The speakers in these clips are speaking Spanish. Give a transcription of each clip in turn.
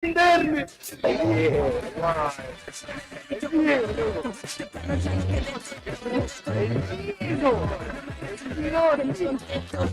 venderme.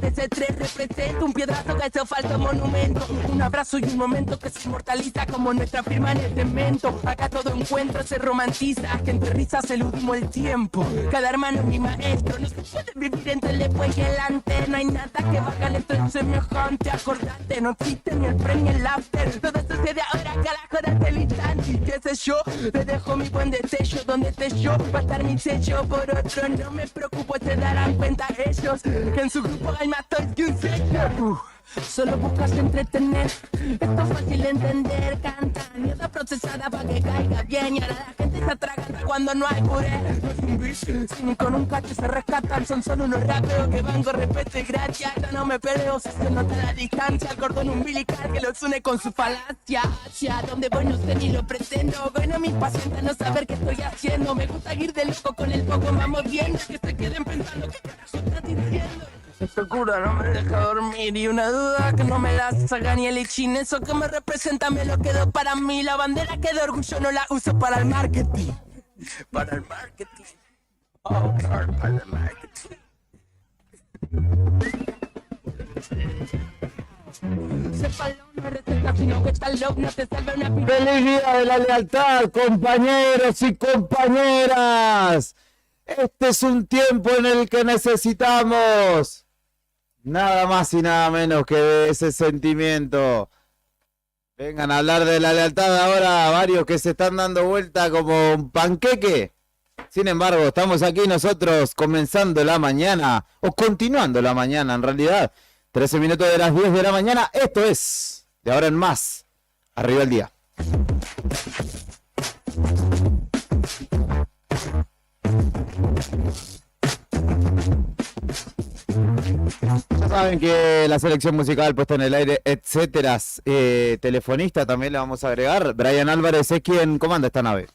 Ese tres representa un piedrazo que hace falta monumento, un abrazo y un momento que se inmortaliza como nuestra firma en el cemento. Acá todo encuentro se romantiza, que entre risas eludimos el tiempo. Cada hermano es mi maestro, no se puede vivir entre el después y el antes. No hay nada que valga entre el semejante. Acordate, no existe ni el pre ni el after. Todo sucede ahora, carajo, date el instante. Y qué sé yo, te dejo mi buen destello. Donde esté yo, va a estar mi sello. Por otro, no me preocupo, se darán cuenta ellos que en su grupo hay más toys que un sello. Solo buscas entretener, esto es fácil de entender. Canta, mierda procesada para que caiga bien. Y ahora la gente se atraganta cuando no hay puré. No es un bicho, si ni con un cacho se rescatan. Son solo unos raperos que van con respeto y gracia. Ya no me peleo si se nota la distancia. El cordón umbilical que los une con su falacia. Hacia donde voy no sé ni lo pretendo. Bueno, mis pacientes no saber qué estoy haciendo. Me gusta ir de loco con el poco vamos viendo. Que se queden pensando qué carajo estás diciendo. Esta cura no me deja dormir y una duda que no me la saca ni el ichin. Eso que me representa me lo quedo para mí. La bandera que de orgullo no la uso para el marketing. Para el marketing. Oh, para el marketing. Sépalo, no receta, sino que está loco, no te salve una pipa. ¡Feliz día de la lealtad, compañeros y compañeras! Este es un tiempo en el que necesitamos nada más y nada menos que de ese sentimiento. Vengan a hablar de la lealtad ahora varios que se están dando vuelta como un panqueque. Sin embargo, estamos aquí nosotros comenzando la mañana, o continuando la mañana en realidad. 13 minutos de las 10 de la mañana. Esto es, de ahora en más, Arriba el Día. Ya saben que la selección musical puesta en el aire, etcétera, telefonista también le vamos a agregar. Brian Álvarez es quien comanda esta nave.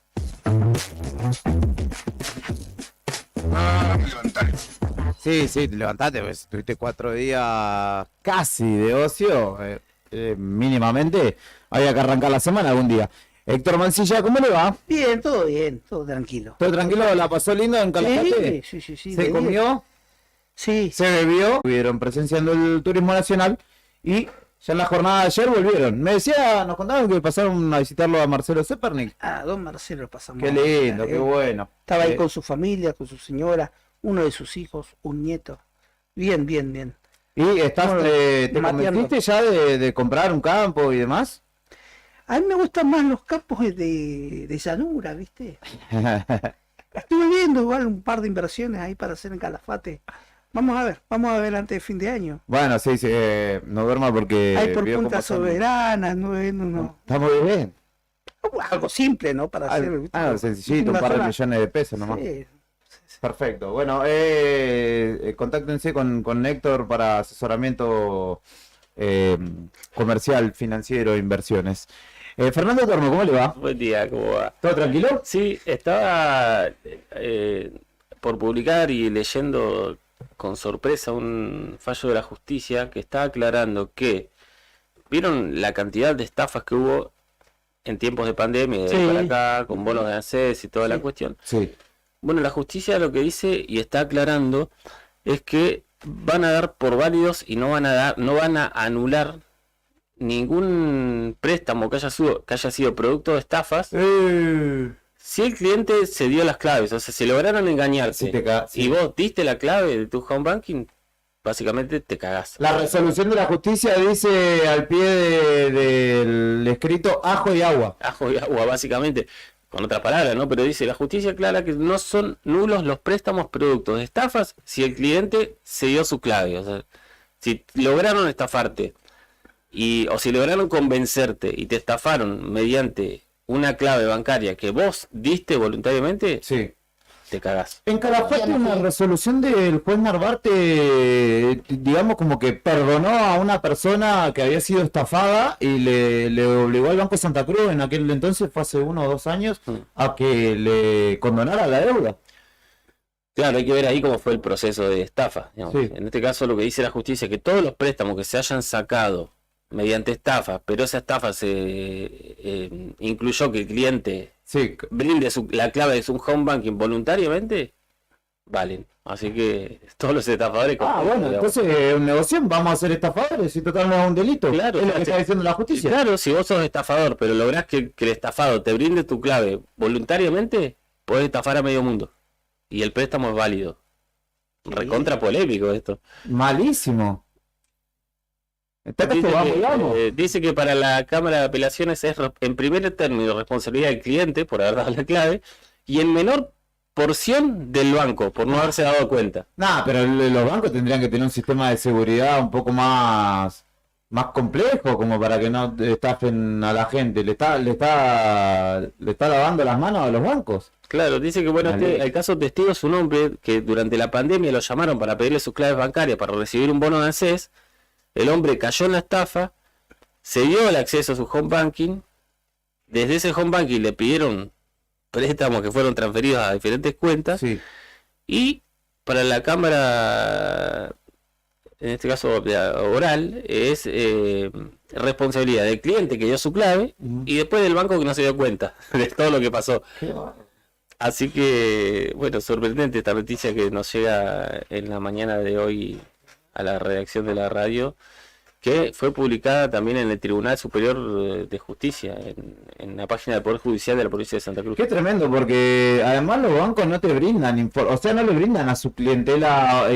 Sí, levantate, pues tuviste 4 días casi de ocio, mínimamente. Había que arrancar la semana algún día. Héctor Mancilla, ¿cómo le va? Bien, todo tranquilo. ¿Todo tranquilo? ¿La pasó lindo en Calafate? Sí. ¿Se comió? Sí. Se bebió, estuvieron presenciando el turismo nacional y ya en la jornada de ayer volvieron. Nos contaban que pasaron a visitarlo a Marcelo Zepernik. Ah, don Marcelo pasamos. Qué lindo, qué bueno. Estaba ahí con su familia, con su señora, uno de sus hijos, un nieto. Bien. ¿Y estás, te mateando. convenciste ya de comprar un campo y demás? A mí me gustan más los campos de llanura, ¿viste? Estuve viendo igual un par de inversiones ahí para hacer en Calafate. Vamos a ver antes de fin de año. Bueno, sí, no duerma porque... Hay por vio cómo puntas son. soberanas, no. Está muy bien. Algo simple, ¿no? Para hacer. ¿viste? Sencillito, un Una par de zona- millones de pesos nomás. Sí. Perfecto. Bueno, contáctense con Héctor para asesoramiento comercial, financiero, inversiones. Fernando Torno, ¿cómo le va? Buen día, ¿cómo va? ¿Todo tranquilo? Sí, estaba por publicar y leyendo con sorpresa un fallo de la justicia que está aclarando que, ¿vieron la cantidad de estafas que hubo en tiempos de pandemia, Sí. para acá, con bonos de ANSES y toda la cuestión? Sí. Bueno, la justicia lo que dice y está aclarando es que van a dar por válidos y no van a anular ningún préstamo que haya sido producto de estafas si el cliente se dio las claves, o sea, si lograron engañarte y vos diste la clave de tu home banking, básicamente te cagás. La resolución de la justicia dice al pie del escrito ajo y agua. Ajo y agua, básicamente, con otra palabra, ¿no? Pero dice, la justicia aclara que no son nulos los préstamos productos de estafas si el cliente se dio su clave, o sea, si lograron estafarte o si lograron convencerte y te estafaron mediante una clave bancaria que vos diste voluntariamente, Sí. te cagás. En Calafate una resolución del juez Narvarte, digamos como que perdonó a una persona que había sido estafada y le obligó al Banco Santa Cruz, en aquel entonces fue hace 1 o 2 años, a que le condonara la deuda. Claro, hay que ver ahí cómo fue el proceso de estafa. Digamos. Sí. En este caso lo que dice la justicia es que todos los préstamos que se hayan sacado mediante estafa, pero esa estafa se incluyó que el cliente Sí, brinde la clave de su home banking voluntariamente, valen. Así que todos los estafadores... bueno, digamos. entonces un negocio, vamos a ser estafadores y total no es un delito. Claro, es lo o que sea, está diciendo la justicia. Claro, si vos sos estafador, pero lográs que el estafado te brinde tu clave voluntariamente, podés estafar a medio mundo. Y el préstamo es válido. Recontra polémico esto. Malísimo. Está que Dice vamos, que, vamos. dice que para la Cámara de Apelaciones es en primer término responsabilidad del cliente por haber dado la clave y en menor porción del banco por no haberse dado cuenta. Nah, pero los bancos tendrían que tener un sistema de seguridad un poco más complejo, como para que no estafen a la gente. Le está lavando las manos a los bancos. Claro, dice que bueno, Vale. el caso testigo es un hombre que durante la pandemia lo llamaron para pedirle sus claves bancarias para recibir un bono de ANSES. El hombre cayó en la estafa, se dio el acceso a su home banking. Desde ese home banking le pidieron préstamos que fueron transferidos a diferentes cuentas. Sí. Y para la Cámara, en este caso oral, es responsabilidad del cliente que dio su clave y después del banco que no se dio cuenta de todo lo que pasó. Así que, bueno, sorprendente esta noticia que nos llega en la mañana de hoy a la redacción de la radio, que fue publicada también en el Tribunal Superior de Justicia, en la página del Poder Judicial de la provincia de Santa Cruz. Qué tremendo, porque además los bancos no te brindan, o sea, no le brindan a su clientela,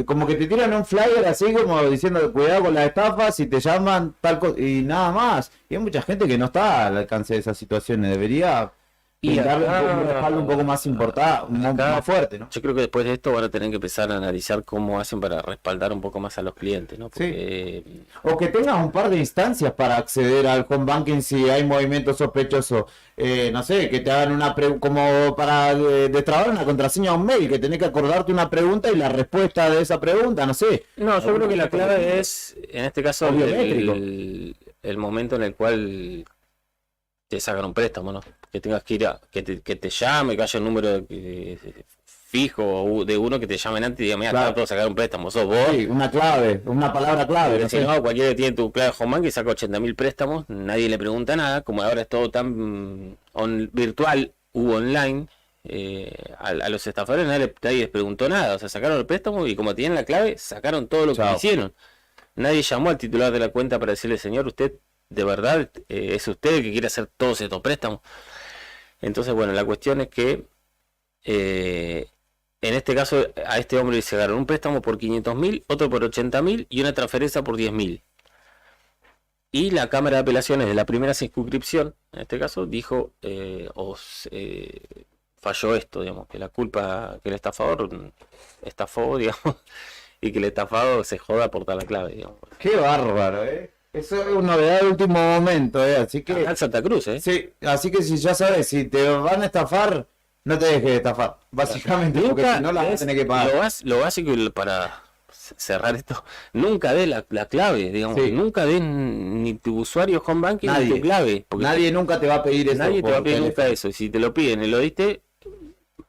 como que te tiran un flyer así como diciendo cuidado con las estafas, si te llaman tal cosa, y nada más. Y hay mucha gente que no está al alcance de esas situaciones, debería darle un respaldo un poco más importante, más fuerte, ¿no? Yo creo que después de esto van a tener que empezar a analizar cómo hacen para respaldar un poco más a los clientes, ¿no? Porque, O que tengas un par de instancias para acceder al home banking si hay movimiento sospechoso. No sé, que te hagan una como para destrabar una contraseña a un mail, que tenés que acordarte una pregunta y la respuesta de esa pregunta, no sé. No, yo creo que la clave es, en este caso, Biométrico. el momento en el cual te sacan un préstamo, ¿no? Que tengas que ir que te llame, que haya un número fijo de uno que te llamen antes y diga, mira, Claro. puedo sacar un préstamo, sos vos. Sí, una clave, una palabra clave. Pero No si sé. no, cualquiera que tiene tu clave home bank y saca 80.000 préstamos, nadie le pregunta nada, como ahora es todo tan virtual u online, a los estafadores nadie les preguntó nada, o sea, sacaron el préstamo y como tienen la clave, sacaron todo lo que Chao. hicieron. Nadie llamó al titular de la cuenta para decirle, señor, usted de verdad es usted el que quiere hacer todos estos préstamos. Entonces, bueno, la cuestión es que en este caso a este hombre le sacaron un préstamo por 500.000, otro por 80.000 y una transferencia por 10.000. Y la Cámara de Apelaciones de la primera circunscripción, en este caso, dijo falló esto, digamos, que la culpa, que el estafador estafó, digamos, y que el estafado se joda por dar la clave, digamos. Qué bárbaro, Eso es una novedad de último momento, así que... Acá en Santa Cruz, Sí, así que si ya sabes, si te van a estafar, no te dejes de estafar, básicamente, porque si no la vas a tener que pagar. Lo básico para cerrar esto, nunca dé la clave, digamos, Sí. nunca dé ni tu usuario home banking ni Nadie. tu clave, porque Nadie nunca te va a pedir eso. nadie te va a por pedir teléfono. nunca eso, y si te lo piden y lo diste,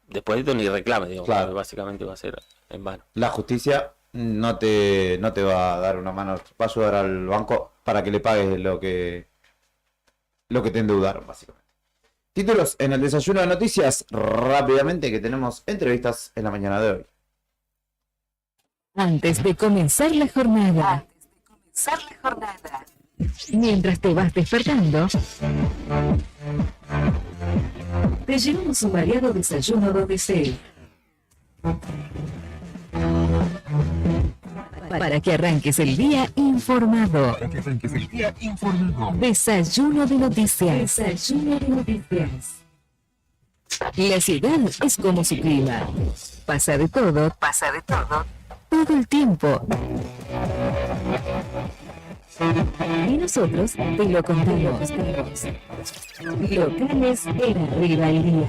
después de esto ni reclame, digamos, Claro. porque básicamente va a ser en vano. La justicia no te va a dar una mano, va a ayudar al banco para que le pagues lo que te endeudaron, básicamente. Títulos en el desayuno de noticias, rápidamente, que tenemos entrevistas en la mañana de hoy. Antes de comenzar la jornada. Mientras te vas despertando, te llevamos un variado desayuno donde se. Para que arranques el día informado. Desayuno de noticias. La ciudad es como su clima. Pasa de todo, todo el tiempo. Y nosotros te lo contamos. Locales en Arriba el Día.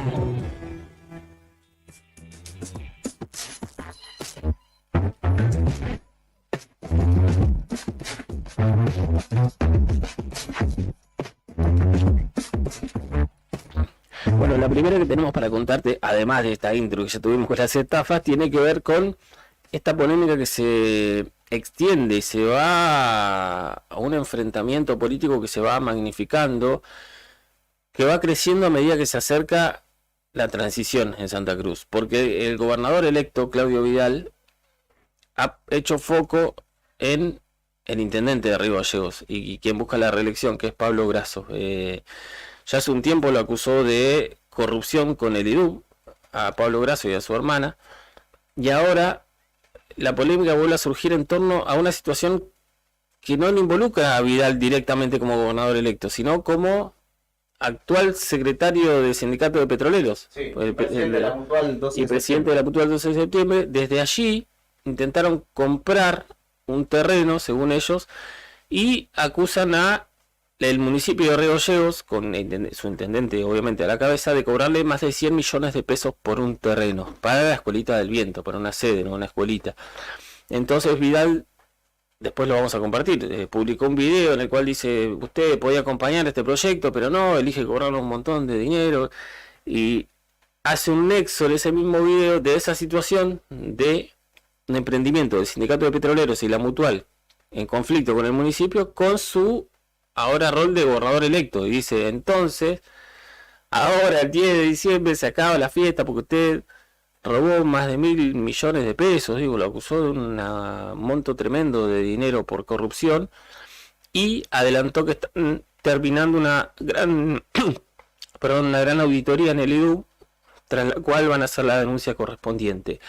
Bueno, la primera que tenemos para contarte, además de esta intro que ya tuvimos con las estafas, tiene que ver con esta polémica que se extiende y se va a un enfrentamiento político que se va magnificando, que va creciendo a medida que se acerca la transición en Santa Cruz, porque el gobernador electo, Claudio Vidal, ha hecho foco en el intendente de Río Gallegos y quien busca la reelección, que es Pablo Grasso. Ya hace un tiempo lo acusó de corrupción con el IRU, a Pablo Grasso y a su hermana, y ahora la polémica vuelve a surgir en torno a una situación que no le involucra a Vidal directamente como gobernador electo, sino como actual secretario del sindicato de petroleros, presidente de la Mutual 12 y presidente de la Mutual 12 de septiembre. Desde allí intentaron comprar un terreno, según ellos, y acusan a el municipio de Río Gallegos, con su intendente obviamente a la cabeza, de cobrarle más de 100 millones de pesos por un terreno, para la escuelita del viento, para una sede, no una escuelita. Entonces Vidal, después lo vamos a compartir, publicó un video en el cual dice: usted podía acompañar este proyecto, pero no, elige cobrar un montón de dinero, y hace un nexo en ese mismo video de esa situación de un emprendimiento del sindicato de petroleros y la Mutual en conflicto con el municipio, con su ahora rol de gobernador electo, y dice: entonces, ahora el 10 de diciembre se acaba la fiesta porque usted robó más de 1.000 millones de pesos, digo, lo acusó de un monto tremendo de dinero por corrupción, y adelantó que están terminando una gran una gran auditoría en el IDU, tras la cual van a hacer la denuncia correspondiente.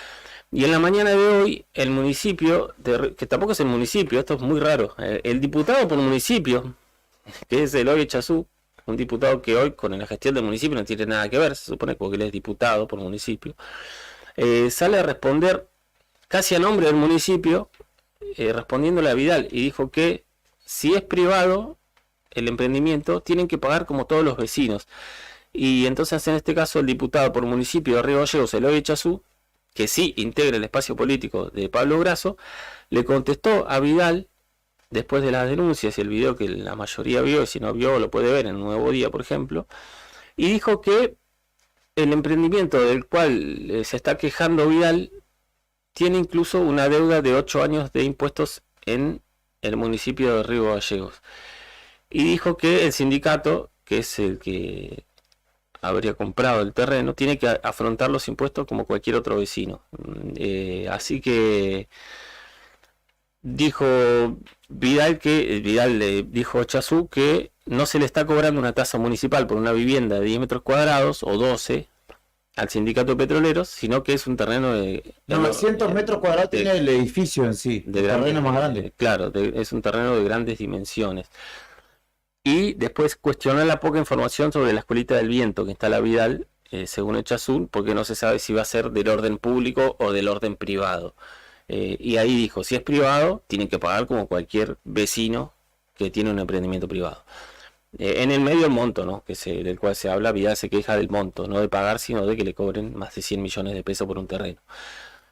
Y en la mañana de hoy, el municipio, que tampoco es el municipio, esto es muy raro, el diputado por municipio, que es Eloy Echazú, un diputado que hoy con la gestión del municipio no tiene nada que ver, se supone, porque él es diputado por municipio, sale a responder casi a nombre del municipio, respondiéndole a Vidal, y dijo que si es privado el emprendimiento, tienen que pagar como todos los vecinos. Y entonces, en este caso, el diputado por municipio de Río Gallegos, Eloy Echazú, que sí integra el espacio político de Pablo Grasso, le contestó a Vidal, después de las denuncias y el video que la mayoría vio, y si no vio lo puede ver en Nuevo Día, por ejemplo, y dijo que el emprendimiento del cual se está quejando Vidal tiene incluso una deuda de 8 años de impuestos en el municipio de Río Gallegos. Y dijo que el sindicato, que es el que habría comprado el terreno, tiene que afrontar los impuestos como cualquier otro vecino. Así que dijo Vidal le dijo a Echazú que no se le está cobrando una tasa municipal por una vivienda de 10 metros cuadrados o 12 al sindicato de petroleros, sino que es un terreno de 900 metros cuadrados tiene el edificio en sí, de el grandes, terreno más grande. Claro, es un terreno de grandes dimensiones. Y después cuestionó la poca información sobre la escuelita del viento que instala Vidal, según Echazú, porque no se sabe si va a ser del orden público o del orden privado. Y ahí dijo: si es privado, tienen que pagar como cualquier vecino que tiene un emprendimiento privado. En el medio el monto, ¿no?, del cual se habla, Vidal se queja del monto, no de pagar, sino de que le cobren más de 100 millones de pesos por un terreno.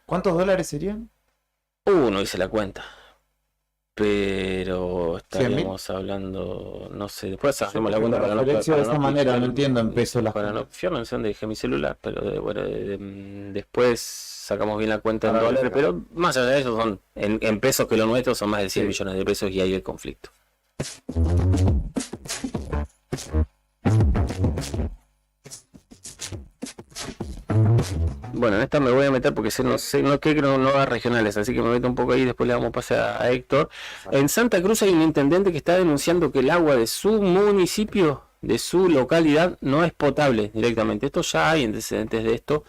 ¿Cuántos dólares serían? No hice la cuenta, pero estaríamos hablando, no sé, después hacemos la cuenta para no... De esa manera, no entiendo en pesos las Para no, fíjate, no sé dónde dejé mi celular, pero bueno, después sacamos bien la cuenta en dólares, pero más allá de eso son, en pesos, que lo nuestro son más de 100 millones de pesos, y ahí el conflicto. Bueno, en esta me voy a meter porque no creo que no haga regionales, así que me meto un poco ahí y después le damos pase a Héctor. En Santa Cruz hay un intendente que está denunciando que el agua de su municipio, de su localidad, no es potable directamente. Esto ya hay antecedentes de esto.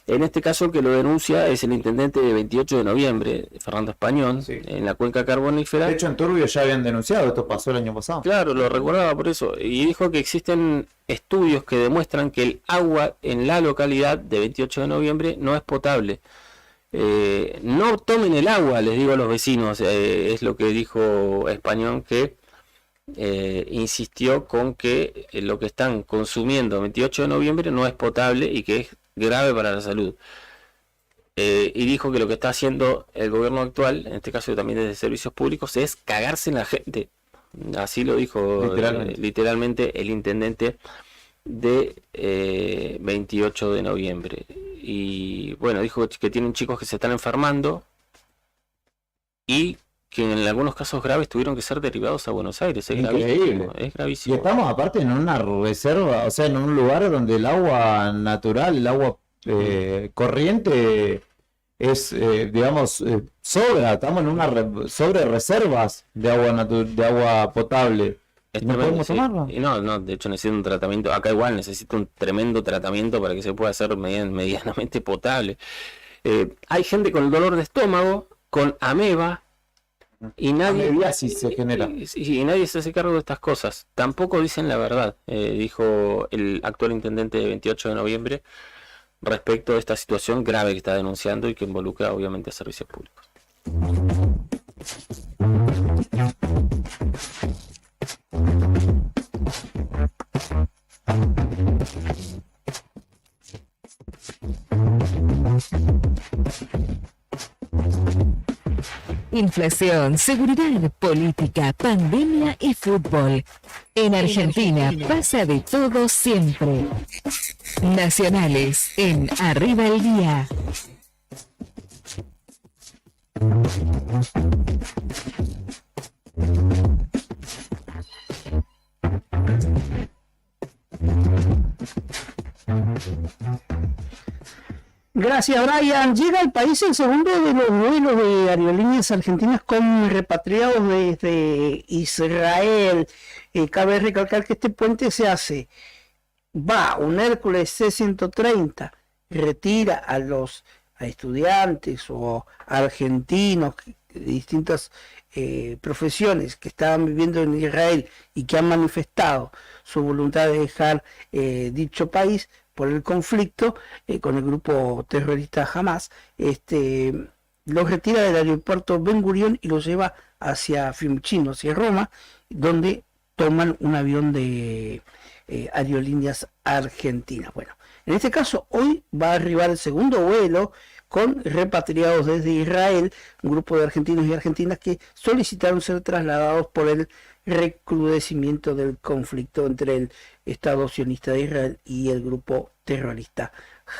En este caso, el que lo denuncia es el intendente de 28 de noviembre, Fernando Españón, sí, en la cuenca carbonífera. De hecho, en Turbio ya habían denunciado, esto pasó el año pasado. Claro, lo recordaba por eso. Y dijo que existen estudios que demuestran que el agua en la localidad de 28 de noviembre no es potable. No tomen el agua, les digo a los vecinos, es lo que dijo Españón, que insistió con que lo que están consumiendo el 28 de noviembre no es potable y que es grave para la salud. Y dijo que lo que está haciendo el gobierno actual, en este caso también desde servicios públicos, es cagarse en la gente. Así lo dijo literalmente el intendente de 28 de noviembre. Y bueno, dijo que tienen chicos que se están enfermando y que en algunos casos graves tuvieron que ser derivados a Buenos Aires. Es Increíble. gravísimo, es Y gravísimo. estamos aparte en una reserva, o sea, en un lugar donde el agua natural, el agua corriente es, digamos, sobra. Estamos en una sobre reservas de agua de agua potable. Es ¿No tremendo, podemos sí. tomarla? Y no, de hecho necesita un tratamiento, acá igual necesita un tremendo tratamiento para que se pueda hacer medianamente potable. Hay gente con dolor de estómago, con ameba, y nadie, Amebiasis se genera. y nadie se hace cargo de estas cosas. Tampoco dicen la verdad, dijo el actual intendente de 28 de noviembre respecto a esta situación grave que está denunciando y que involucra obviamente a servicios públicos. Inflación, seguridad, política, pandemia y fútbol. En Argentina pasa de todo siempre. Nacionales en Arriba el Día. Gracias, Brian. Llega al país el segundo de los vuelos de aerolíneas argentinas con repatriados desde Israel. Cabe recalcar que este puente se hace, va un Hércules C-130, retira a estudiantes o argentinos de distintas profesiones que estaban viviendo en Israel y que han manifestado su voluntad de dejar dicho país por el conflicto con el grupo terrorista Hamas, los retira del aeropuerto Ben Gurión y los lleva hacia Fiumicino, hacia Roma, donde toman un avión de aerolíneas argentinas. Bueno, en este caso hoy va a arribar el segundo vuelo con repatriados desde Israel, un grupo de argentinos y argentinas que solicitaron ser trasladados por el recrudecimiento del conflicto entre el Estado sionista de Israel y el grupo terrorista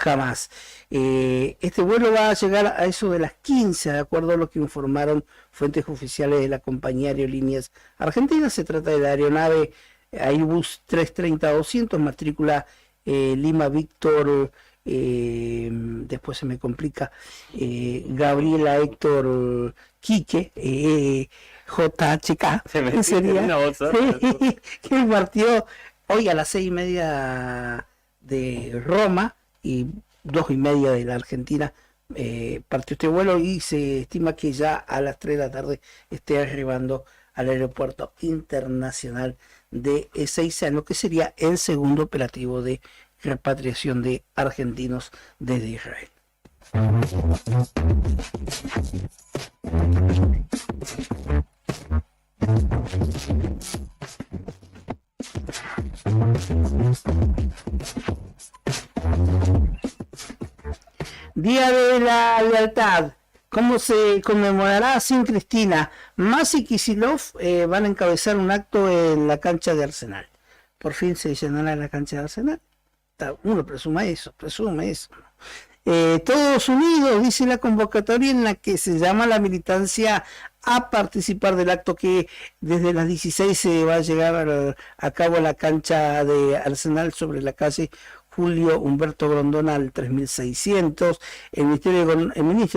Hamas. Este vuelo va a llegar a eso de las 15, de acuerdo a lo que informaron fuentes oficiales de la compañía Aerolíneas Argentinas. Se trata de la aeronave Airbus 330-200, matrícula Lima Víctor, después se me complica, Gabriela Héctor Quique, JHK, Se me que sería, una bolsa. que partió hoy a las 6:30 de Roma y 2:30 de la Argentina. Partió este vuelo y se estima que ya a las 3 de la tarde esté arribando al aeropuerto internacional de Ezeiza, en lo que sería el segundo operativo de repatriación de argentinos desde Israel. Día de la Lealtad. ¿Cómo se conmemorará sin Cristina? Mas y Kicillof van a encabezar un acto en la cancha de Arsenal. Por fin se llenará la cancha de Arsenal. Uno presume eso. Todos unidos, dice la convocatoria en la que se llama la militancia a participar del acto que desde las 16 se va a llegar a cabo en la cancha de Arsenal sobre la calle Julio Humberto Grondona al 3600. El ministro de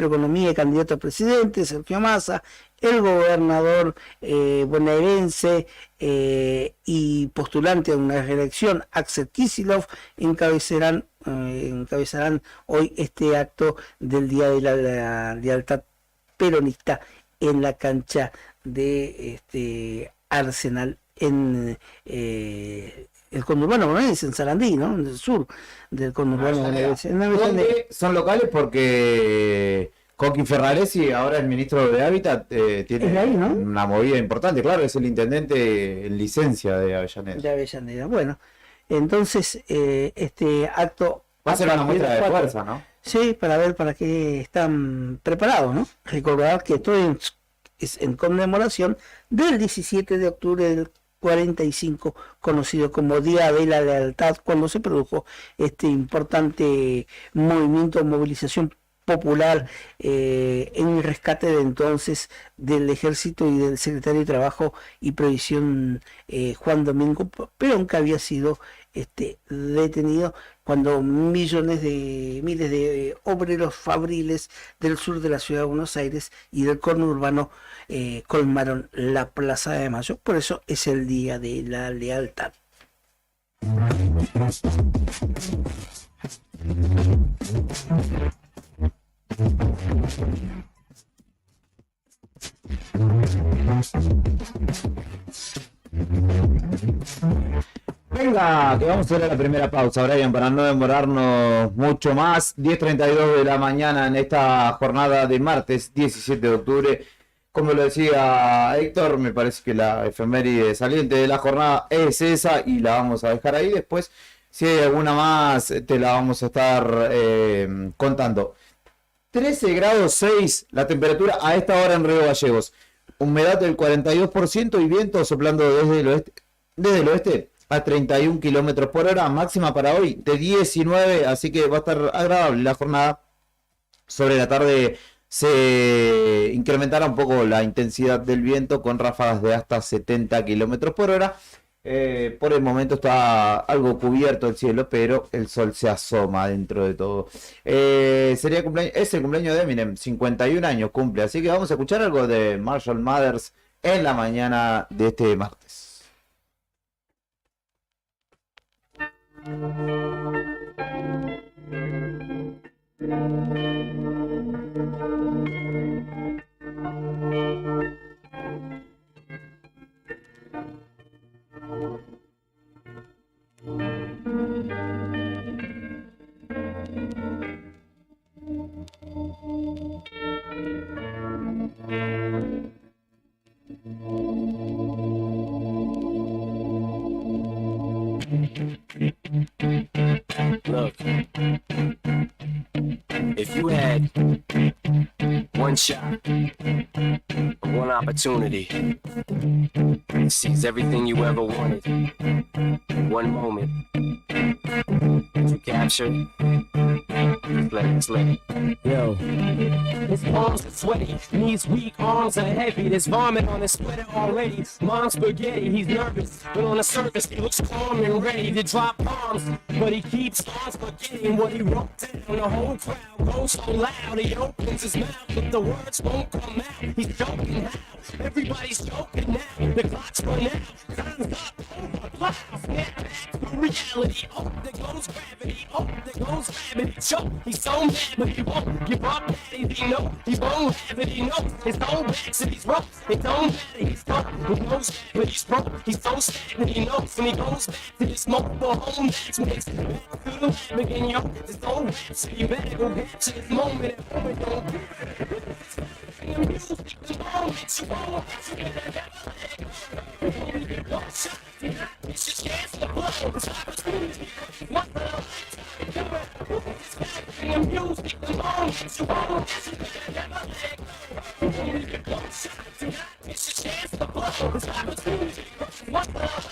Economía y candidato a presidente, Sergio Massa, el gobernador bonaerense y postulante a una reelección, Axel Kicillof, encabezarán hoy este acto del Día de la Lealtad Peronista en la cancha de Arsenal en el conurbano bonaerense, en Sarandí, ¿no? En el sur del conurbano bonaerense. ¿Dónde son locales? Porque Coqui Ferraresi, ahora el ministro de Hábitat, tiene Es ahí, ¿no? una movida importante. Claro, es el intendente en licencia de Avellaneda. De Avellaneda. Bueno, entonces este acto Va a ser una muestra de fuerza, ¿no? Sí, para ver para qué están preparados, ¿no? Recordar que esto es en conmemoración del 17 de octubre del 45, conocido como Día de la Lealtad, cuando se produjo este importante movimiento, movilización popular en el rescate de entonces del ejército y del secretario de Trabajo y Previsión Juan Domingo Perón, que había sido detenido cuando miles de obreros fabriles del sur de la ciudad de Buenos Aires y del conurbano colmaron la Plaza de Mayo. Por eso es el Día de la Lealtad. Venga, que vamos a ir a la primera pausa, Brian, para no demorarnos mucho más. 10:32 de la mañana en esta jornada de martes 17 de octubre. Como lo decía Héctor, me parece que la efeméride saliente de la jornada es esa y la vamos a dejar ahí. Después, si hay alguna más, te la vamos a estar contando. 13 grados 6 la temperatura a esta hora en Río Gallegos. Humedad del 42% y viento soplando desde el oeste a 31 kilómetros por hora. Máxima para hoy de 19, así que va a estar agradable la jornada. Sobre la tarde se incrementará un poco la intensidad del viento con ráfagas de hasta 70 kilómetros por hora. Por el momento está algo cubierto el cielo, pero el sol se asoma dentro de todo. Es el cumpleaños de Eminem, 51 años cumple, así que vamos a escuchar algo de Marshall Mathers en la mañana de este martes. Look, if you had one shot, one opportunity to seize everything you ever wanted, one moment to capture, just let it slip. Yo, his palms are sweaty, knees weak, arms are heavy. There's vomit on his sweater already. Mom's spaghetti, he's nervous, but on the surface he looks calm and ready to drop bombs. But he keeps on forgetting what he wrote down. The whole crowd goes so loud, he opens his mouth, but the words won't come out. He's joking how? Everybody's joking now. The clock's run out, time's up, over, blast. Snap back to reality. Oh, there goes gravity. Oh, there goes gravity. Choke. He's so mad, but he won't give up. Daddy, he know he won't have it. He knows his own backs and he's rough. It don't matter. He's tough. He knows that, but he's broke. He's so stagnant. He knows when he goes back to this mobile home that's mixed. Back to the lab again, yo. His own rap, so you better go capture this moment. And moment don't do it. And music, the moments you want. You better never let go. Only get one shot. It's your chance to blow. This opportunity. What the lifetime. You better move this back. And music, the moments you want. You better never let go. Only get one shot. It's your chance to blow. This opportunity. What the lifetime.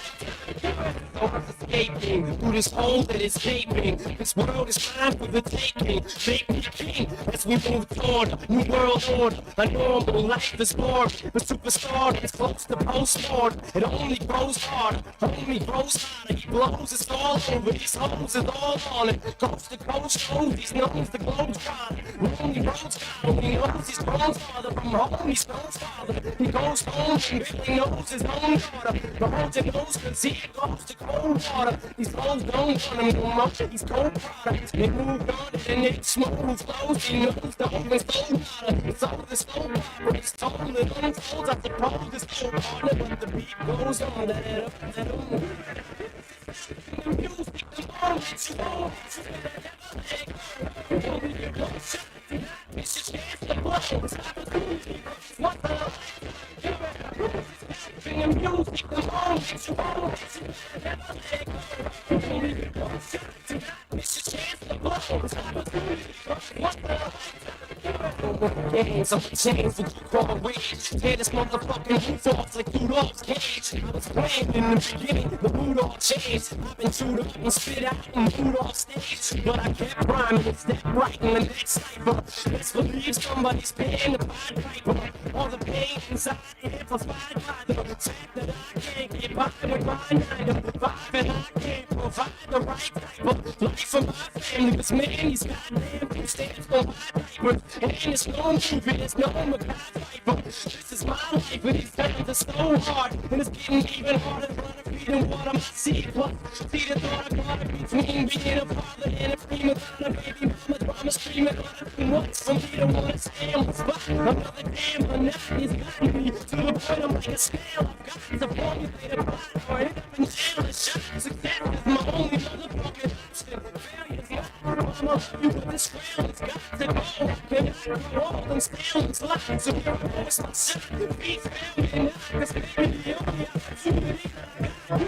You better go. Escaping through this hole that is gaping. This world is mine for the taking. Make me king as we move toward a new world order. A normal life is bored. The superstar is close to postmortem. It only grows harder, only grows hotter. He blows, it's all over. These hoes is all on it. Coast to coast shows, he's known as the globe trotter. Lonely roads got him, he knows he's grown farther. From home, he's grown farther. He goes home and really knows his own daughter. The holds it knows cause he goes to cold water. These hoes don't want him no more. He's cold product. They moved on and it's smooth flows. He knows the open stone water. It's all the slow water. It's told and untold. I suppose it's cold water, but the beat goes on. That on. The music, the moments you want. You better never let go. Only get one shot. It's your chance to blow. It's opportunity. What the life? You better move this back. The music, the moments you want. You better never let go. Only get one shot. It's your chance to blow. It's opportunity. What the life? You better move hands on the chains with the car rage. Tear this motherfucking roof off like Rudolph's cage. I was playing in the beginning, the mood all changed. I've been chewed up and spit out and moved off stage. But I kept rhyming and stepped right in the next cipher. Best believe somebody's paying the Pied Piper. All the pain inside amplified by the fact that I can't get by with my 9 to 5 and I can't provide the right type of life for my family. This man, these goddamn food stamps on my diaper. And it's no movie, it's no Mackay Piper. This is my life, and these times are so hard. And it's getting even harder to run a feed and water my seed. Plus, see the thought I got it between being a father and a prima donna. Baby mama drama screaming nothing wants for me to wanna stay on the spot. Another damn monotony's gotten me to the point I'm like a snail. I've got to formulate a plot or end up in jail. A shot success is my only motherfucking option. Failure's not mama, you put this trail, it's got to go. Can I go all them stallions live? So here I go, it's my shot. Beat family and I, cause baby the only opportunity that I got.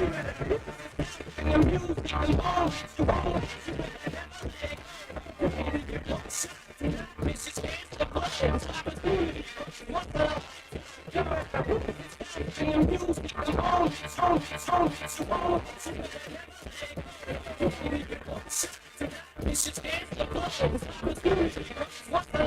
And the music alone, it's the wrong. This is the blood, opportunity. What the? And the music alone, it's wrong, it's wrong, it's wrong. This is the blood, opportunity. What the?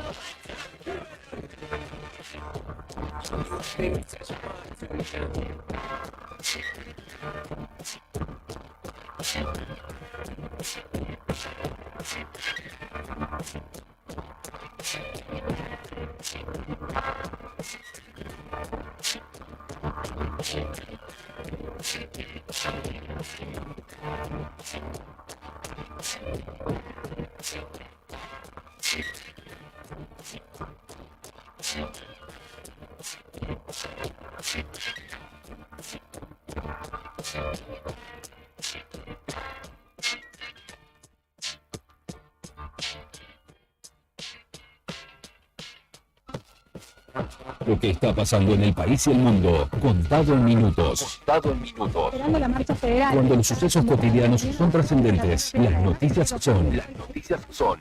Lo que está pasando en el país y el mundo, contado en minutos. Esperando la marcha federal. Cuando los sucesos cotidianos son trascendentes, las noticias son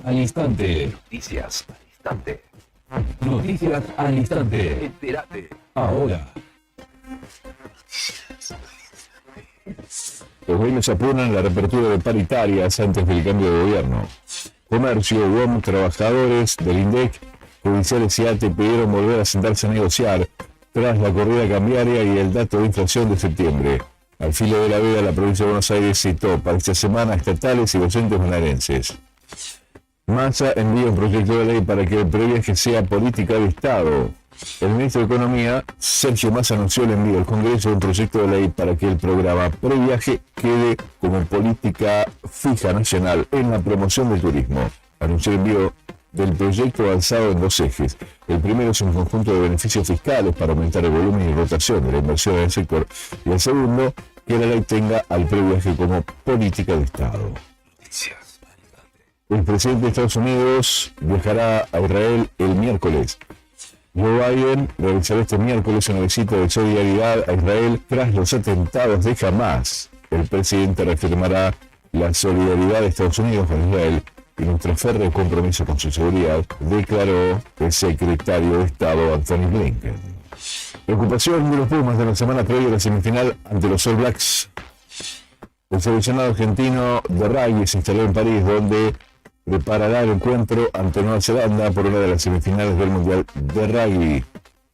al instante. Noticias al instante. Entérate. Ahora. Los gremios apuran la reapertura de paritarias antes del cambio de gobierno. Comercio, UOM, trabajadores del INDEC, judiciales y ATE pidieron volver a sentarse a negociar tras la corrida cambiaria y el dato de inflación de septiembre. Al filo de la veda, la provincia de Buenos Aires citó para esta semana estatales y docentes bonaerenses. Massa envía un proyecto de ley para que el previaje sea política de Estado. El ministro de Economía, Sergio Massa, anunció el envío al Congreso de un proyecto de ley para que el programa previaje quede como política fija nacional en la promoción del turismo. Anunció el envío del proyecto avanzado en 2 ejes. El primero es un conjunto de beneficios fiscales para aumentar el volumen y rotación de la inversión en el sector. Y el segundo, que la ley tenga al previaje como política de Estado. El presidente de Estados Unidos viajará a Israel el miércoles. Joe Biden realizará este miércoles una visita de solidaridad a Israel tras los atentados de Hamas. El presidente reafirmará la solidaridad de Estados Unidos con Israel y nuestro férreo compromiso con su seguridad, declaró el secretario de Estado Anthony Blinken. Preocupación de los Pumas de la semana previa a la semifinal ante los All Blacks. El seleccionado argentino de rugby se instaló en París, donde preparará el encuentro ante Nueva Zelanda por una de las semifinales del Mundial de Rugby.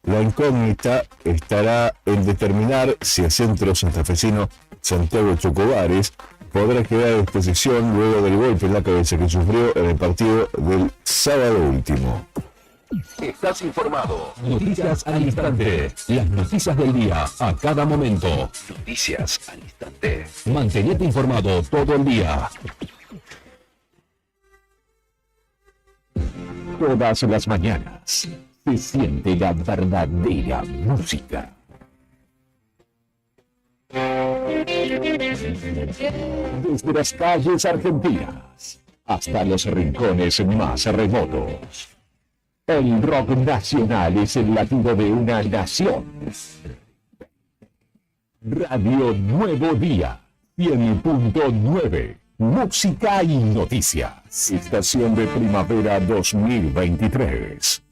La incógnita estará en determinar si el centro santafesino Santiago Chocobares podrá quedar a disposición luego del golpe en la cabeza que sufrió en el partido del sábado último. Estás informado. Noticias al instante. Las noticias del día a cada momento. Noticias al instante. Mantenete informado todo el día. Todas las mañanas se siente la verdadera música. Desde las calles argentinas hasta los rincones más remotos. El rock nacional es el latido de una nación. Radio Nuevo Día, 100.9. Música y noticias. Estación de primavera 2023.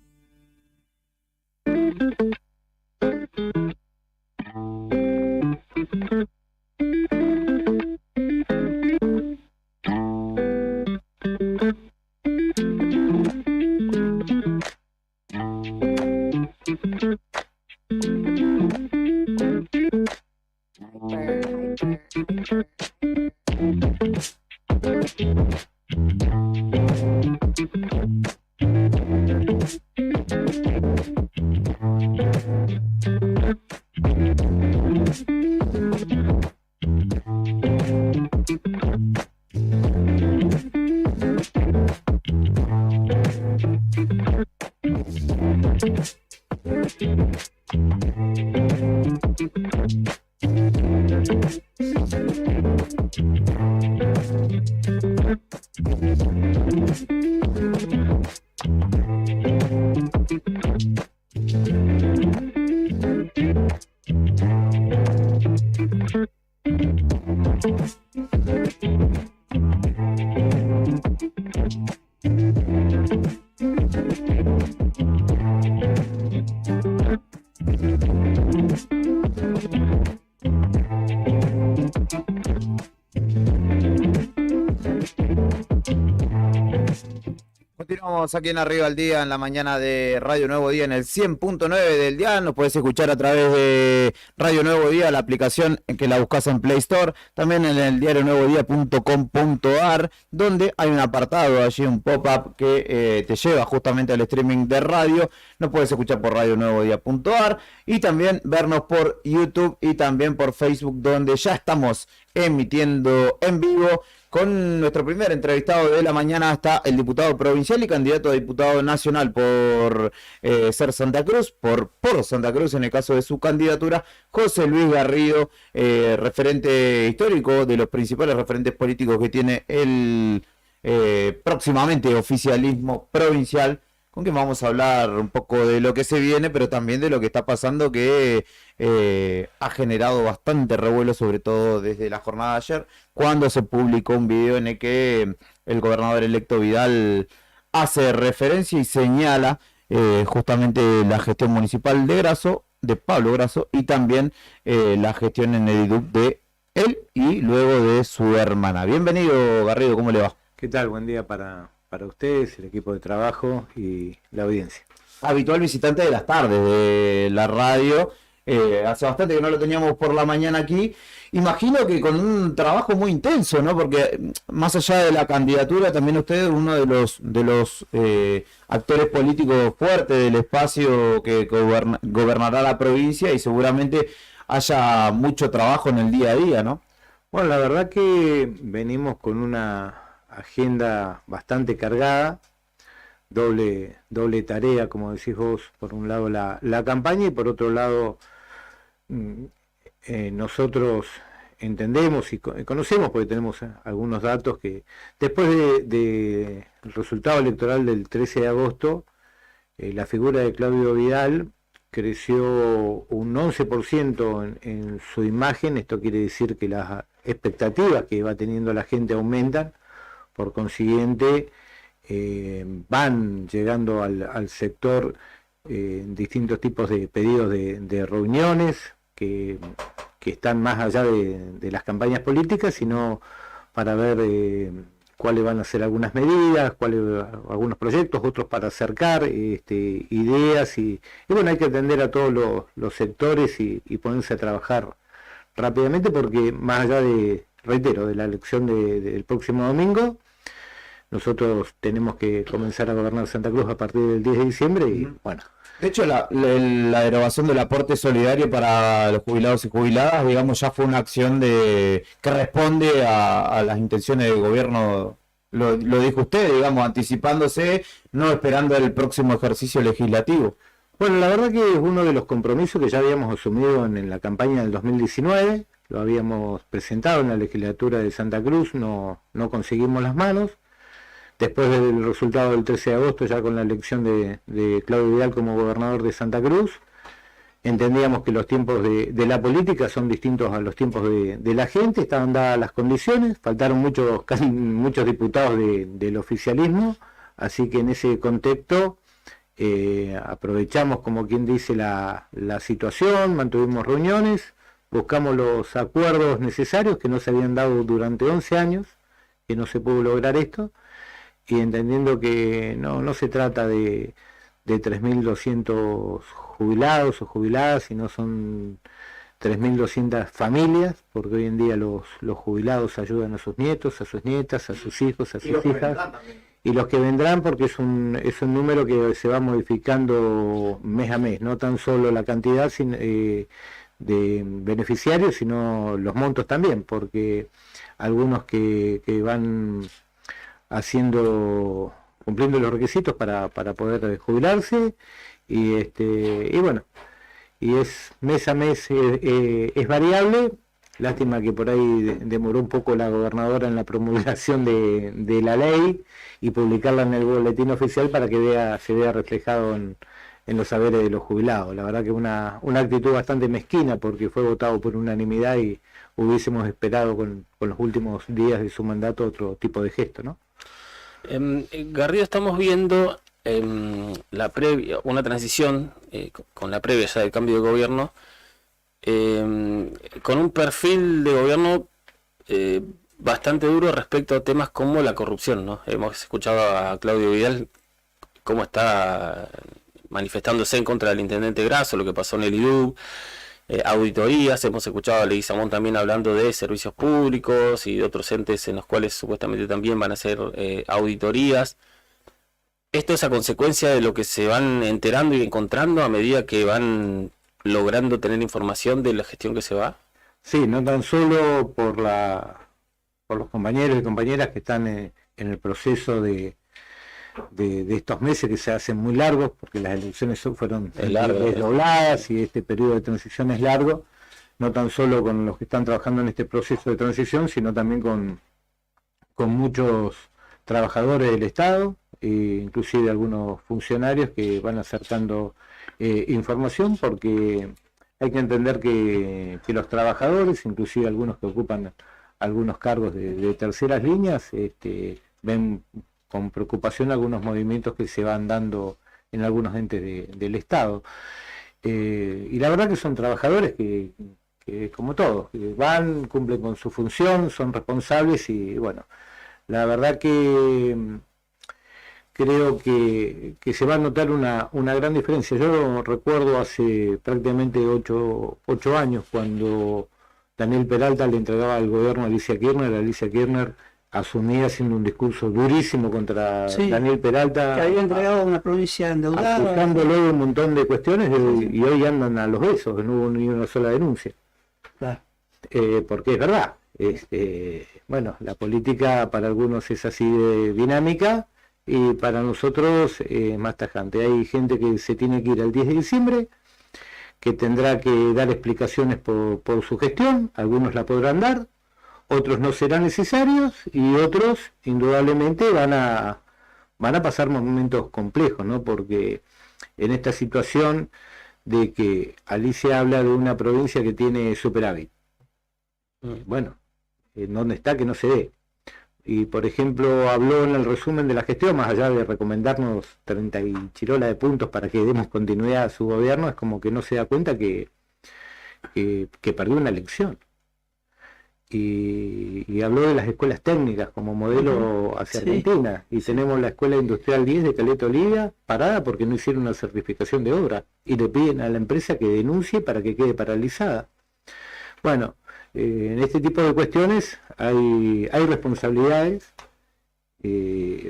Continuamos aquí en Arriba al Día, en la mañana de Radio Nuevo Día, en el 100.9 del dial. Nos puedes escuchar a través de Radio Nuevo Día, la aplicación que la buscas en Play Store, también en el diarionuevodía.com.ar, donde hay un apartado, allí un pop-up que te lleva justamente al streaming de radio. Nos puedes escuchar por radionuevodía.ar y también vernos por YouTube y también por Facebook, donde ya estamos emitiendo en vivo. Con nuestro primer entrevistado de la mañana está el diputado provincial y candidato a diputado nacional por ser Santa Cruz, por Santa Cruz en el caso de su candidatura, José Luis Garrido, referente histórico, de los principales referentes políticos que tiene el próximamente oficialismo provincial, con quien vamos a hablar un poco de lo que se viene, pero también de lo que está pasando, que ha generado bastante revuelo, sobre todo desde la jornada de ayer, cuando se publicó un video en el que el gobernador electo Vidal hace referencia y señala justamente la gestión municipal de Pablo Grasso, y también la gestión en Ediduc de él y luego de su hermana. Bienvenido, Garrido, ¿cómo le va? ¿Qué tal? Buen día para ustedes, el equipo de trabajo y la audiencia. Habitual visitante de las tardes de la radio. Hace bastante que no lo teníamos por la mañana aquí. Imagino que con un trabajo muy intenso, ¿no? Porque más allá de la candidatura, también usted es uno de los actores políticos fuertes del espacio que gobernará la provincia, y seguramente haya mucho trabajo en el día a día, ¿no? Bueno, la verdad que venimos con una agenda bastante cargada, doble tarea, como decís vos, por un lado la campaña, y por otro lado nosotros entendemos y conocemos, porque tenemos algunos datos, que después del resultado electoral del 13 de agosto, la figura de Claudio Vidal creció un 11% en su imagen. Esto quiere decir que las expectativas que va teniendo la gente aumentan. Por consiguiente, van llegando al sector distintos tipos de pedidos de reuniones que están más allá de las campañas políticas, sino para ver cuáles van a ser algunas medidas, algunos proyectos, otros para acercar ideas, y bueno, hay que atender a todos los sectores y ponerse a trabajar rápidamente, porque más allá de la elección del próximo domingo, nosotros tenemos que comenzar a gobernar Santa Cruz a partir del 10 de diciembre y bueno. De hecho, la derogación del aporte solidario para los jubilados y jubiladas, digamos, ya fue una acción que responde a las intenciones del gobierno. Lo dijo usted, digamos, anticipándose, no esperando el próximo ejercicio legislativo. Bueno, la verdad que es uno de los compromisos que ya habíamos asumido en la campaña del 2019, lo habíamos presentado en la legislatura de Santa Cruz, no conseguimos las manos. Después del resultado del 13 de agosto, ya con la elección de Claudio Vidal como gobernador de Santa Cruz, entendíamos que los tiempos de la política son distintos a los tiempos de la gente, estaban dadas las condiciones, faltaron muchos diputados del oficialismo, así que en ese contexto aprovechamos, como quien dice, la situación, mantuvimos reuniones, buscamos los acuerdos necesarios que no se habían dado durante 11 años, que no se pudo lograr esto, y entendiendo que no se trata de 3.200 jubilados o jubiladas, sino son 3.200 familias, porque hoy en día los jubilados ayudan a sus nietos, a sus nietas, a sus hijos, a sus hijas, y los que vendrán, porque es un número que se va modificando mes a mes, no tan solo la cantidad de beneficiarios, sino los montos también, porque algunos que van cumpliendo los requisitos para poder jubilarse, y bueno, y es mes a mes, es variable. Lástima que por ahí demoró un poco la gobernadora en la promulgación de la ley y publicarla en el boletín oficial para que se vea reflejado en los saberes de los jubilados. La verdad que una actitud bastante mezquina, porque fue votado por unanimidad y hubiésemos esperado con los últimos días de su mandato otro tipo de gesto, ¿no? Garrido, estamos viendo una transición con la previa ya del cambio de gobierno, con un perfil de gobierno bastante duro respecto a temas como la corrupción, ¿no? Hemos escuchado a Claudio Vidal cómo está manifestándose en contra del intendente Grasso, lo que pasó en el IDU, auditorías. Hemos escuchado a Leguizamón también hablando de servicios públicos y de otros entes en los cuales supuestamente también van a hacer auditorías. Esto es a consecuencia de lo que se van enterando y encontrando a medida que van logrando tener información de la gestión que se va. Sí, no tan solo por los compañeros y compañeras que están en el proceso de estos meses que se hacen muy largos, porque las elecciones fueron desdobladas y este periodo de transición es largo, no tan solo con los que están trabajando en este proceso de transición, sino también con muchos trabajadores del Estado, e inclusive algunos funcionarios que van acercando información, porque hay que entender que los trabajadores, inclusive algunos que ocupan algunos cargos de terceras líneas, ven con preocupación algunos movimientos que se van dando en algunos entes del Estado. Y la verdad que son trabajadores que como todos, que cumplen con su función, son responsables y bueno, la verdad que creo que se va a notar una gran diferencia. Yo recuerdo hace prácticamente 8 años cuando Daniel Peralta le entregaba al gobierno a Alicia Kirchner asumía haciendo un discurso durísimo contra Daniel Peralta, que había entregado una provincia endeudada, acusándolo de un montón de cuestiones, y hoy andan a los besos, no hubo ni una sola denuncia. Claro. Porque es verdad, bueno, la política para algunos es así de dinámica y para nosotros es más tajante. Hay gente que se tiene que ir el 10 de diciembre, que tendrá que dar explicaciones por su gestión, algunos la podrán dar, otros no serán necesarios y otros indudablemente van a pasar momentos complejos, ¿no? Porque en esta situación de que Alicia habla de una provincia que tiene superávit, bueno, ¿en dónde está que no se ve? Y por ejemplo habló en el resumen de la gestión, más allá de recomendarnos 30 y chirola de puntos para que demos continuidad a su gobierno, es como que no se da cuenta que perdió una elección. Y habló de las escuelas técnicas como modelo hacia Argentina, y tenemos la Escuela Industrial 10 de Caleta Olivia parada porque no hicieron una certificación de obra y le piden a la empresa que denuncie para que quede paralizada. Bueno, en este tipo de cuestiones hay responsabilidades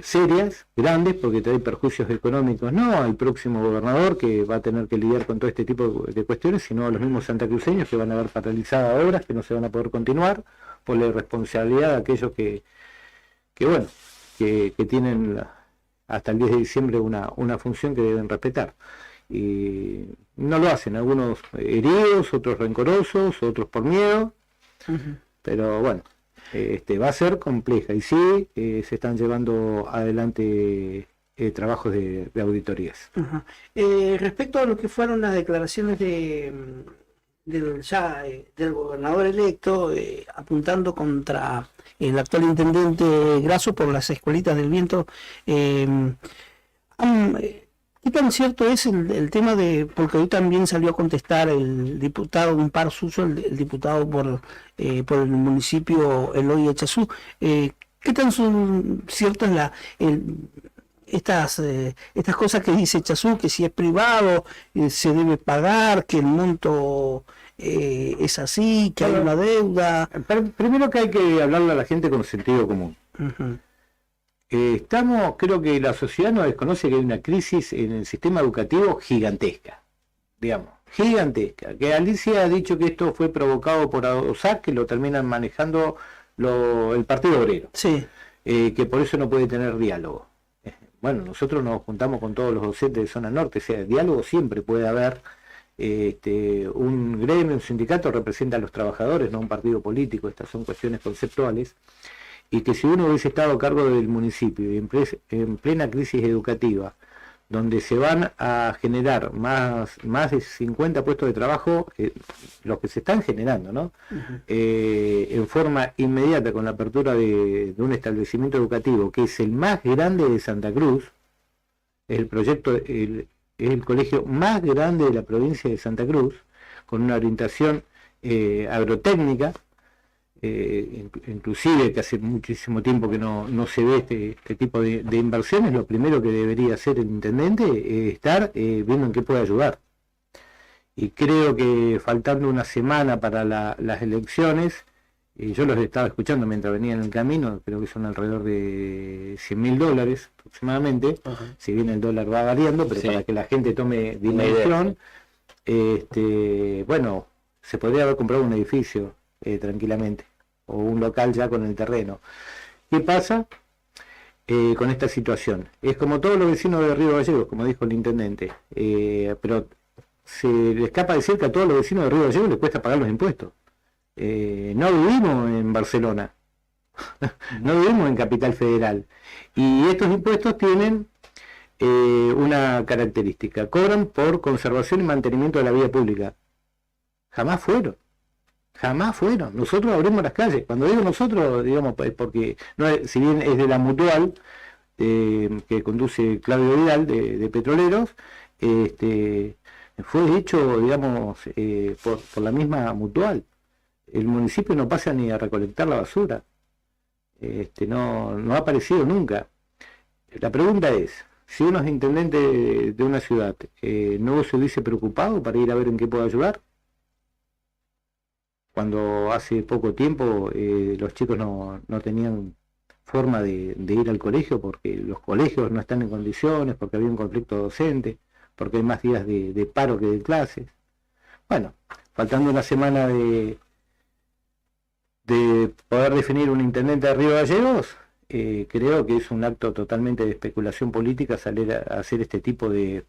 serias, grandes, porque trae perjuicios económicos, no al próximo gobernador que va a tener que lidiar con todo este tipo de cuestiones, sino a los mismos santacruceños que van a ver paralizadas obras que no se van a poder continuar por la irresponsabilidad de aquellos que tienen hasta el 10 de diciembre una función que deben respetar. Y no lo hacen, algunos heridos, otros rencorosos, otros por miedo, pero bueno, va a ser compleja y sí, se están llevando adelante trabajos de auditorías. Respecto a lo que fueron las declaraciones del gobernador electo, apuntando contra el actual intendente Grasso por las escuelitas del viento, ¿qué tan cierto es el tema de, porque hoy también salió a contestar el diputado, un par suyo, el diputado por el municipio Eloy Echazú, qué tan son ciertas estas cosas que dice Echazú, que si es privado se debe pagar, que el monto es así, que hay una deuda. Primero que hay que hablarle a la gente con sentido común. Ujú. Creo que la sociedad no desconoce que hay una crisis en el sistema educativo gigantesca, digamos, gigantesca. Que Alicia ha dicho que esto fue provocado por ADOSAC, que lo terminan manejando el Partido Obrero, Sí. que por eso no puede tener diálogo. Bueno, nosotros nos juntamos con todos los docentes de zona norte, o sea, diálogo siempre puede haber. Un gremio, un sindicato representa a los trabajadores, no un partido político. Estas son cuestiones conceptuales. Y que si uno hubiese estado a cargo del municipio y en plena crisis educativa, donde se van a generar más de 50 puestos de trabajo, los que se están generando, ¿no? En forma inmediata con la apertura de un establecimiento educativo que es el más grande de Santa Cruz, es el colegio más grande de la provincia de Santa Cruz, con una orientación agrotécnica. Inclusive que hace muchísimo tiempo que no se ve este tipo de inversiones. Lo primero que debería hacer el intendente es estar viendo en qué puede ayudar. Y creo que faltando una semana para las elecciones, yo los estaba escuchando mientras venía en el camino, creo que son alrededor de $100.000 aproximadamente. Si bien el dólar va variando, pero para que la gente tome dimensión, bueno, se podría haber comprado un edificio tranquilamente, o un local ya con el terreno. ¿Qué pasa con esta situación? Es como todos los vecinos de Río Gallegos, como dijo el intendente, pero se le escapa decir que a todos los vecinos de Río Gallegos les cuesta pagar los impuestos. No vivimos en Barcelona, no vivimos en Capital Federal, y estos impuestos tienen una característica: cobran por conservación y mantenimiento de la vía pública. Jamás fueron. Nosotros abrimos las calles. Cuando digo nosotros, digamos, es porque no es, si bien es de la mutual que conduce Claudio Vidal de Petroleros, fue hecho, digamos, por la misma mutual. El municipio no pasa ni a recolectar la basura. No ha aparecido nunca. La pregunta es, si uno es intendente de una ciudad, ¿no se hubiese preocupado para ir a ver en qué puede ayudar? Cuando hace poco tiempo los chicos no tenían forma de ir al colegio porque los colegios no están en condiciones, porque había un conflicto docente, porque hay más días de paro que de clases. Bueno, faltando una semana de poder definir un intendente de Río Gallegos, creo que es un acto totalmente de especulación política salir a hacer este tipo de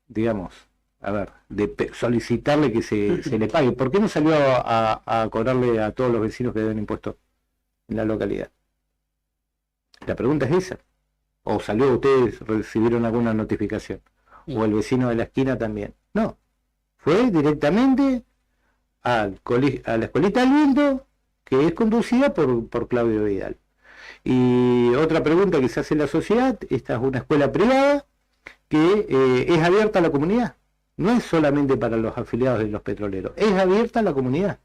digamos, de solicitarle que se le pague. ¿Por qué no salió a cobrarle a todos los vecinos que deben impuestos en la localidad? La pregunta es esa. ¿O salió, ustedes recibieron alguna notificación? ¿O el vecino de la esquina también? No. Fue directamente a la Escuelita del Viento, que es conducida por Claudio Vidal. Y otra pregunta que se hace en la sociedad: esta es una escuela privada que es abierta a la comunidad. No es solamente para los afiliados de los petroleros, es abierta a la comunidad.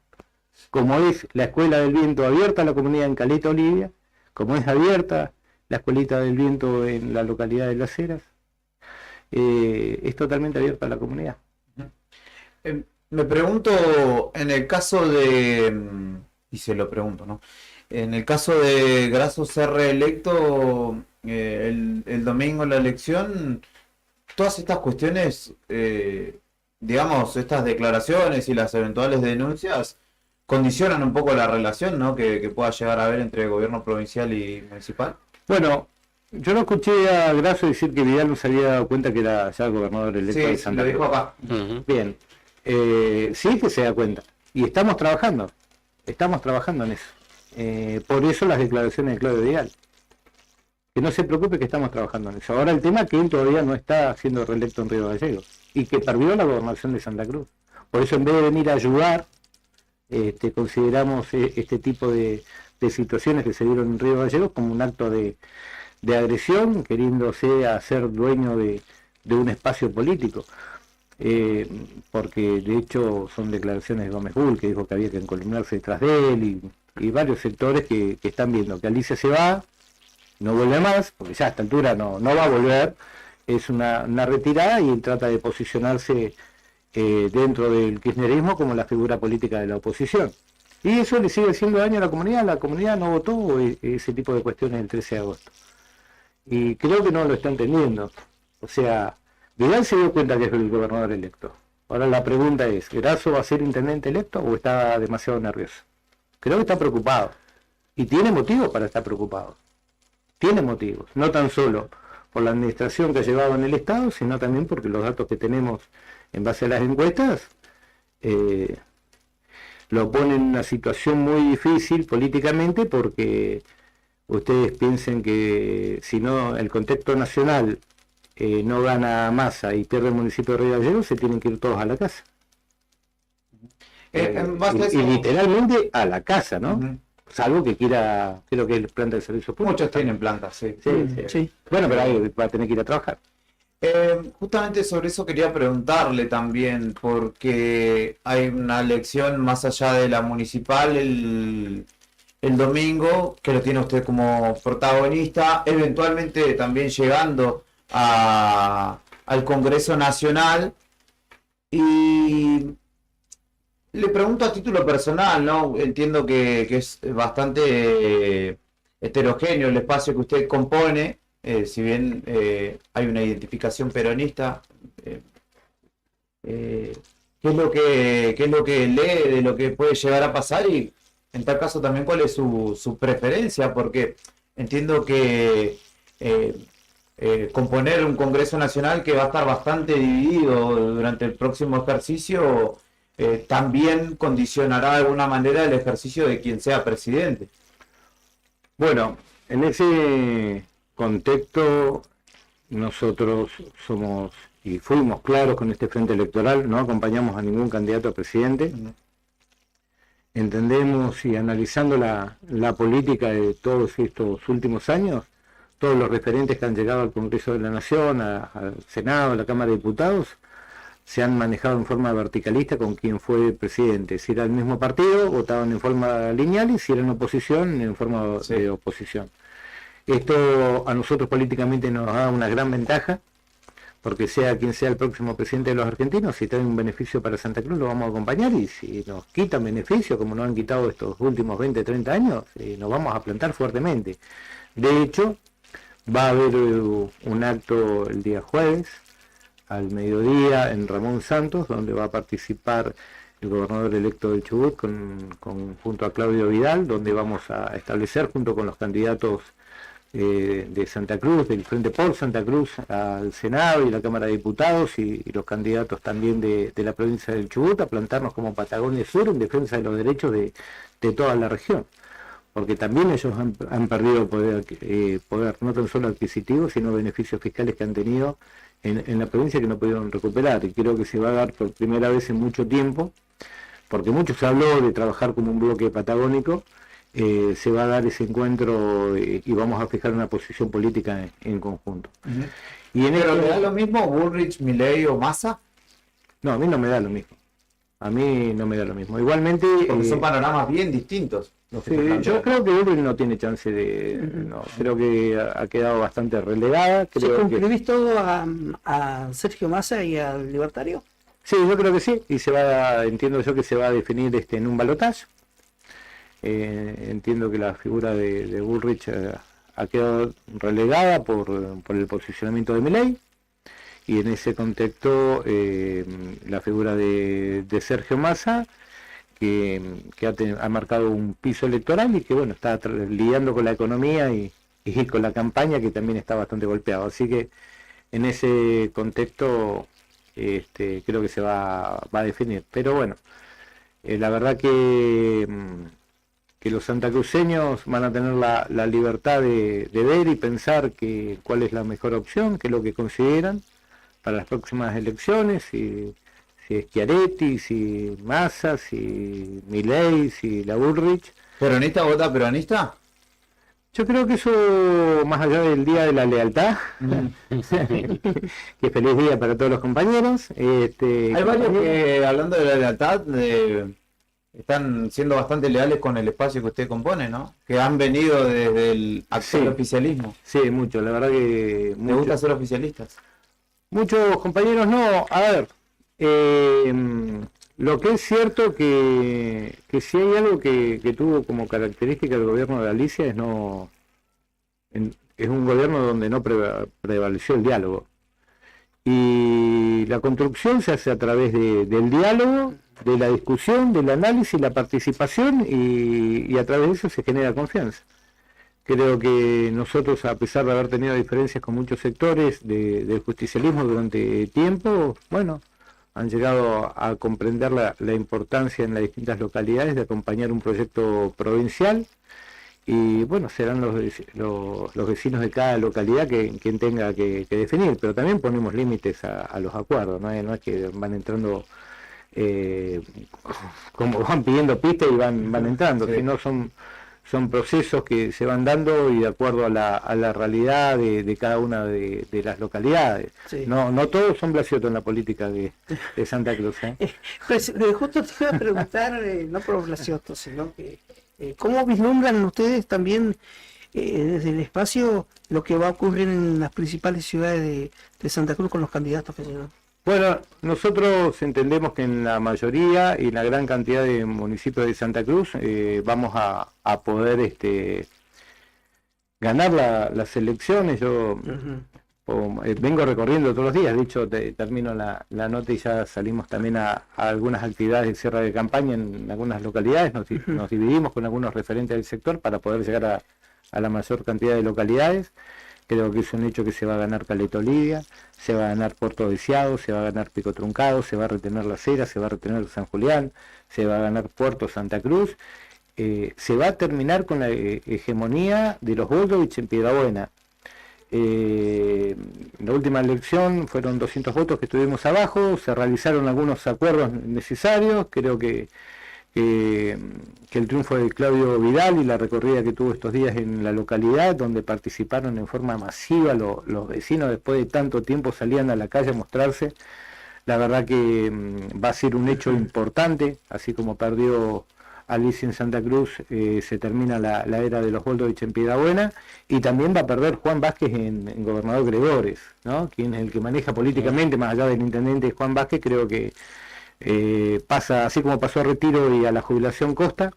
Como es la Escuela del Viento abierta a la comunidad en Caleta Olivia, como es abierta la Escuelita del Viento en la localidad de Las Heras, es totalmente abierta a la comunidad. Me pregunto, en el caso y se lo pregunto, ¿no? En el caso de Grasso ser reelecto el domingo en la elección, todas estas cuestiones, digamos, estas declaraciones y las eventuales denuncias condicionan un poco la relación, ¿no?, que pueda llegar a haber entre gobierno provincial y municipal. Bueno, yo no escuché a Grasso decir que Vidal no se había dado cuenta que era ya gobernador electo de Santa Cruz. Sí, lo dijo acá. Bien, sí que se da cuenta, y estamos trabajando en eso. Por eso las declaraciones de Claudio Vidal. Que no se preocupe, que estamos trabajando en eso. Ahora el tema es que él todavía no está siendo reelecto en Río Gallegos y que perdió la gobernación de Santa Cruz. Por eso, en vez de venir a ayudar, consideramos este tipo de situaciones que se dieron en Río Gallegos como un acto de agresión, queriéndose hacer dueño de un espacio político. Porque de hecho son declaraciones de Gómez Bull, que dijo que había que encolumnarse detrás de él, y varios sectores que están viendo que Alicia se va, no vuelve más, porque ya a esta altura no va a volver, es una retirada, y él trata de posicionarse dentro del kirchnerismo como la figura política de la oposición. Y eso le sigue haciendo daño a la comunidad no votó ese tipo de cuestiones el 13 de agosto. Y creo que no lo está entendiendo. O sea, Vidal se dio cuenta que es el gobernador electo. Ahora la pregunta es, ¿Erazo va a ser intendente electo o está demasiado nervioso? Creo que está preocupado. Y tiene motivos para estar preocupado. Tiene motivos. No tan solo por la administración que ha llevado en el Estado, sino también porque los datos que tenemos en base a las encuestas lo ponen en una situación muy difícil políticamente, porque ustedes piensen que si no el contexto nacional no gana Massa y pierde el municipio de Río Gallegos, se tienen que ir todos a la casa. Y literalmente a la casa, ¿no? Ujú. Salvo que quiera, creo que es planta de servicio público. Muchos tienen plantas, sí. Sí. Bueno, pero ahí va a tener que ir a trabajar. Justamente sobre eso quería preguntarle también, porque hay una elección más allá de la municipal el domingo, que lo tiene usted como protagonista, eventualmente también llegando al Congreso Nacional. Y le pregunto a título personal, ¿no? Entiendo que es bastante heterogéneo el espacio que usted compone. Si bien hay una identificación peronista, ¿qué es lo que lee de lo que puede llegar a pasar? Y en tal caso también cuál es su preferencia, porque entiendo que componer un Congreso Nacional que va a estar bastante dividido durante el próximo ejercicio también condicionará de alguna manera el ejercicio de quien sea presidente. Bueno, en ese contexto nosotros somos y fuimos claros con este frente electoral, no acompañamos a ningún candidato a presidente. Entendemos y analizando la política de todos estos últimos años, todos los referentes que han llegado al Congreso de la Nación, al Senado, a la Cámara de Diputados, se han manejado en forma verticalista con quien fue presidente. Si era el mismo partido, votaban en forma lineal, y si eran oposición, en forma de oposición. Esto a nosotros políticamente nos da una gran ventaja, porque sea quien sea el próximo presidente de los argentinos, si trae un beneficio para Santa Cruz lo vamos a acompañar, y si nos quitan beneficio, como nos han quitado estos últimos 20, 30 años, nos vamos a plantar fuertemente. De hecho, va a haber un acto el día jueves, al mediodía, en Ramón Santos, donde va a participar el gobernador electo del Chubut junto a Claudio Vidal, donde vamos a establecer junto con los candidatos de Santa Cruz, del Frente por Santa Cruz, al Senado y la Cámara de Diputados, y los candidatos también de la provincia del Chubut, a plantarnos como Patagonia Sur en defensa de los derechos de toda la región, porque también ellos han perdido poder no tan solo adquisitivo, sino beneficios fiscales que han tenido en la provincia que no pudieron recuperar, y creo que se va a dar por primera vez en mucho tiempo, porque mucho se habló de trabajar como un bloque patagónico. Se va a dar ese encuentro y vamos a fijar una posición política en conjunto. Y ¿Pero le da lo mismo Bullrich, Milei o Massa? No, a mí no me da lo mismo. A mí no me da lo mismo. Igualmente... Porque son panoramas bien distintos. Sí, yo creo que Bullrich no tiene chance de... No, creo que ha quedado bastante relegada. ¿Circunscribís todo a Sergio Massa y al Libertario? Sí, yo creo que sí. Y entiendo yo que se va a definir en un balotaje. Entiendo que la figura de Bullrich ha quedado relegada por el posicionamiento de Milei, y en ese contexto la figura de Sergio Massa, que ha marcado un piso electoral y que bueno, está lidiando con la economía y con la campaña, que también está bastante golpeado. Así que en ese contexto creo que se va a definir. Pero bueno, la verdad que los santacruceños van a tener la libertad de ver y pensar cuál es la mejor opción, qué es lo que consideran para las próximas elecciones, si es Schiaretti, si Massa, si Milei, si la Bullrich. ¿Peronista vota peronista? Yo creo que eso, más allá del Día de la Lealtad, que feliz día para todos los compañeros. Hay varios que, hablando de la lealtad, están siendo bastante leales con el espacio que usted compone, ¿no? Que han venido desde el actual oficialismo. Sí, mucho, la verdad que... ¿Me gusta ser oficialistas? Muchos compañeros no. A ver, Lo que es cierto que si hay algo que tuvo como característica el gobierno de Galicia es un gobierno donde no prevaleció el diálogo. Y la construcción se hace a través del diálogo, de la discusión, del análisis, la participación y a través de eso se genera confianza. Creo que nosotros, a pesar de haber tenido diferencias con muchos sectores del justicialismo durante tiempo, bueno, han llegado a comprender la importancia en las distintas localidades de acompañar un proyecto provincial y bueno, serán los vecinos de cada localidad quien tenga que definir, pero también ponemos límites a los acuerdos, no es que van entrando como van pidiendo pistas y van entrando, sino son procesos que se van dando y de acuerdo a la realidad de cada una de las localidades. Sí. No todos son Blasiotto en la política de Santa Cruz. Pues, justo te iba a preguntar, no por Blasiotto, sino que ¿cómo vislumbran ustedes también desde el espacio lo que va a ocurrir en las principales ciudades de Santa Cruz con los candidatos que llegan? Bueno, nosotros entendemos que en la mayoría y la gran cantidad de municipios de Santa Cruz vamos a poder ganar las elecciones. Yo vengo recorriendo todos los días, de hecho termino la nota y ya salimos también a algunas actividades de cierre de campaña en algunas localidades, nos dividimos con algunos referentes del sector para poder llegar a la mayor cantidad de localidades. Creo que es un hecho que se va a ganar Caleta Olivia, se va a ganar Puerto Deseado, se va a ganar Pico Truncado, se va a retener Las Heras, se va a retener San Julián, se va a ganar Puerto Santa Cruz, se va a terminar con la hegemonía de los Goldovich en Piedrabuena. La última elección fueron 200 votos que estuvimos abajo, se realizaron algunos acuerdos necesarios, creo que el triunfo de Claudio Vidal y la recorrida que tuvo estos días en la localidad, donde participaron en forma masiva los vecinos, después de tanto tiempo salían a la calle a mostrarse, la verdad que va a ser un hecho importante, así como perdió Alicia en Santa Cruz, se termina la era de los Goldovich en Piedrabuena, y también va a perder Juan Vázquez en Gobernador Gregores, ¿no? Quien es el que maneja políticamente, más allá del intendente Juan Vázquez, creo que pasa, así como pasó a Retiro y a la jubilación Costa,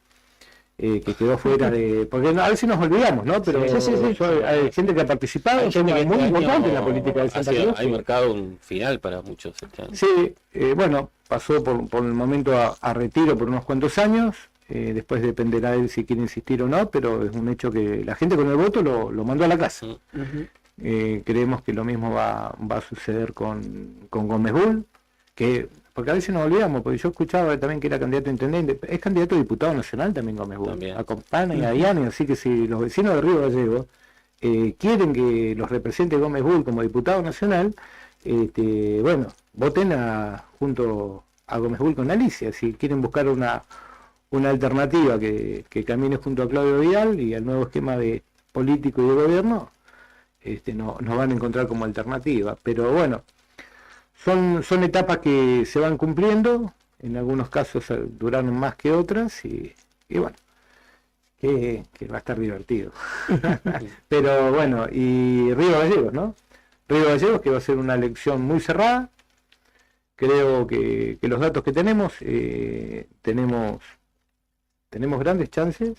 que quedó fuera de... Porque a veces nos olvidamos, ¿no? Pero hay gente que ha participado, hay gente que es muy importante en la política de Santa Cruz. Hay marcado un final para muchos. Sí, bueno, pasó por el momento a Retiro por unos cuantos años, después dependerá de él si quiere insistir o no, pero es un hecho que la gente con el voto lo mandó a la casa. Creemos que lo mismo va a suceder con Gómez Bull, porque a veces nos olvidamos, porque yo escuchaba también que era candidato a intendente, es candidato a diputado nacional también Gómez Bull, acompaña y a Diana, así que si los vecinos de Río Gallegos quieren que los represente Gómez Bull como diputado nacional, bueno, voten junto a Gómez Bull con Alicia, si quieren buscar una alternativa que camine junto a Claudio Vidal y al nuevo esquema de político y de gobierno, nos van a encontrar como alternativa, pero bueno, son etapas que se van cumpliendo, en algunos casos duraron más que otras y bueno, que va a estar divertido. Pero bueno, y Río Gallegos, ¿no? Río Gallegos, que va a ser una elección muy cerrada. Creo que los datos que tenemos grandes chances,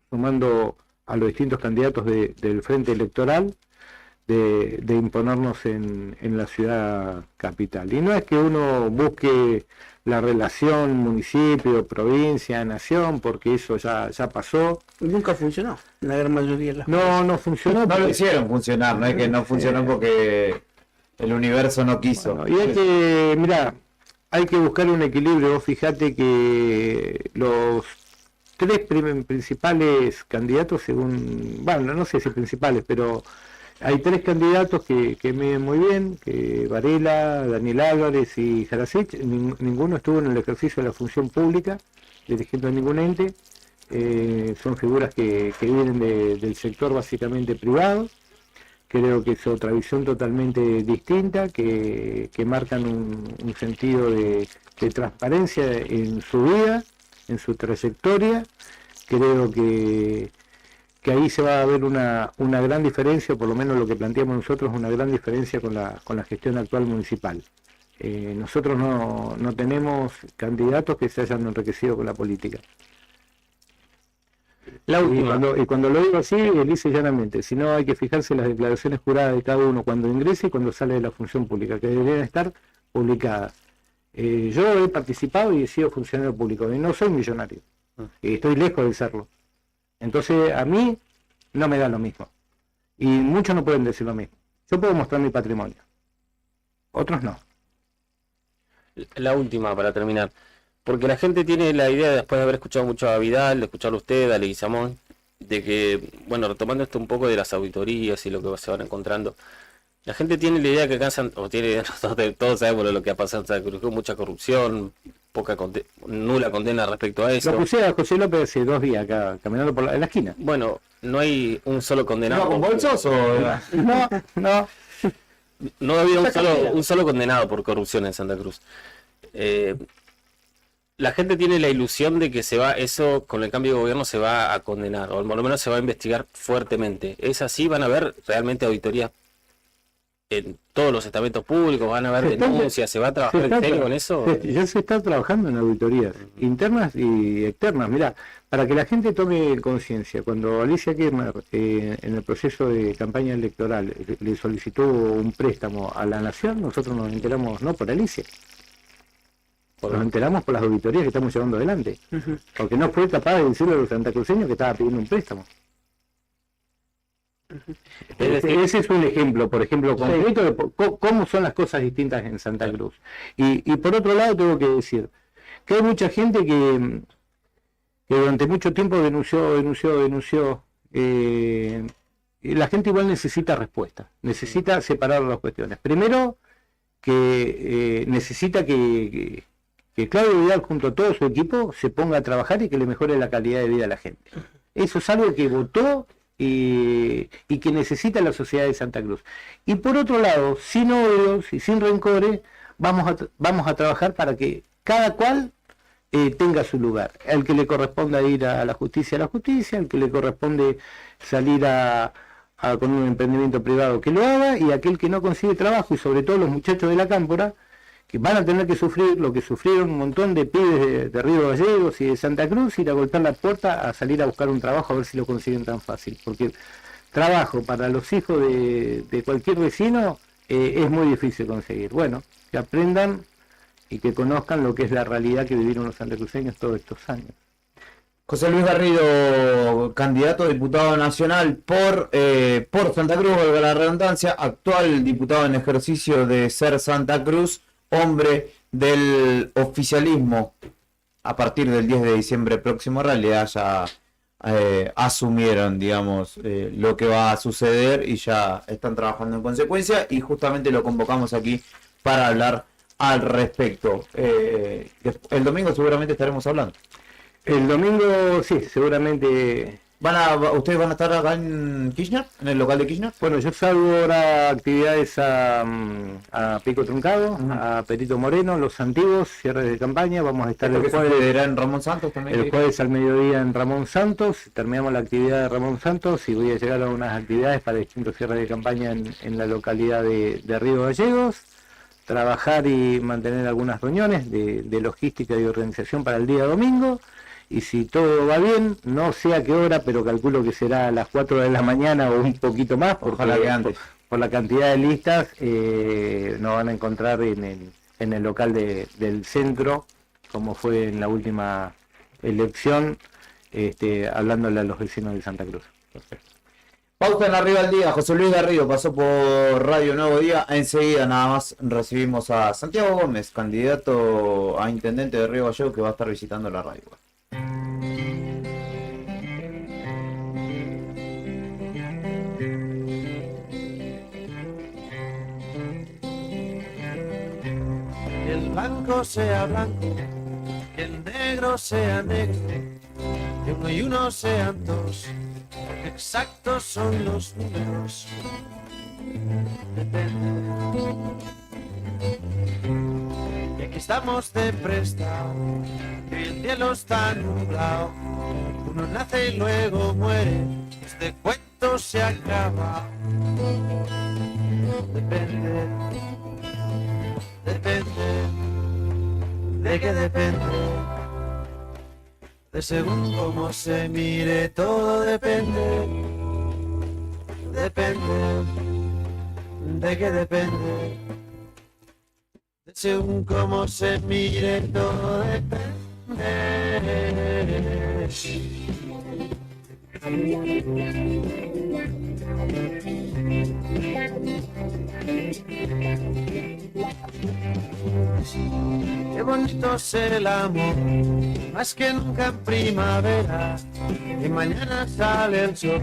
sumando a los distintos candidatos del frente electoral, de imponernos en la ciudad capital. Y no es que uno busque la relación municipio, provincia, nación, porque eso ya pasó. Y nunca funcionó, la gran mayoría de las cosas. No funcionó. No lo hicieron funcionar, no es que no funcionó porque el universo no quiso. Bueno, y hay que buscar un equilibrio. Vos fijate que los tres principales candidatos, bueno, no sé si principales, pero hay tres candidatos que miden muy bien, que Varela, Daniel Álvarez y Jarasich. Ninguno estuvo en el ejercicio de la función pública, dirigiendo ningún ente. Son figuras que vienen del sector básicamente privado. Creo que es otra visión totalmente distinta, que marcan un sentido de transparencia en su vida, en su trayectoria. Creo que ahí se va a ver una gran diferencia, por lo menos lo que planteamos nosotros, una gran diferencia con la gestión actual municipal. Nosotros no tenemos candidatos que se hayan enriquecido con la política. La última. Y cuando lo digo así, lisa y llanamente, si no hay que fijarse en las declaraciones juradas de cada uno cuando ingresa y cuando sale de la función pública, que deberían estar publicadas. Yo he participado y he sido funcionario público, y no soy millonario, y estoy lejos de serlo. Entonces a mí no me da lo mismo, y muchos no pueden decir lo mismo. Yo puedo mostrar mi patrimonio, otros no. La última para terminar, porque la gente tiene la idea, después de haber escuchado mucho a Vidal, de escucharlo a usted, a Leguizamón, de que, bueno, retomando esto un poco de las auditorías y lo que se van encontrando, la gente tiene la idea que acá, todos sabemos lo que ha pasado en Santa Cruz, mucha corrupción, nula condena respecto a eso. Lo puse a José López hace 2 días acá, caminando en la esquina. Bueno, no hay un solo condenado. ¿No, con bolsos o...? No. No ha habido un solo condenado por corrupción en Santa Cruz. La gente tiene la ilusión de que eso con el cambio de gobierno se va a condenar, o por lo menos se va a investigar fuertemente. ¿Es así? ¿Van a haber realmente auditorías en todos los estamentos públicos? ¿Van a haber denuncias? ¿Se va a trabajar en serio con eso? Ya se está trabajando en auditorías internas y externas. Mirá, para que la gente tome conciencia, cuando Alicia Kirchner en el proceso de campaña electoral le solicitó un préstamo a la Nación, nosotros nos enteramos no por Alicia, nos enteramos por las auditorías que estamos llevando adelante, porque no fue capaz de decirle a los santacruceños que estaba pidiendo un préstamo. Ese es un ejemplo, por ejemplo, concreto de cómo son las cosas distintas en Santa Cruz. Y por otro lado tengo que decir que hay mucha gente que durante mucho tiempo denunció, y la gente igual necesita respuesta, necesita separar las cuestiones. Primero, que necesita que Claudio Vidal junto a todo su equipo se ponga a trabajar y que le mejore la calidad de vida a la gente. Eso es algo que votó y que necesita la sociedad de Santa Cruz. Y por otro lado, sin odios y sin rencores, vamos a trabajar para que cada cual tenga su lugar. Al que le corresponda ir a la justicia, al que le corresponde salir con un emprendimiento privado, que lo haga, y aquel que no consigue trabajo, y sobre todo los muchachos de la Cámpora, que van a tener que sufrir lo que sufrieron un montón de pibes de Río Gallegos y de Santa Cruz, ir a golpear la puerta a salir a buscar un trabajo a ver si lo consiguen tan fácil, porque trabajo para los hijos de cualquier vecino es muy difícil conseguir. Bueno, que aprendan y que conozcan lo que es la realidad que vivieron los santacruceños todos estos años. José Luis Garrido, candidato a diputado nacional por Santa Cruz, valga la redundancia, actual diputado en ejercicio de Ser Santa Cruz, hombre del oficialismo. A partir del 10 de diciembre próximo, en realidad ya asumieron, digamos, lo que va a suceder y ya están trabajando en consecuencia, y justamente lo convocamos aquí para hablar al respecto. El domingo seguramente estaremos hablando. El domingo, sí, seguramente. ¿Ustedes van a estar acá en Kirchner, en el local de Kirchner? Bueno, yo salgo ahora a actividades a Pico Truncado, a Perito Moreno, Los Antiguos, cierre de campaña. Vamos a estar el jueves en Ramón Santos también. El jueves al mediodía en Ramón Santos, terminamos la actividad de Ramón Santos y voy a llegar a unas actividades para distintos cierres de campaña en la localidad de Río Gallegos. Trabajar y mantener algunas reuniones de logística y organización para el día domingo. Y si todo va bien, no sé a qué hora, pero calculo que será a las 4 de la mañana o un poquito más, porque por la cantidad de listas nos van a encontrar en el local del centro, como fue en la última elección, hablándole a los vecinos de Santa Cruz. Perfecto. Pausa en Arriba al Día. José Luis Garrido pasó por Radio Nuevo Día. Enseguida nada más recibimos a Santiago Gómez, candidato a intendente de Río Gallegos, que va a estar visitando la radio. Que el blanco sea blanco, que el negro sea negro, que uno y uno sean dos, porque exactos son los números. Depende. Y aquí estamos de prestado, que el cielo está nublado. Uno nace y luego muere, este cuento se acaba. Depende. Depende, ¿de qué depende? De según cómo se mire, todo depende. Depende, ¿de qué depende? De según cómo se mire, todo depende. Qué bonito es el amor, más que nunca en primavera, y mañana sale el sol,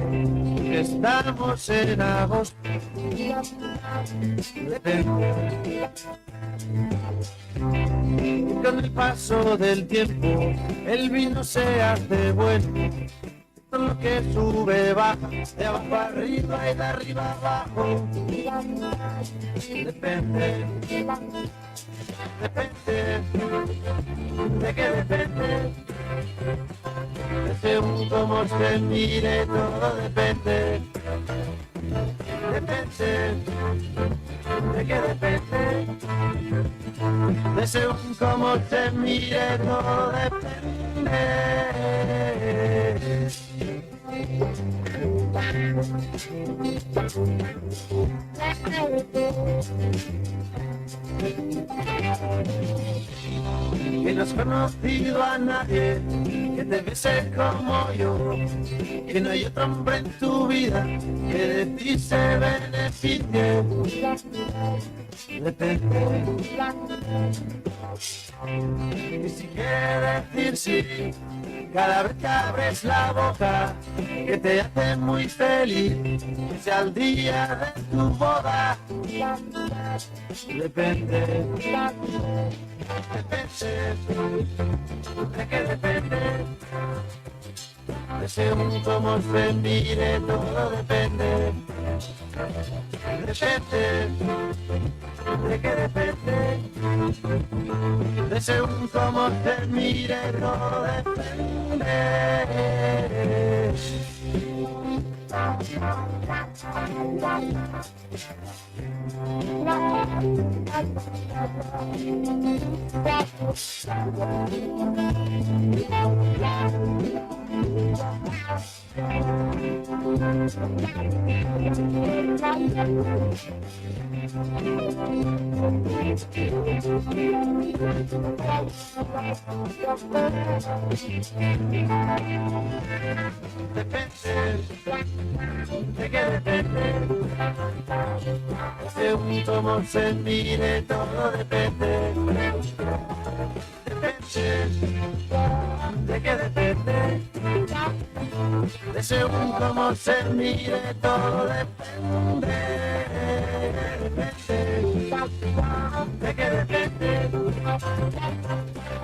que estamos en agosto. Depende. Y con el paso del tiempo, el vino se hace bueno. Todo lo que sube baja, de abajo arriba y de arriba abajo. Depende. Depende, ¿de qué depende? De según cómo se mire, todo depende. Depende, ¿de qué depende? De según cómo se mire, todo depende. Que no has conocido a nadie que te bese como yo, que no hay otro hombre en tu vida que de ti se beneficie. Depende. Y si quiere decir sí, cada vez que abres la boca, que te hace muy feliz, que sea el día de tu boda. Depende. Depende. ¿De qué depende? De según cómo se mire, todo depende. Depende. ¿De qué depende? De según cómo se mire, todo depende. ¿De qué depende? Según cómo se mire, todo depende. Depende. ¿De qué depende? De según cómo se mire, todo depende. ¿De qué depende?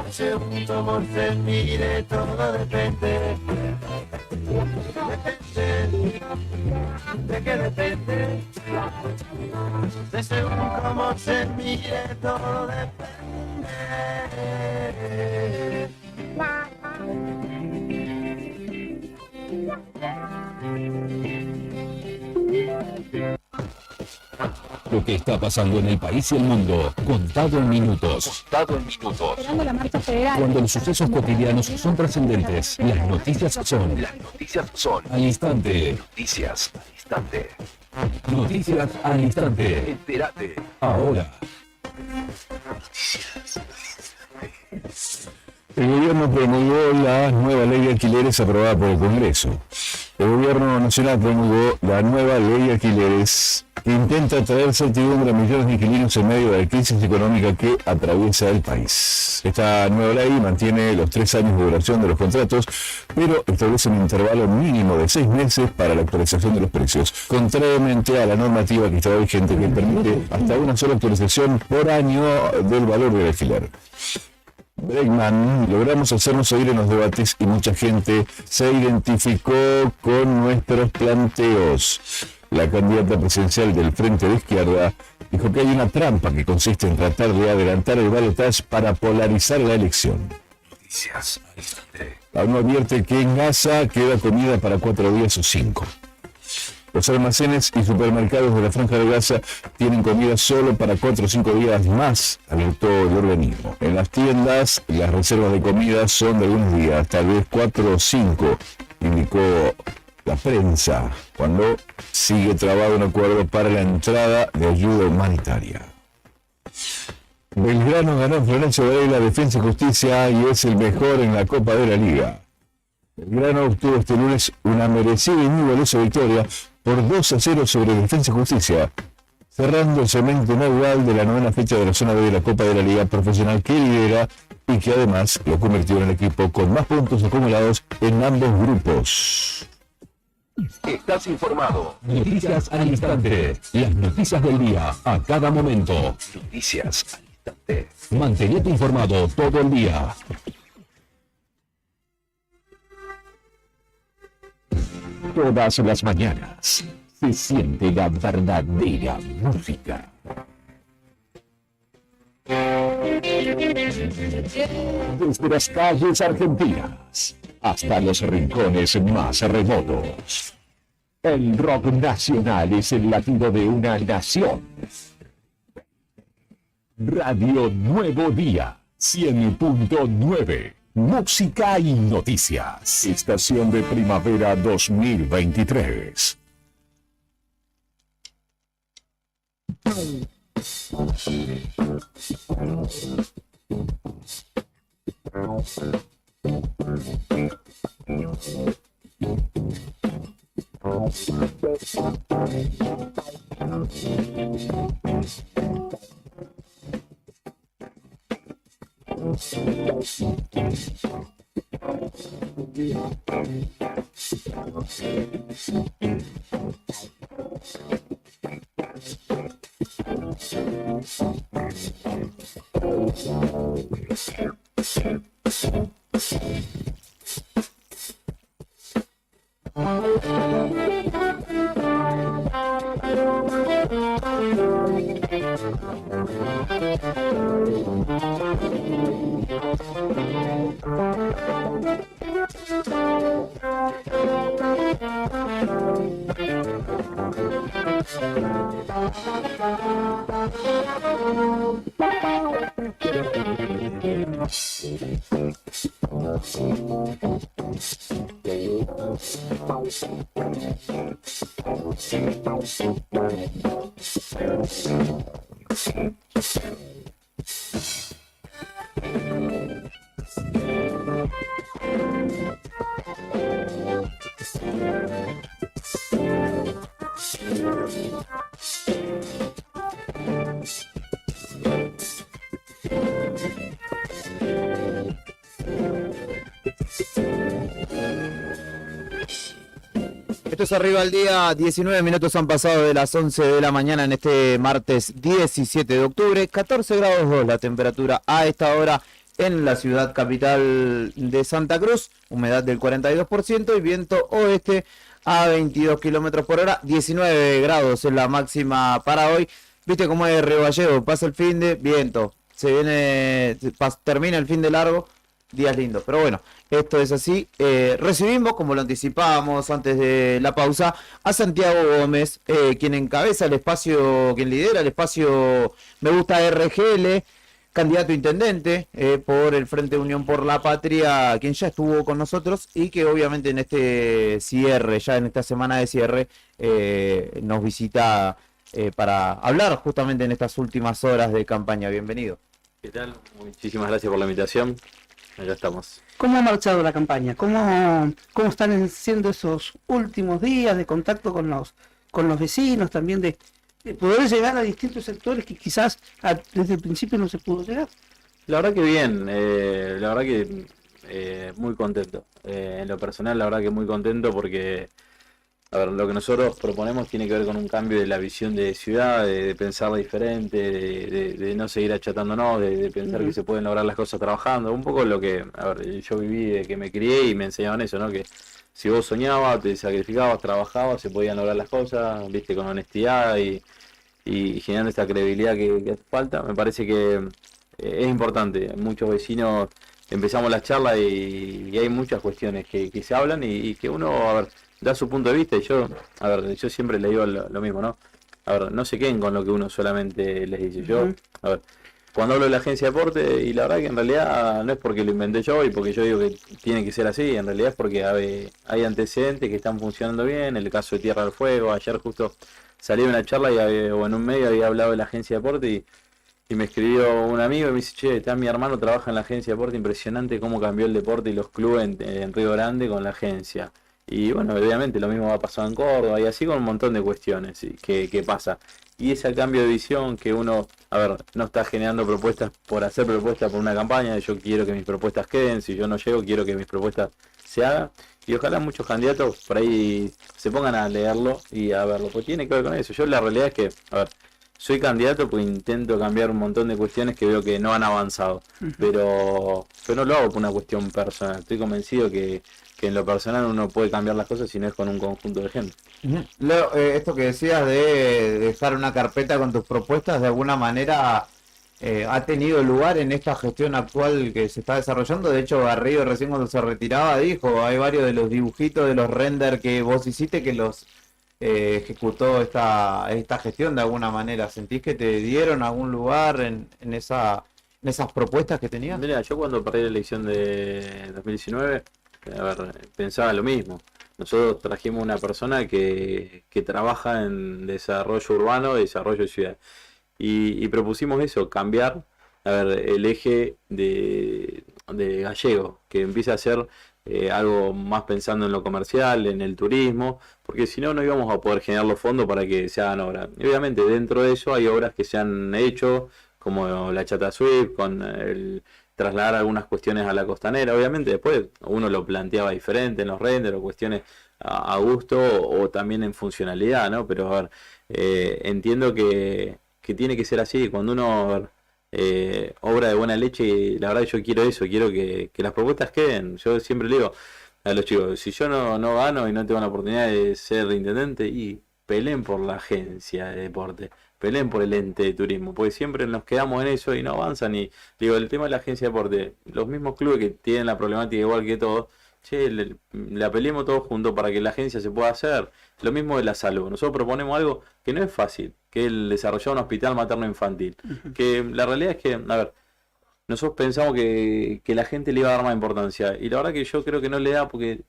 De según cómo se mire, todo depende. Depende. ¿De qué depende? De según cómo se mire, todo depende. Lo que está pasando en el país y el mundo, contado en minutos. Contado en minutos. Esperando la marcha federal. Cuando los sucesos cotidianos son trascendentes, las noticias son al instante. Noticias al instante. Noticias al instante. Entérate. Ahora. El gobierno promulgó la nueva ley de alquileres aprobada por el Congreso. El gobierno nacional promulgó la nueva ley de alquileres que intenta traer certidumbre a millones de inquilinos en medio de la crisis económica que atraviesa el país. Esta nueva ley mantiene los 3 años de duración de los contratos, pero establece un intervalo mínimo de 6 meses para la actualización de los precios, contrariamente a la normativa que estaba vigente que permite hasta una sola actualización por año del valor del alquiler. Bregman, logramos hacernos oír en los debates y mucha gente se identificó con nuestros planteos. La candidata presidencial del Frente de Izquierda dijo que hay una trampa que consiste en tratar de adelantar el balotaje para polarizar la elección. Noticias al instante. Aún advierte que en Gaza queda comida para 4 días o 5. Los almacenes y supermercados de la Franja de Gaza tienen comida solo para 4 o 5 días más, alertó el organismo. En las tiendas, las reservas de comida son de algunos días, tal vez 4 o 5, indicó la prensa, cuando sigue trabado un acuerdo para la entrada de ayuda humanitaria. Belgrano ganó en Florencio Varela Defensa y Justicia y es el mejor en la Copa de la Liga. Belgrano obtuvo este lunes una merecida y muy valiosa victoria por 2-0 sobre Defensa y Justicia, cerrando el segmento inaugural de la 9ª fecha de la zona B de la Copa de la Liga Profesional que lidera y que además lo convirtió en el equipo con más puntos acumulados en ambos grupos. Estás informado. Noticias al instante. Las noticias del día a cada momento. Noticias al instante. Mantenete informado todo el día. Todas las mañanas se siente la verdadera música. Desde las calles argentinas hasta los rincones más remotos. El rock nacional es el latido de una nación. Radio Nuevo Día 100.9. Música y noticias. Estación de primavera 2023. Esto es Arriba al Día, 19 minutos han pasado de las 11 de la mañana en este martes 17 de octubre, 14 grados 2 la temperatura a esta hora en la ciudad capital de Santa Cruz, humedad del 42% y viento oeste a 22 kilómetros por hora, 19 grados es la máxima para hoy. Viste cómo es Río Gallegos, pasa el fin de viento, termina el fin de largo, días lindos, pero bueno, esto es así. Recibimos, como lo anticipábamos antes de la pausa, a Santiago Gómez, quien encabeza el espacio, quien lidera el espacio Me Gusta RGL, candidato a intendente por el Frente Unión por la Patria, quien ya estuvo con nosotros y que obviamente en este cierre, ya en esta semana de cierre, nos visita para hablar justamente en estas últimas horas de campaña. Bienvenido. ¿Qué tal? Muchísimas gracias por la invitación. Acá estamos. ¿Cómo ha marchado la campaña? ¿Cómo están siendo esos últimos días de contacto con los vecinos, también de poder llegar a distintos sectores que quizás desde el principio no se pudo llegar? La verdad que bien, la verdad que muy contento. En lo personal, la verdad que muy contento porque, a ver, lo que nosotros proponemos tiene que ver con un cambio de la visión de ciudad, de pensar diferente, de no seguir achatándonos, de pensar que se pueden lograr las cosas trabajando. Un poco lo que, a ver, yo viví de que me crié y me enseñaban eso, ¿no? Que si vos soñabas, te sacrificabas, trabajabas, se podían lograr las cosas, viste, con honestidad y generando esta credibilidad que hace falta. Me parece que es importante. Muchos vecinos empezamos la charla y hay muchas cuestiones que se hablan y que uno, a ver, da su punto de vista y yo, a ver, yo siempre le digo lo mismo, ¿no? A ver, no se queden con lo que uno solamente les dice. Yo, a ver, cuando hablo de la agencia de deporte, y la verdad que en realidad no es porque lo inventé yo y porque yo digo que tiene que ser así, en realidad es porque hay antecedentes que están funcionando bien, el caso de Tierra del Fuego, ayer justo salí en una charla o en un medio había hablado de la agencia de deporte y me escribió un amigo y me dice, che, está mi hermano trabaja en la agencia de deporte, impresionante cómo cambió el deporte y los clubes en Río Grande con la agencia. Y bueno, obviamente lo mismo va a pasar en Córdoba y así con un montón de cuestiones que pasa. Y ese cambio de visión que uno, a ver, no está generando propuestas por hacer propuestas por una campaña, yo quiero que mis propuestas queden, si yo no llego quiero que mis propuestas se hagan. Y ojalá muchos candidatos por ahí se pongan a leerlo y a verlo, pues tiene que ver con eso. Yo la realidad es que, a ver, soy candidato porque intento cambiar un montón de cuestiones que veo que no han avanzado, pero no lo hago por una cuestión personal. Estoy convencido que en lo personal uno puede cambiar las cosas si no es con un conjunto de gente. Leo, esto que decías de dejar una carpeta con tus propuestas, de alguna manera ha tenido lugar en esta gestión actual que se está desarrollando. De hecho, Garrido recién cuando se retiraba dijo, hay varios de los dibujitos, de los render que vos hiciste que los ejecutó esta gestión de alguna manera. ¿Sentís que te dieron algún lugar en esas propuestas que tenías? Mira, yo cuando perdí la elección de 2019, a ver, pensaba lo mismo. Nosotros trajimos una persona que trabaja en desarrollo urbano, desarrollo de ciudad. Y propusimos eso, cambiar, a ver, el eje de Gallego, que empiece a ser algo más pensando en lo comercial, en el turismo, porque si no, no íbamos a poder generar los fondos para que se hagan obras. Y obviamente dentro de eso hay obras que se han hecho, como la Chata Swift, con el trasladar algunas cuestiones a la costanera. Obviamente después uno lo planteaba diferente en los renders o cuestiones a gusto o también en funcionalidad, ¿no? Pero a ver, entiendo que tiene que ser así. Cuando uno obra de buena leche, la verdad yo quiero eso, quiero que las propuestas queden. Yo siempre le digo a los chicos, si yo no gano y no tengo la oportunidad de ser intendente, y peleen por la agencia de deporte, peleen por el ente de turismo, porque siempre nos quedamos en eso y no avanzan. Y digo, el tema de la agencia de deporte, los mismos clubes que tienen la problemática igual que todos, che, la peleemos todos juntos para que la agencia se pueda hacer. Lo mismo de la salud. Nosotros proponemos algo que no es fácil, que es el desarrollar un hospital materno infantil. Que la realidad es que, a ver, nosotros pensamos que la gente le iba a dar más importancia. Y la verdad que yo creo que no le da, porque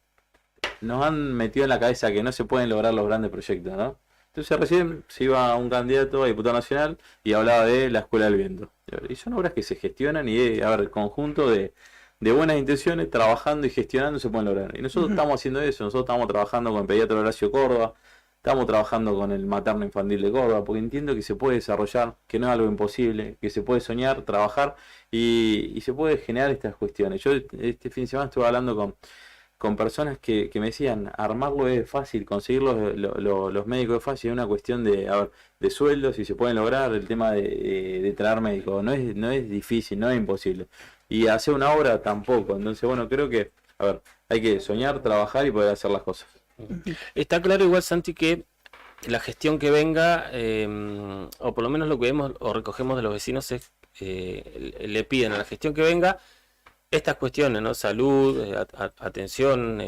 nos han metido en la cabeza que no se pueden lograr los grandes proyectos, ¿no? Entonces recién se iba un candidato a diputado nacional y hablaba de la Escuela del Viento. Y son obras que se gestionan y, a ver, el conjunto de buenas intenciones, trabajando y gestionando se pueden lograr. Y nosotros estamos haciendo eso, nosotros estamos trabajando con el pediatra Horacio Córdoba, estamos trabajando con el materno infantil de Córdoba, porque entiendo que se puede desarrollar, que no es algo imposible, que se puede soñar, trabajar y se puede generar estas cuestiones. Yo este fin de semana estuve hablando con personas que me decían, armarlo es fácil, conseguir los médicos es fácil, es una cuestión de sueldos, si se pueden lograr, el tema de traer médicos, no es difícil, no es imposible. Y hacer una obra tampoco. Entonces, bueno, creo que, a ver, hay que soñar, trabajar y poder hacer las cosas. Está claro igual, Santi, que la gestión que venga, o por lo menos lo que vemos o recogemos de los vecinos es, le piden a la gestión que venga estas cuestiones, ¿no? Salud, atención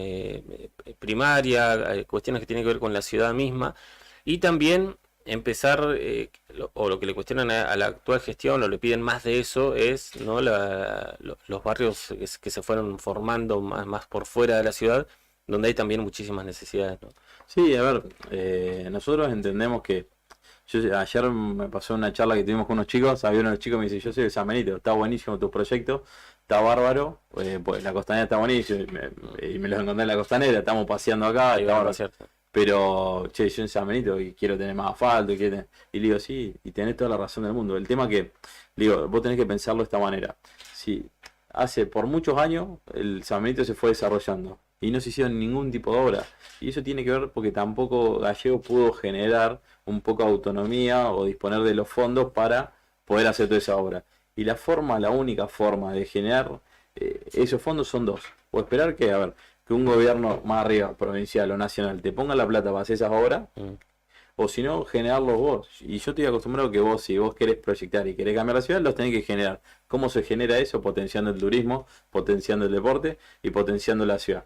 primaria, cuestiones que tienen que ver con la ciudad misma, y también empezar, o lo que le cuestionan a la actual gestión, o le piden más de eso, es, ¿no? Los barrios que se fueron formando más por fuera de la ciudad, donde hay también muchísimas necesidades, ¿no? Sí, a ver, nosotros entendemos que, ayer me pasó una charla que tuvimos con unos chicos, había unos chicos que me dicen, yo soy de San Benito, está buenísimo tu proyecto, está bárbaro, pues la costanera está buenísima, y me los encontré en la costanera, estamos paseando acá, y pero, che, yo en San Benito y quiero tener más asfalto, y le digo, sí, y tenés toda la razón del mundo. El tema que, digo, vos tenés que pensarlo de esta manera. Si hace por muchos años el San Benito se fue desarrollando y no se hicieron ningún tipo de obra, y eso tiene que ver porque tampoco Gallego pudo generar un poco de autonomía o disponer de los fondos para poder hacer toda esa obra. Y la única forma de generar esos fondos son dos. O esperar que, a ver, que un gobierno más arriba, provincial o nacional, te ponga la plata para hacer esas obras, o si no, generarlos vos. Y yo estoy acostumbrado que vos, si vos querés proyectar y querés cambiar la ciudad, los tenés que generar. ¿Cómo se genera eso? Potenciando el turismo, potenciando el deporte y potenciando la ciudad.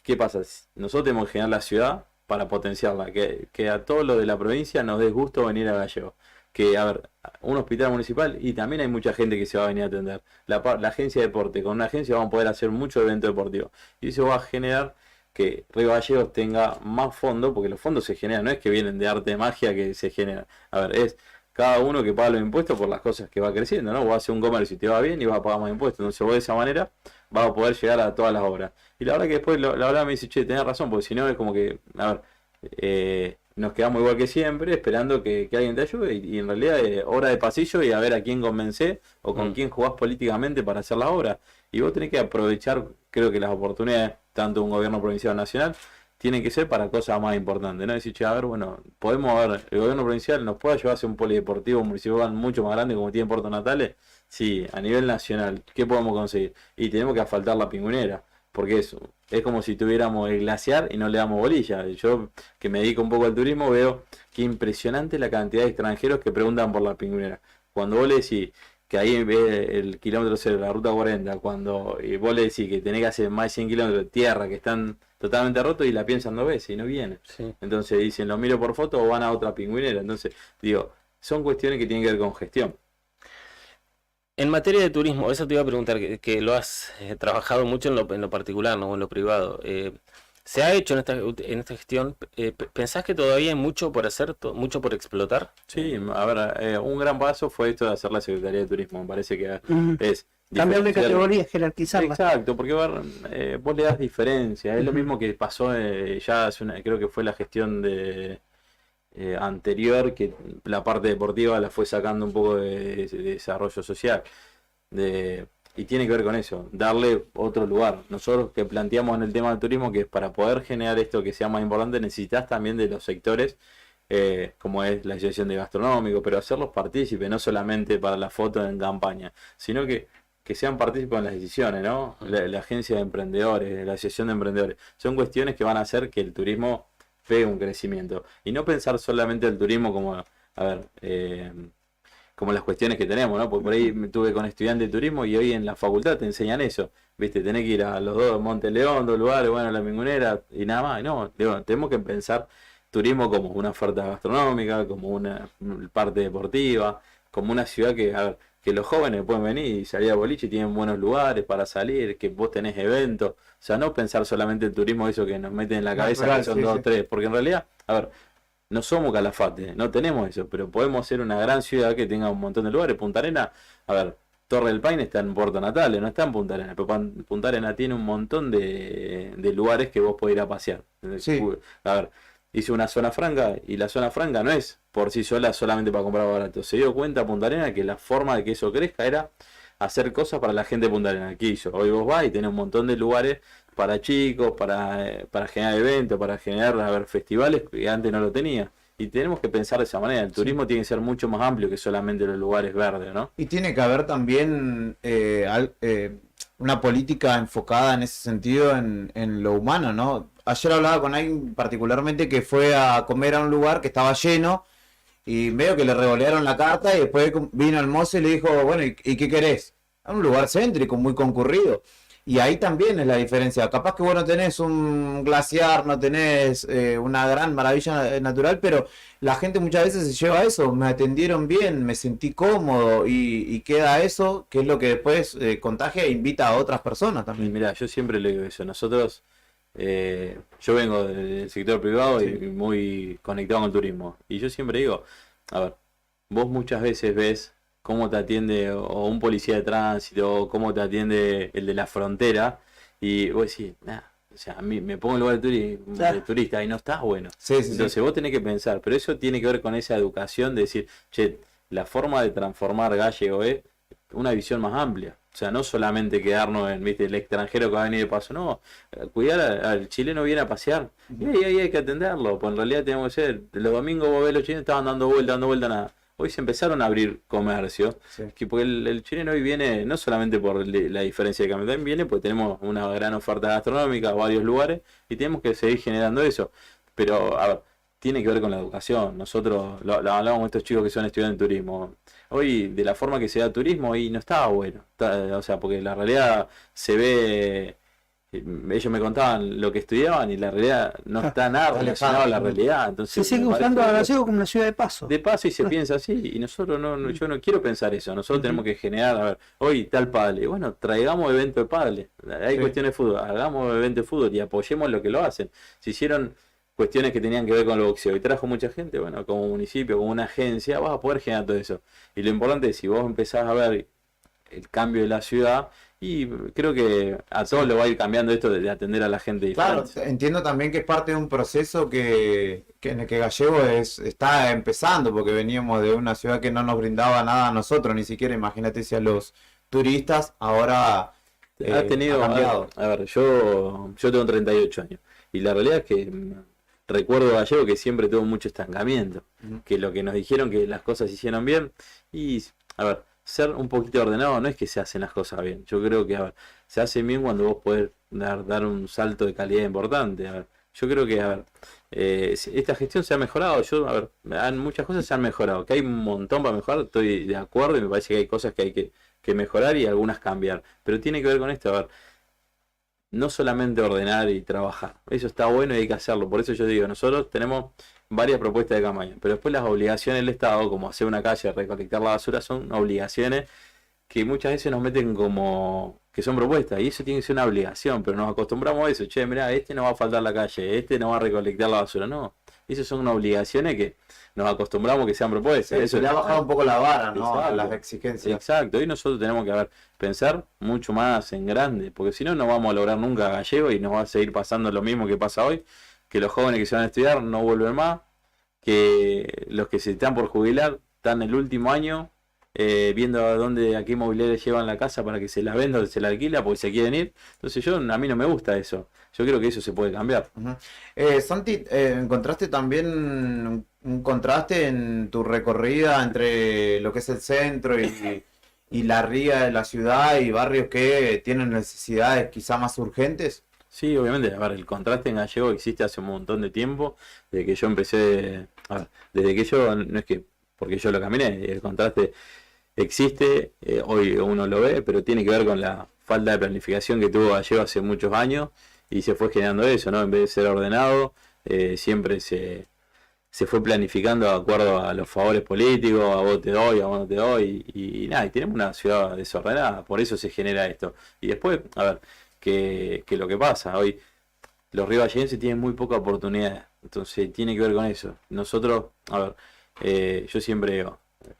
¿qué pasa? Nosotros tenemos que generar la ciudad para potenciarla, que a todos los de la provincia nos dé gusto venir a Gallego. Que, a ver, un hospital municipal y también hay mucha gente que se va a venir a atender. La agencia de deporte, con una agencia vamos a poder hacer muchos eventos deportivos. Y eso va a generar que Río Gallegos tenga más fondos, porque los fondos se generan, no es que vienen de arte de magia que se generan. A ver, es cada uno que paga los impuestos por las cosas que va creciendo, ¿no? Vos haces un comercio y te va bien y vas a pagar más impuestos. Entonces vos de esa manera vas a poder llegar a todas las obras. Y la verdad que después la verdad me dice, che, tenés razón, porque si no es como que, a ver, nos quedamos igual que siempre, esperando que alguien te ayude, y en realidad obra de pasillo y a ver a quién convencés o con quién jugás políticamente para hacer la obra. Y vos tenés que aprovechar, creo que las oportunidades, tanto un gobierno provincial o nacional, tienen que ser para cosas más importantes, ¿no? Decir, che, a ver, bueno, podemos ver, el gobierno provincial nos puede ayudar a hacer un polideportivo municipal mucho más grande como tiene Puerto Natales. Sí, a nivel nacional, ¿qué podemos conseguir? Y tenemos que asfaltar la Pingüinera, porque es como si tuviéramos el glaciar y no le damos bolilla. Yo, que me dedico un poco al turismo, veo que impresionante la cantidad de extranjeros que preguntan por la Pingüinera. Cuando vos le decís que ahí ve el kilómetro cero, la ruta 40, cuando vos le decís que tenés que hacer más de 100 kilómetros de tierra que están totalmente rotos y la piensan 2 veces y no vienen. Sí. Entonces dicen, lo miro por foto o van a otra Pingüinera. Entonces, digo, son cuestiones que tienen que ver con gestión. En materia de turismo, eso te iba a preguntar, que lo has trabajado mucho en lo particular, ¿no? En lo privado. ¿Se ha hecho en esta gestión? ¿Pensás que todavía hay mucho por hacer, mucho por explotar? Sí, a ver, un gran paso fue esto de hacer la Secretaría de Turismo. Me parece que es cambiar de categoría, jerarquizarla. Exacto, porque vos le das diferencia. Es lo mismo que pasó ya creo que fue la gestión de anterior, que la parte deportiva la fue sacando un poco de desarrollo social. Y tiene que ver con eso, darle otro lugar. Nosotros que planteamos en el tema del turismo que para poder generar esto que sea más importante necesitas también de los sectores, como es la asociación de gastronómico, pero hacerlos partícipes, no solamente para la foto en campaña, sino que sean partícipes en las decisiones, ¿no? La agencia de emprendedores, la asociación de emprendedores, son cuestiones que van a hacer que el turismo pegue un crecimiento. Y no pensar solamente el turismo como, como las cuestiones que tenemos, ¿no? Porque por ahí me tuve con estudiantes de turismo y hoy en la facultad te enseñan eso, ¿viste? Tenés que ir a los dos, Monte León, 2 lugares, bueno, la Pingüinera y nada más. No, digo, tenemos que pensar turismo como una oferta gastronómica, como una parte deportiva, como una ciudad que los jóvenes pueden venir y salir a boliche y tienen buenos lugares para salir, que vos tenés eventos. O sea, no pensar solamente el turismo, eso que nos meten en la cabeza, que son 2 o 3, porque en realidad, a ver, no somos Calafate, no tenemos eso, pero podemos ser una gran ciudad que tenga un montón de lugares. Punta Arenas, a ver, Torre del Paine está en Puerto Natales, no está en Punta Arenas, pero Punta Arenas tiene un montón de lugares que vos podés ir a pasear. Sí. A ver, hice una zona franca y la zona franca no es por sí sola solamente para comprar barato. Se dio cuenta Punta Arenas que la forma de que eso crezca era hacer cosas para la gente de Punta Arenas. ¿Qué hizo? Hoy vos vas y tenés un montón de lugares para chicos, para generar eventos, para generar festivales que antes no lo tenía. Y tenemos que pensar de esa manera. El turismo tiene que ser mucho más amplio que solamente los lugares verdes, ¿no? Y tiene que haber también una política enfocada en ese sentido en lo humano, ¿no? Ayer hablaba con alguien particularmente que fue a comer a un lugar que estaba lleno y medio que le revolearon la carta y después vino el mozo y le dijo, bueno, ¿y qué querés? A un lugar céntrico, muy concurrido. Y ahí también es la diferencia. Capaz que vos no tenés un glaciar, no tenés una gran maravilla natural, pero la gente muchas veces se lleva a eso. Me atendieron bien, me sentí cómodo y queda eso, que es lo que después contagia e invita a otras personas también. Mira, yo siempre le digo eso. Nosotros, yo vengo del sector privado y muy conectado con el turismo. Y yo siempre digo, a ver, vos muchas veces ves cómo te atiende o un policía de tránsito, o cómo te atiende el de la frontera, y vos decís, o sea, a mí me pongo en lugar de turista y no está bueno. Entonces vos tenés que pensar, pero eso tiene que ver con esa educación de decir, che, la forma de transformar Gallego es una visión más amplia. O sea, no solamente quedarnos en, ¿viste?, el extranjero que va a venir de paso, no, cuidar al chileno viene a pasear, y ahí hay que atenderlo, pues en realidad tenemos que ser, los domingos vos ves los chilenos estaban dando vuelta, nada. Hoy se empezaron a abrir comercios, porque el chileno hoy viene no solamente por la diferencia de cambio, también viene porque tenemos una gran oferta gastronómica, varios lugares, y tenemos que seguir generando eso. Pero, a ver, tiene que ver con la educación. Nosotros lo hablamos con estos chicos que son estudiantes de turismo. Hoy, de la forma que se da turismo, hoy no estaba bueno. O sea, porque la realidad se ve ellos me contaban lo que estudiaban y la realidad no está nada relacionado a la realidad. Entonces, Se sigue usando a Gallego como una ciudad de paso. de paso y se piensa así, y nosotros yo no quiero pensar eso, nosotros tenemos que generar, a ver, hoy tal pádel, bueno, traigamos evento de pádel, hay cuestiones de fútbol, hagamos evento de fútbol y apoyemos lo que lo hacen. Se hicieron cuestiones que tenían que ver con el boxeo y trajo mucha gente, bueno, como municipio, como una agencia, vas a poder generar todo eso. Y lo importante es, si vos empezás a ver el cambio de la ciudad, y creo que a todos lo va a ir cambiando esto de atender a la gente diferente. Claro, entiendo también que es parte de un proceso en el que Gallego está empezando, porque veníamos de una ciudad que no nos brindaba nada a nosotros, ni siquiera imagínate si a los turistas, ahora Ha tenido, ha cambiado. a ver, yo tengo 38 años y la realidad es que recuerdo a Gallego que siempre tuvo mucho estancamiento, que lo que nos dijeron que las cosas se hicieron bien y, a ver, ser un poquito ordenado no es que se hacen las cosas bien. Yo creo que, a ver, se hace bien cuando vos podés dar un salto de calidad importante. A ver, yo creo que, a ver, esta gestión se ha mejorado. A ver, muchas cosas se han mejorado. Que hay un montón para mejorar, estoy de acuerdo y me parece que hay cosas que hay que mejorar y algunas cambiar. Pero tiene que ver con esto, a ver, no solamente ordenar y trabajar. Eso está bueno y hay que hacerlo. Por eso yo digo, nosotros tenemos varias propuestas de campaña, pero después las obligaciones del Estado, como hacer una calle, recolectar la basura, son obligaciones que muchas veces nos meten como que son propuestas, y eso tiene que ser una obligación, pero nos acostumbramos a eso. Che, mirá, este no va a faltar la calle, este no va a recolectar la basura. No, esas son obligaciones que nos acostumbramos que sean propuestas. Sí, eso le ha bajado un poco la vara, ¿no? A Exacto. las exigencias. Exacto, y nosotros tenemos que pensar mucho más en grande, porque si no, no vamos a lograr nunca Gallego y nos va a seguir pasando lo mismo que pasa hoy, que los jóvenes que se van a estudiar no vuelven más, que los que se están por jubilar están en el último año viendo a qué inmobiliaria llevan la casa para que se la venda o se la alquila porque se quieren ir. Entonces a mí no me gusta eso. Yo creo que eso se puede cambiar. Santi, ¿encontraste también un contraste en tu recorrida entre lo que es el centro y la ría de la ciudad y barrios que tienen necesidades quizá más urgentes? Sí, obviamente, a ver, el contraste en Gallego existe hace un montón de tiempo, desde que yo empecé, desde que yo, no es que porque yo lo caminé, el contraste existe, hoy uno lo ve, pero tiene que ver con la falta de planificación que tuvo Gallego hace muchos años y se fue generando eso, ¿no? En vez de ser ordenado, siempre se fue planificando de acuerdo a los favores políticos, a vos te doy, a vos no te doy, y nada, y tenemos una ciudad desordenada, por eso se genera esto. Y después, a ver, que lo que pasa, hoy los rivallenses tienen muy poca oportunidad, entonces tiene que ver con eso. Nosotros, a ver, yo siempre digo,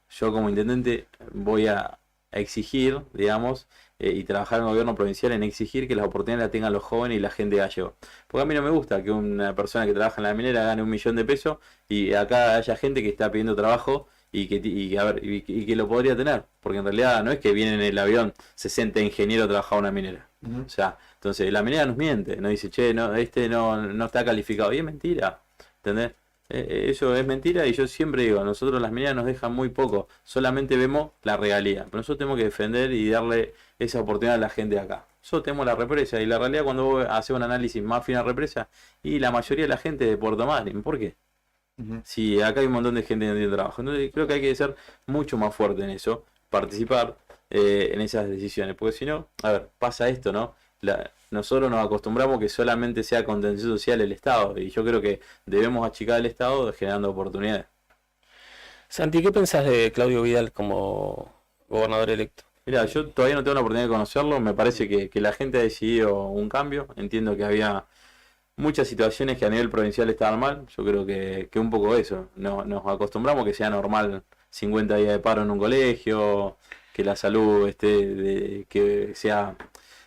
yo como intendente voy a exigir, digamos, y trabajar en el gobierno provincial en exigir que las oportunidades las tengan los jóvenes y la gente de Gallego. Porque a mí no me gusta que una persona que trabaja en la minera gane 1 millón de pesos y acá haya gente que está pidiendo trabajo y que lo podría tener. Porque en realidad no es que viene en el avión 60 ingenieros a trabajar en una minera. O sea, entonces la minera nos miente, nos dice, che, no, este no está calificado. Y es mentira, ¿entendés? Eso es mentira y yo siempre digo, nosotros las mineras nos dejan muy poco, solamente vemos la regalía, pero nosotros tenemos que defender y darle esa oportunidad a la gente de acá. Nosotros tenemos la represa y la realidad cuando vos haces un análisis más fino de represa y la mayoría de la gente de Puerto Madryn, ¿por qué? Si acá hay un montón de gente que no tiene trabajo, entonces creo que hay que ser mucho más fuerte en eso, participar en esas decisiones, porque si no, a ver, pasa esto, ¿no? Nosotros nos acostumbramos que solamente sea contención social el Estado y yo creo que debemos achicar el Estado generando oportunidades. Santi, ¿qué pensás de Claudio Vidal como gobernador electo? Mira, yo todavía no tengo la oportunidad de conocerlo, me parece que la gente ha decidido un cambio, entiendo que había muchas situaciones que a nivel provincial estaban mal, yo creo que un poco eso, nos acostumbramos que sea normal 50 días de paro en un colegio, que la salud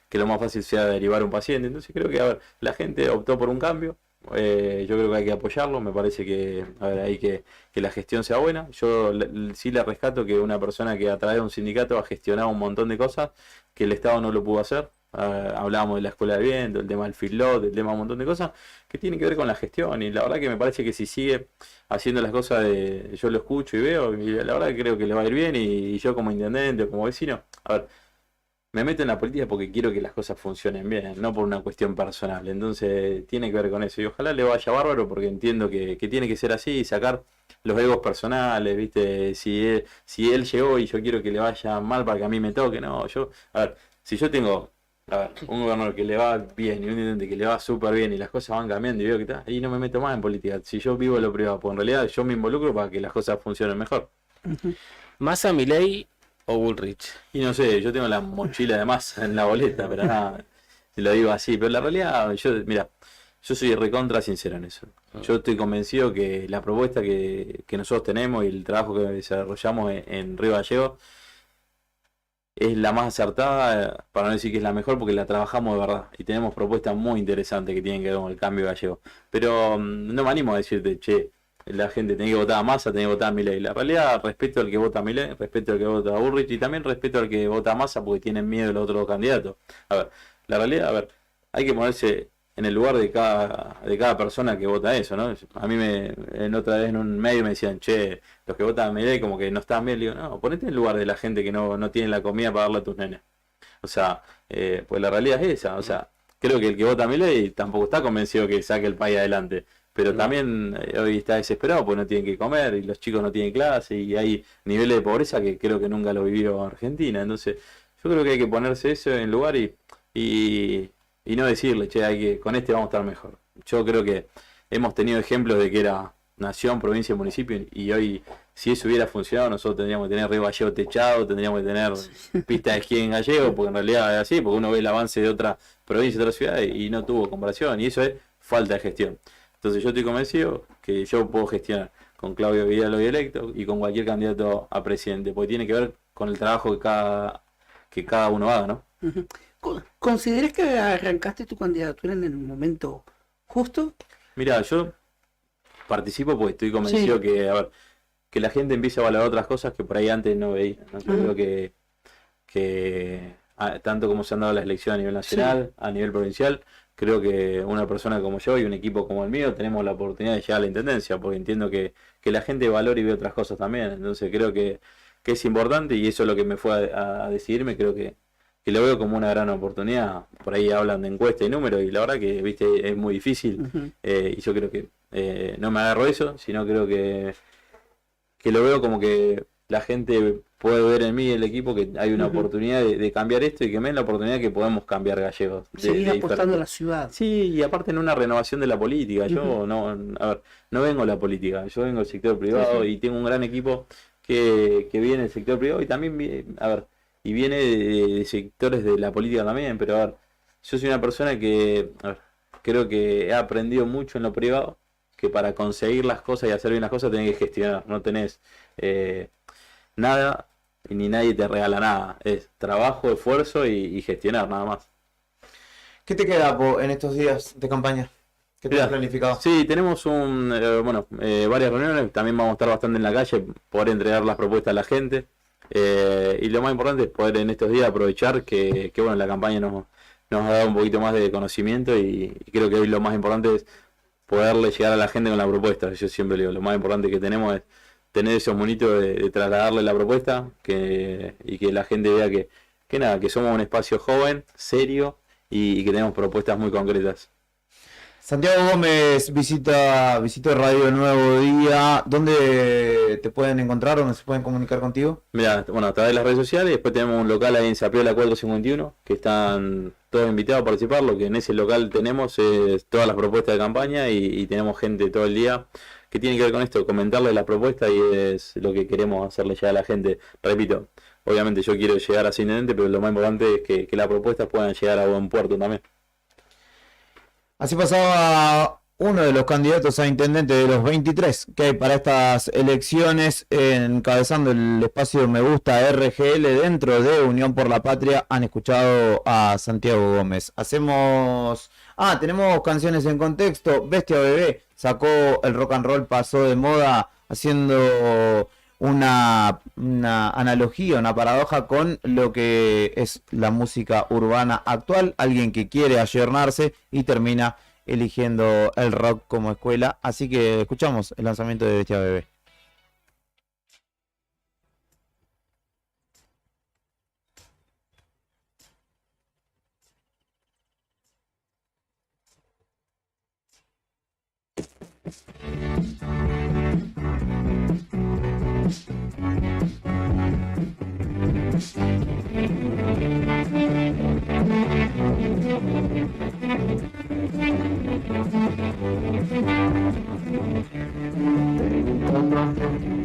que lo más fácil sea derivar un paciente. Entonces creo que, a ver, la gente optó por un cambio. Yo creo que hay que apoyarlo. Me parece que, a ver, hay que la gestión sea buena. Yo sí le rescato que una persona que a través de un sindicato ha gestionado un montón de cosas que el Estado no lo pudo hacer. Hablábamos de la escuela de viento, el tema del feedlot, el tema de un montón de cosas que tienen que ver con la gestión. Y la verdad que me parece que si sigue haciendo las cosas yo lo escucho y veo, y la verdad que creo que le va a ir bien. Y yo como intendente o como vecino, a ver, me meto en la política porque quiero que las cosas funcionen bien, no por una cuestión personal. Entonces tiene que ver con eso. Y ojalá le vaya bárbaro porque entiendo que tiene que ser así y sacar los egos personales, ¿viste? Si él llegó y yo quiero que le vaya mal para que a mí me toque, no. A ver, si yo tengo A ver, un gobernador que le va bien y un intendente que le va súper bien y las cosas van cambiando y veo que está, y no me meto más en política. Si yo vivo lo privado, pues en realidad yo me involucro para que las cosas funcionen mejor. ¿Massa, Milei o Bullrich? Y no sé, yo tengo la mochila de Massa en la boleta, pero nada, te lo digo así. Pero la realidad, mira, yo soy recontra sincero en eso. Yo estoy convencido que la propuesta que nosotros tenemos y el trabajo que desarrollamos en Río Gallegos es la más acertada, para no decir que es la mejor, porque la trabajamos de verdad. Y tenemos propuestas muy interesantes que tienen que ver con el cambio gallego. Pero no me animo a decirte, che, la gente tiene que votar a Massa, tiene que votar a Milei. La realidad, respeto al que vota a Milei, respeto al que vota a Bullrich y también respeto al que vota a Massa porque tienen miedo de los otros candidatos. A ver, la realidad, hay que ponerse en el lugar de cada persona que vota eso, ¿no? A mí en otra vez en un medio me decían, che, los que votan a Milei como que no están bien. Le digo, no, ponete en el lugar de la gente que no tiene la comida para darle a tus nenes. O sea, pues la realidad es esa. O sea, creo que el que vota a Milei tampoco está convencido que saque el país adelante. Pero también hoy está desesperado porque no tienen que comer y los chicos no tienen clase y hay niveles de pobreza que creo que nunca lo vivió Argentina. Entonces, yo creo que hay que ponerse eso en lugar y no decirle, che, con este vamos a estar mejor. Yo creo que hemos tenido ejemplos de que era nación, provincia, municipio, y hoy, si eso hubiera funcionado, nosotros tendríamos que tener Río Gallego techado, tendríamos que tener pistas de esquí en Gallego, porque en realidad es así, porque uno ve el avance de otra provincia, de otra ciudad, y no tuvo comparación, y eso es falta de gestión. Entonces yo estoy convencido que yo puedo gestionar con Claudio Vidal hoy electo y con cualquier candidato a presidente, porque tiene que ver con el trabajo que cada uno haga, ¿no? ¿Consideras que arrancaste tu candidatura en el momento justo? Mira, yo participo porque estoy convencido que la gente empieza a valorar otras cosas que por ahí antes no veía, ¿no? Yo creo que tanto como se han dado las elecciones a nivel nacional, a nivel provincial, creo que una persona como yo y un equipo como el mío tenemos la oportunidad de llegar a la intendencia, porque entiendo que la gente valora y ve otras cosas también. Entonces creo que es importante y eso es lo que me fue a decidirme. Creo que lo veo como una gran oportunidad. Por ahí hablan de encuesta y números y la verdad que viste es muy difícil. Y yo creo que no me agarro eso, sino creo que lo veo como que la gente puede ver en mí, el equipo, que hay una oportunidad de cambiar esto y que me den la oportunidad que podemos cambiar Gallegos. Seguir apostando a la ciudad. Sí, y aparte en una renovación de la política. Yo no vengo a la política, yo vengo del sector privado y tengo un gran equipo que viene del sector privado y también y viene de sectores de la política también, pero yo soy una persona que creo que he aprendido mucho en lo privado, que para conseguir las cosas y hacer bien las cosas tenés que gestionar, no tenés nada y ni nadie te regala nada, es trabajo, esfuerzo y gestionar nada más. ¿Qué te queda en estos días de campaña? ¿Qué te has planificado? Sí, tenemos varias reuniones, también vamos a estar bastante en la calle, poder entregar las propuestas a la gente. Y lo más importante es poder en estos días aprovechar que la campaña nos ha dado un poquito más de conocimiento y creo que hoy lo más importante es poderle llegar a la gente con la propuesta. Yo siempre digo, lo más importante que tenemos es tener esos monitos de trasladarle la propuesta y que la gente vea que somos un espacio joven, serio y que tenemos propuestas muy concretas. Santiago Gómez visita Radio Nuevo Día. ¿Dónde te pueden encontrar? ¿Dónde se pueden comunicar contigo? Mira, a través de las redes sociales. Después tenemos un local ahí en Zapiola 451 que están todos invitados a participar. Lo que en ese local tenemos es todas las propuestas de campaña y tenemos gente todo el día que tiene que ver con esto, comentarle la propuesta y es lo que queremos hacerle llegar a la gente. Repito, obviamente yo quiero llegar a ser intendente, pero lo más importante es que las propuestas puedan llegar a buen puerto también. Así pasaba uno de los candidatos a intendente de los 23 que hay para estas elecciones, encabezando el espacio Me Gusta RGL dentro de Unión por la Patria. Han escuchado a Santiago Gómez. Tenemos canciones en contexto. Bestia Bebé sacó el rock and roll, pasó de moda, haciendo una analogía, una paradoja con lo que es la música urbana actual. Alguien que quiere ayornarse y termina eligiendo el rock como escuela. Así que escuchamos el lanzamiento de Bestia Bebé.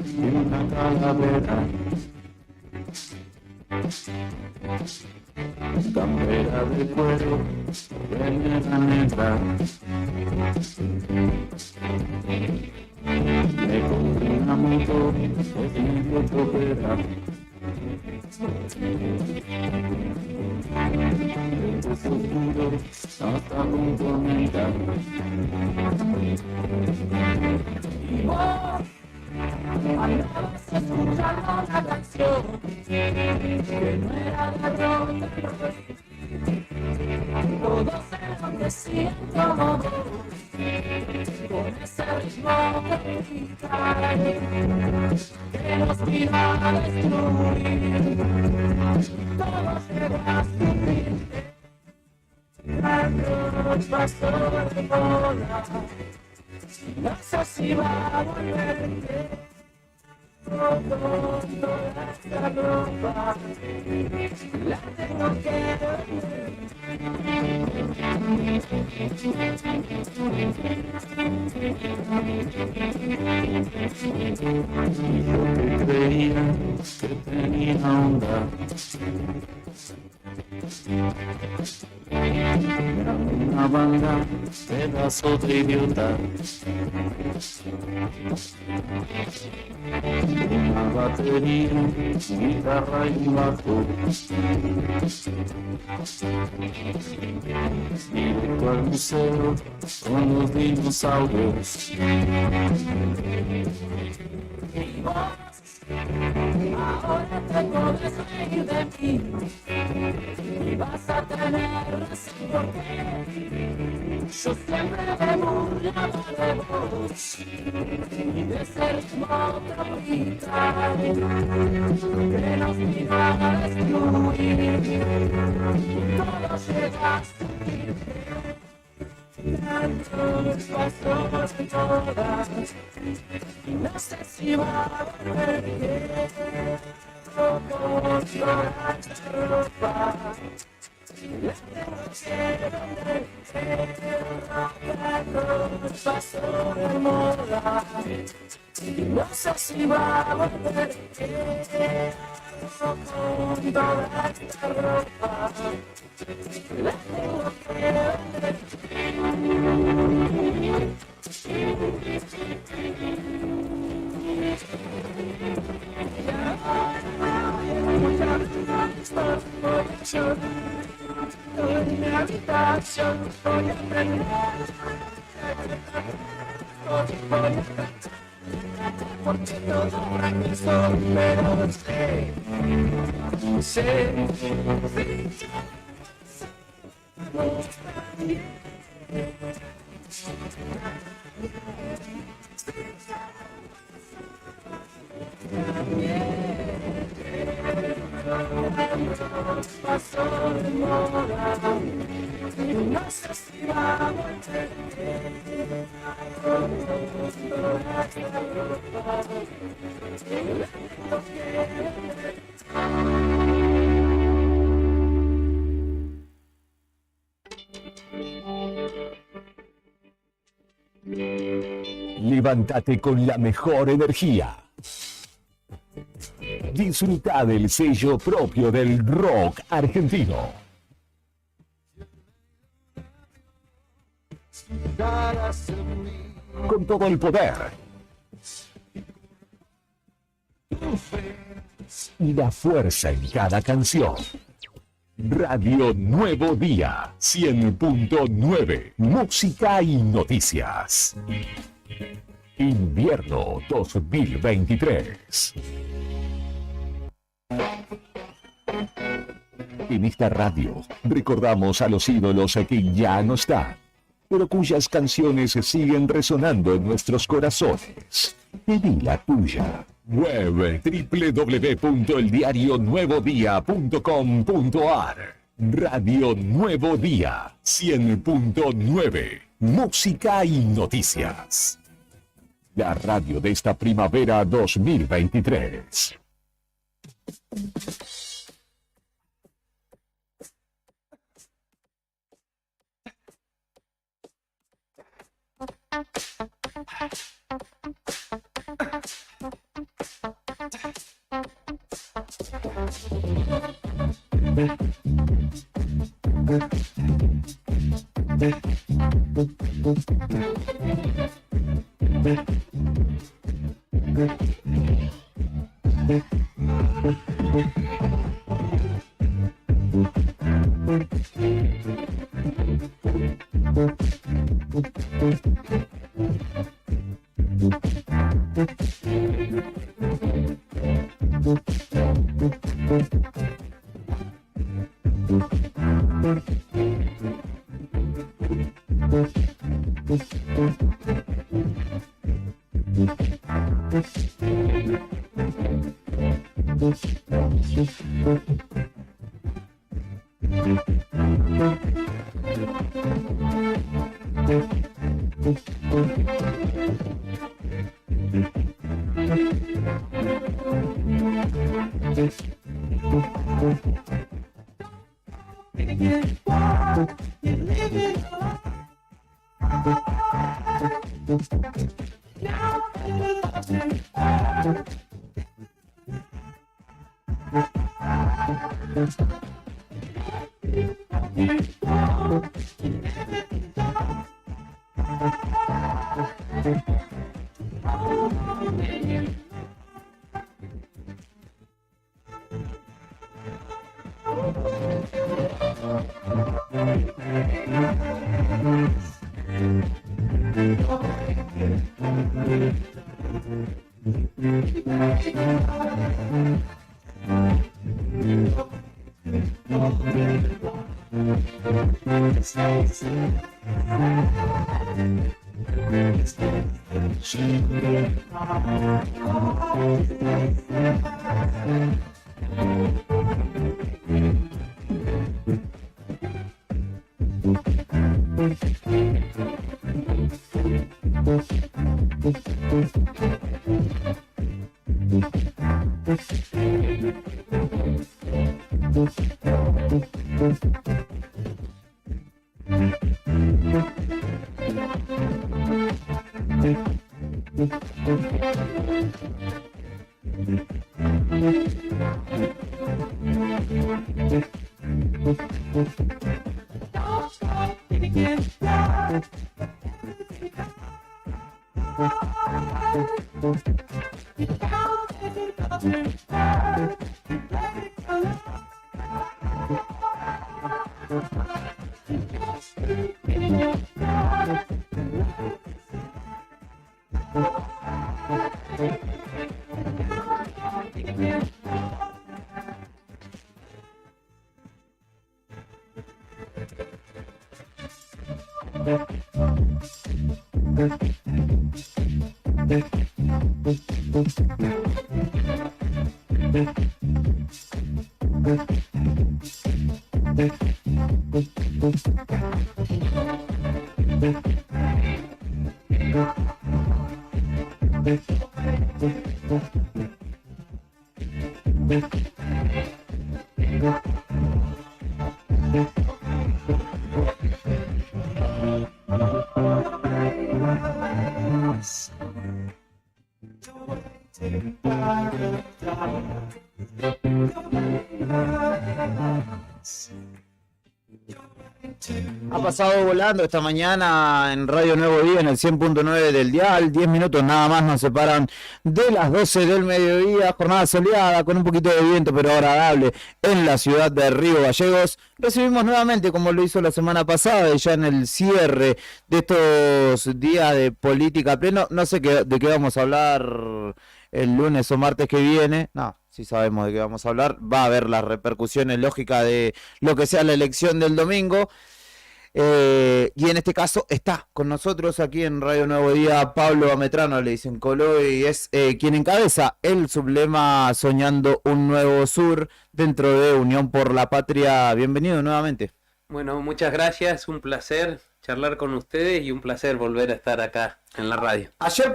y una calavera, campera de cuero, remera negra. Me compré una moto, es medio tropera. Este futuro hasta con tormenta. Y vos andabas escuchando una canción que no era de rock. Todos enloquecían como vos, con ese ritmo que nos iba a destruir. Todos llegan a sufrir. Años pasó de moda, no sé si va a volver. Con toda esta ropa la tengo que vender. Yo que creía que tenía onda, era una banda, pedazo de idiota. Una batería, guitarra y bajo, directo al museo con los dinosaurios. Y vos, ahora te podés reír de mí y vas a tener razón porque yo siempre me burlaba de vos y de ese ritmo tropical que nos iba a destruir. Todo llega a subir. Años pasó de todas y no sé si va a volver. Con toda esta ropa la tengo que vender. Años pasó de moda y no sé si va a volver. Con toda esta ropa la tengo que vender. En mi habitación voy a aprender, voy a cantar, porque todo regresó, pero sé, pasó de moda y no sé si va a volver. Toda esta ropa la tengo que vender. Levántate con la mejor energía. Disfruta del sello propio del rock argentino. Con todo el poder y la fuerza en cada canción. Radio Nuevo Día 100.9, música y noticias. Invierno 2023. En esta radio recordamos a los ídolos que ya no están, pero cuyas canciones siguen resonando en nuestros corazones. Pedí la tuya. Web www.eldiarionuevodía.com.ar. Radio Nuevo Día 100.9, música y noticias. La radio de esta primavera 2023. Ha pasado volando esta mañana en Radio Nuevo Día, en el 100.9 del dial. 10 minutos nada más nos separan de las 12 del mediodía. Jornada soleada con un poquito de viento, pero agradable en la ciudad de Río Gallegos. Recibimos nuevamente, como lo hizo la semana pasada, y ya en el cierre de estos días de política pleno. No sé de qué vamos a hablar el lunes o martes que viene. No, sí sabemos de qué vamos a hablar. Va a haber las repercusiones lógicas de lo que sea la elección del domingo. Y en este caso está con nosotros aquí en Radio Nuevo Día Pablo Ametrano, le dicen Colo, y es quien encabeza el sublema Soñando un Nuevo Sur dentro de Unión por la Patria. Bienvenido nuevamente. Bueno, muchas gracias, un placer charlar con ustedes y un placer volver a estar acá en la radio. Ayer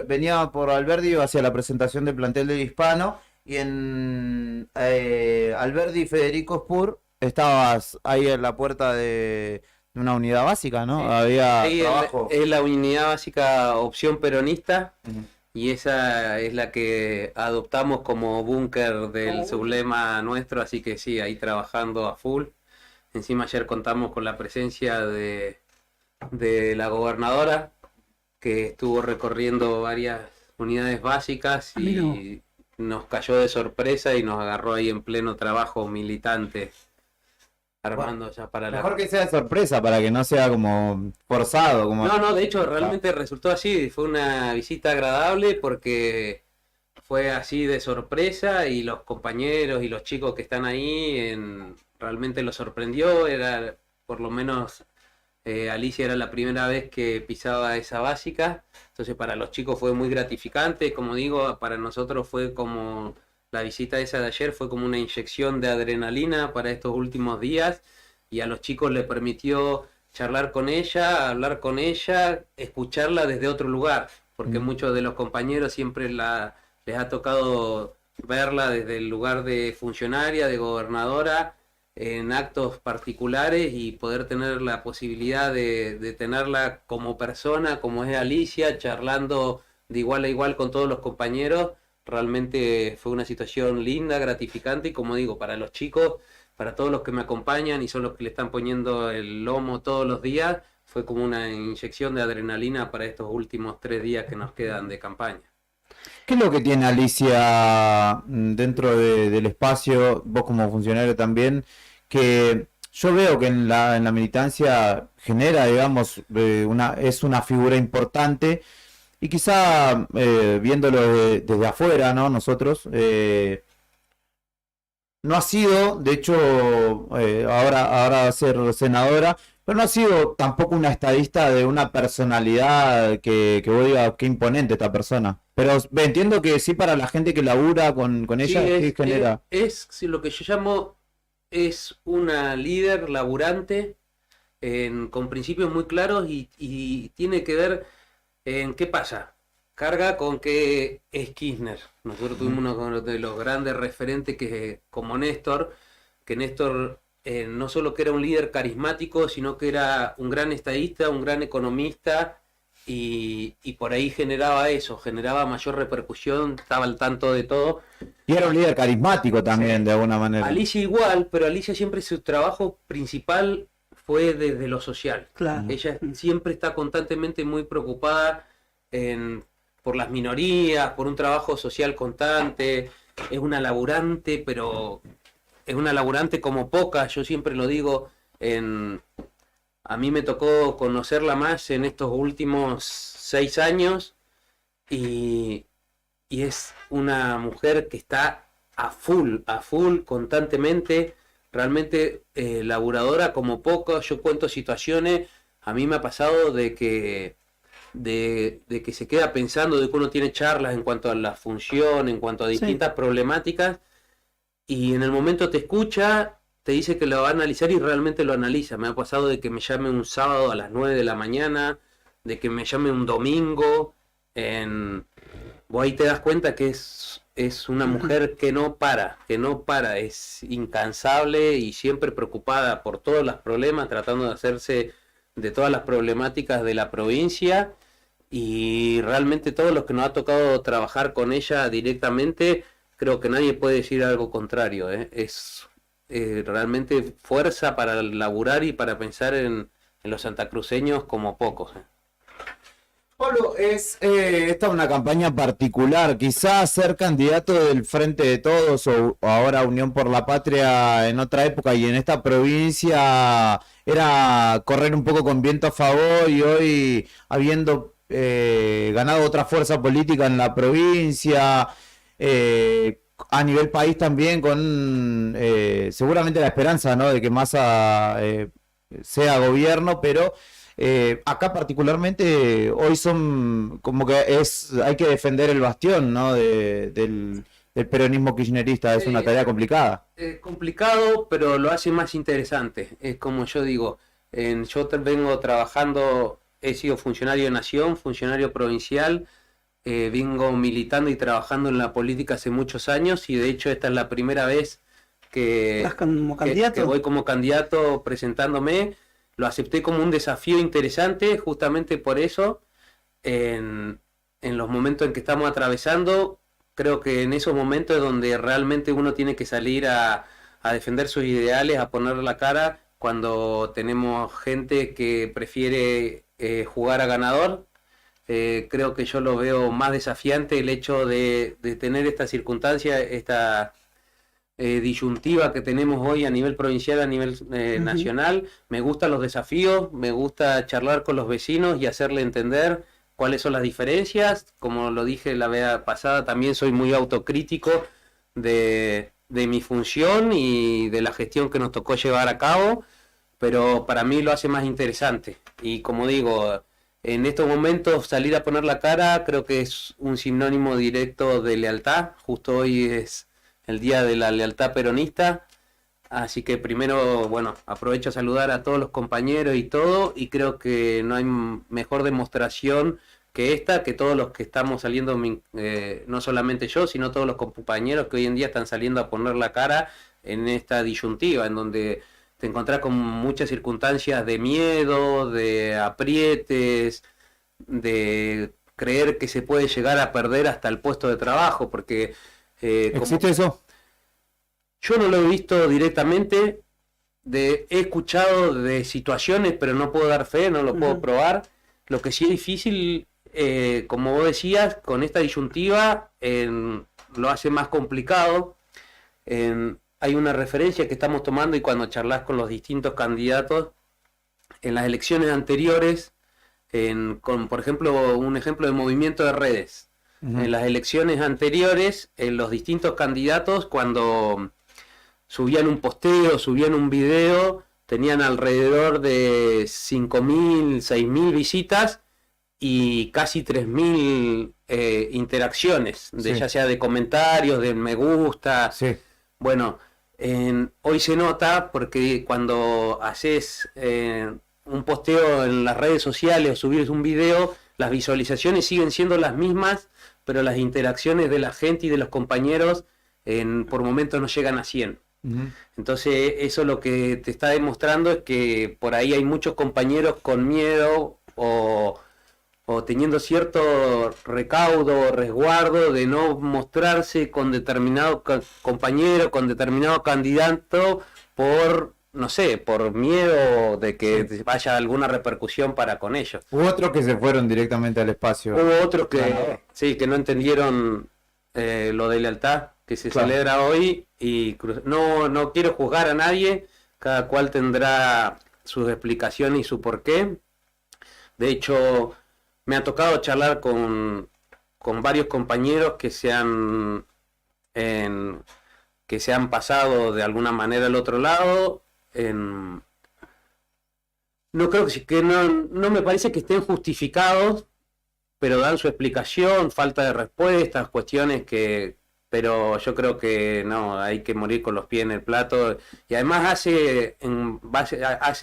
venía por Alberdi hacia la presentación del plantel del Hispano, y en Alberdi Federico Spur estabas ahí en la puerta de una unidad básica, ¿no? Había Sí, trabajo. es la unidad básica opción peronista y esa es la que adoptamos como búnker del sublema nuestro, así que sí, ahí trabajando a full. Encima ayer contamos con la presencia de la gobernadora, que estuvo recorriendo varias unidades básicas y nos cayó de sorpresa y nos agarró ahí en pleno trabajo militante, armando ya para Mejor que sea de sorpresa, para que no sea como forzado. Como... No, de hecho realmente resultó así, fue una visita agradable porque fue así de sorpresa y los compañeros y los chicos que están ahí realmente los sorprendió, era por lo menos Alicia era la primera vez que pisaba esa básica, entonces para los chicos fue muy gratificante, como digo, para nosotros fue como la visita esa de ayer fue como una inyección de adrenalina para estos últimos días y a los chicos les permitió charlar con ella, hablar con ella, escucharla desde otro lugar, porque muchos de los compañeros siempre les ha tocado verla desde el lugar de funcionaria, de gobernadora, en actos particulares y poder tener la posibilidad de tenerla como persona, como es Alicia, charlando de igual a igual con todos los compañeros. Realmente fue una situación linda, gratificante y como digo, para los chicos, para todos los que me acompañan y son los que le están poniendo el lomo todos los días, fue como una inyección de adrenalina para estos últimos 3 días que nos quedan de campaña. ¿Qué es lo que tiene Alicia dentro del espacio, vos como funcionario también, que yo veo que en la militancia genera, digamos, es una figura importante y quizá viéndolo desde afuera, ¿no? Nosotros, no ha sido, de hecho, ahora va a ser senadora, pero no ha sido tampoco una estadista de una personalidad que vos digas qué imponente esta persona. Pero entiendo que sí, para la gente que labura con ella, sí genera. Es lo que yo llamo, es una líder laburante con principios muy claros y tiene que ver en qué pasa. Carga con que es Kirchner. Nosotros tuvimos uno de los grandes referentes como Néstor, que Néstor no solo que era un líder carismático, sino que era un gran estadista, un gran economista y por ahí generaba eso, generaba mayor repercusión, estaba al tanto de todo. Y era un líder carismático también, de alguna manera. Alicia igual, pero Alicia siempre su trabajo principal fue desde lo social. Claro. Ella siempre está constantemente muy preocupada por las minorías, por un trabajo social constante. Es una laburante, pero es una laburante como pocas, yo siempre lo digo. A mí me tocó conocerla más en estos últimos 6 años y es una mujer que está a full constantemente, realmente laburadora como poco. Yo cuento situaciones, a mí me ha pasado de que se queda pensando, de que uno tiene charlas en cuanto a la función, en cuanto a distintas problemáticas, y en el momento te escucha, te dice que lo va a analizar y realmente lo analiza. Me ha pasado de que me llame un sábado a las 9 de la mañana, de que me llame un domingo, vos ahí te das cuenta que es una mujer que no para, es incansable y siempre preocupada por todos los problemas, tratando de hacerse de todas las problemáticas de la provincia, y realmente todos los que nos ha tocado trabajar con ella directamente, creo que nadie puede decir algo contrario, Es realmente fuerza para laburar y para pensar en los santacruceños como pocos. Pablo, esta es una campaña particular, quizás ser candidato del Frente de Todos o ahora Unión por la Patria en otra época y en esta provincia era correr un poco con viento a favor, y hoy habiendo ganado otra fuerza política en la provincia, a nivel país también, con seguramente la esperanza, ¿no?, de que Massa sea gobierno, pero acá particularmente hoy son como que hay que defender el bastión, ¿no?, del peronismo kirchnerista. Es una tarea complicada. Es complicado, pero lo hace más interesante. Es como yo digo, yo vengo trabajando, he sido funcionario de Nación, funcionario provincial, vengo militando y trabajando en la política hace muchos años, y de hecho esta es la primera vez que voy como candidato presentándome. lo acepté como un desafío interesante, justamente por eso, en los momentos en que estamos atravesando. Creo que en esos momentos es donde realmente uno tiene que salir a defender sus ideales, a poner la cara, cuando tenemos gente que prefiere jugar a ganador. Creo que yo lo veo más desafiante el hecho de tener esta circunstancia, esta disyuntiva que tenemos hoy a nivel provincial, a nivel nacional. Me gustan los desafíos, me gusta charlar con los vecinos y hacerle entender cuáles son las diferencias. Como lo dije la vez pasada, también soy muy autocrítico de mi función y de la gestión que nos tocó llevar a cabo, pero para mí lo hace más interesante. Y como digo, en estos momentos salir a poner la cara creo que es un sinónimo directo de lealtad. Justo hoy es el día de la lealtad peronista, así que primero, bueno, aprovecho a saludar a todos los compañeros y todo, y creo que no hay mejor demostración que esta, que todos los que estamos saliendo, no solamente yo, sino todos los compañeros que hoy en día están saliendo a poner la cara en esta disyuntiva, en donde te encontrás con muchas circunstancias de miedo, de aprietes, de creer que se puede llegar a perder hasta el puesto de trabajo, porque... ¿existe eso? Yo no lo he visto directamente, he escuchado de situaciones, pero no puedo dar fe, no lo puedo probar. Lo que sí es difícil, como vos decías, con esta disyuntiva lo hace más complicado. Hay una referencia que estamos tomando, y cuando charlas con los distintos candidatos, en las elecciones anteriores, por ejemplo, un ejemplo de movimiento de redes. En las elecciones anteriores, los distintos candidatos, cuando subían un posteo, subían un video, tenían alrededor de 5.000, 6.000 visitas y casi 3.000 interacciones, ya sea de comentarios, de me gusta. Sí. Bueno, hoy se nota porque cuando haces un posteo en las redes sociales o subís un video, las visualizaciones siguen siendo las mismas, pero las interacciones de la gente y de los compañeros por momentos no llegan a 100. Entonces eso lo que te está demostrando es que por ahí hay muchos compañeros con miedo o teniendo cierto recaudo o resguardo de no mostrarse con determinado compañero, con determinado candidato, por, no sé, por miedo de que vaya alguna repercusión para con ellos. Hubo otros que se fueron directamente al espacio. Hubo otros que, sí, que no entendieron lo de lealtad que se celebra hoy, y no quiero juzgar a nadie, cada cual tendrá sus explicaciones y su porqué. De hecho, me ha tocado charlar con varios compañeros que se han pasado de alguna manera al otro lado. No creo que no me parece que estén justificados, pero dan su explicación, falta de respuestas, cuestiones pero yo creo que no, hay que morir con los pies en el plato, y además hace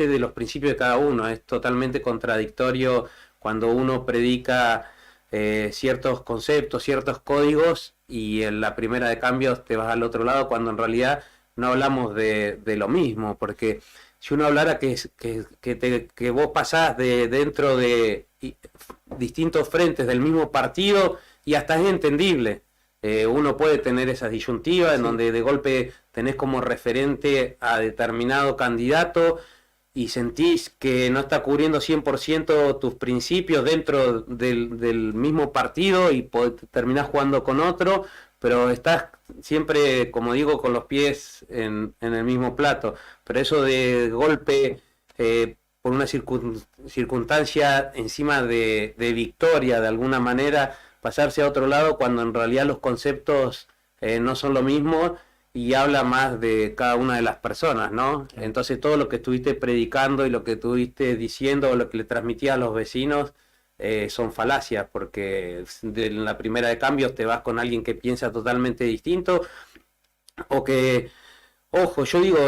de los principios de cada uno. Es totalmente contradictorio cuando uno predica ciertos conceptos, ciertos códigos, y en la primera de cambios te vas al otro lado, cuando en realidad no hablamos de lo mismo. Porque si uno hablara que vos pasás dentro de distintos frentes del mismo partido, y hasta es entendible. Uno puede tener esas disyuntivas en donde de golpe tenés como referente a determinado candidato y sentís que no está cubriendo 100% tus principios dentro del mismo partido, y terminás jugando con otro, pero estás siempre, como digo, con los pies en el mismo plato. Pero eso de golpe, por una circunstancia encima de victoria, de alguna manera, pasarse a otro lado, cuando en realidad los conceptos no son lo mismo, y habla más de cada una de las personas, ¿no? Entonces todo lo que estuviste predicando y lo que estuviste diciendo o lo que le transmitías a los vecinos son falacias, porque en la primera de cambios te vas con alguien que piensa totalmente distinto, o que, ojo, yo digo,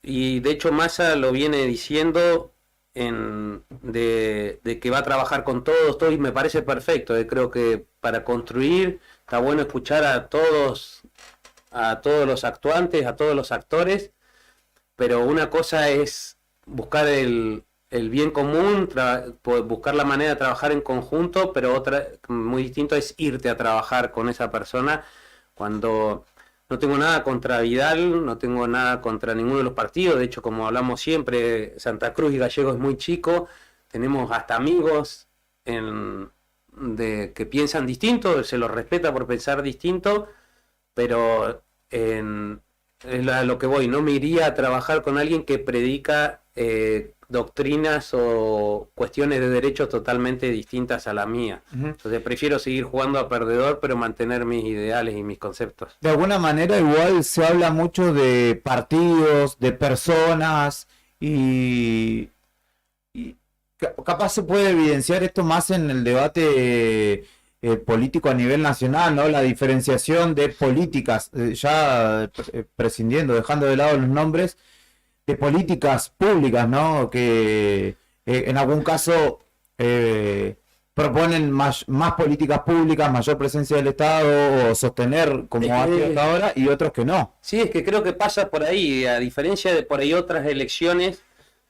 y de hecho Massa lo viene diciendo, de que va a trabajar con todos, y me parece perfecto. Creo que para construir está bueno escuchar a todos los actuantes, a todos los actores, pero una cosa es buscar el el bien común, buscar la manera de trabajar en conjunto, pero otra muy distinto es irte a trabajar con esa persona cuando no tengo nada contra Vidal, no tengo nada contra ninguno de los partidos. De hecho, como hablamos siempre, Santa Cruz y Gallego es muy chico, tenemos hasta amigos que piensan distinto, se los respeta por pensar distinto, pero es a lo que voy, no me iría a trabajar con alguien que predica doctrinas o cuestiones de derechos totalmente distintas a la mía. Entonces prefiero seguir jugando a perdedor, pero mantener mis ideales y mis conceptos. De alguna manera igual se habla mucho de partidos, de personas y capaz se puede evidenciar esto más en el debate político a nivel nacional, ¿no? La diferenciación de políticas, ya prescindiendo, dejando de lado los nombres, de políticas públicas, ¿no? Que en algún caso proponen más políticas públicas, mayor presencia del Estado o sostener como hasta ahora, y otros que no. Sí, es que creo que pasa por ahí, a diferencia de por ahí otras elecciones,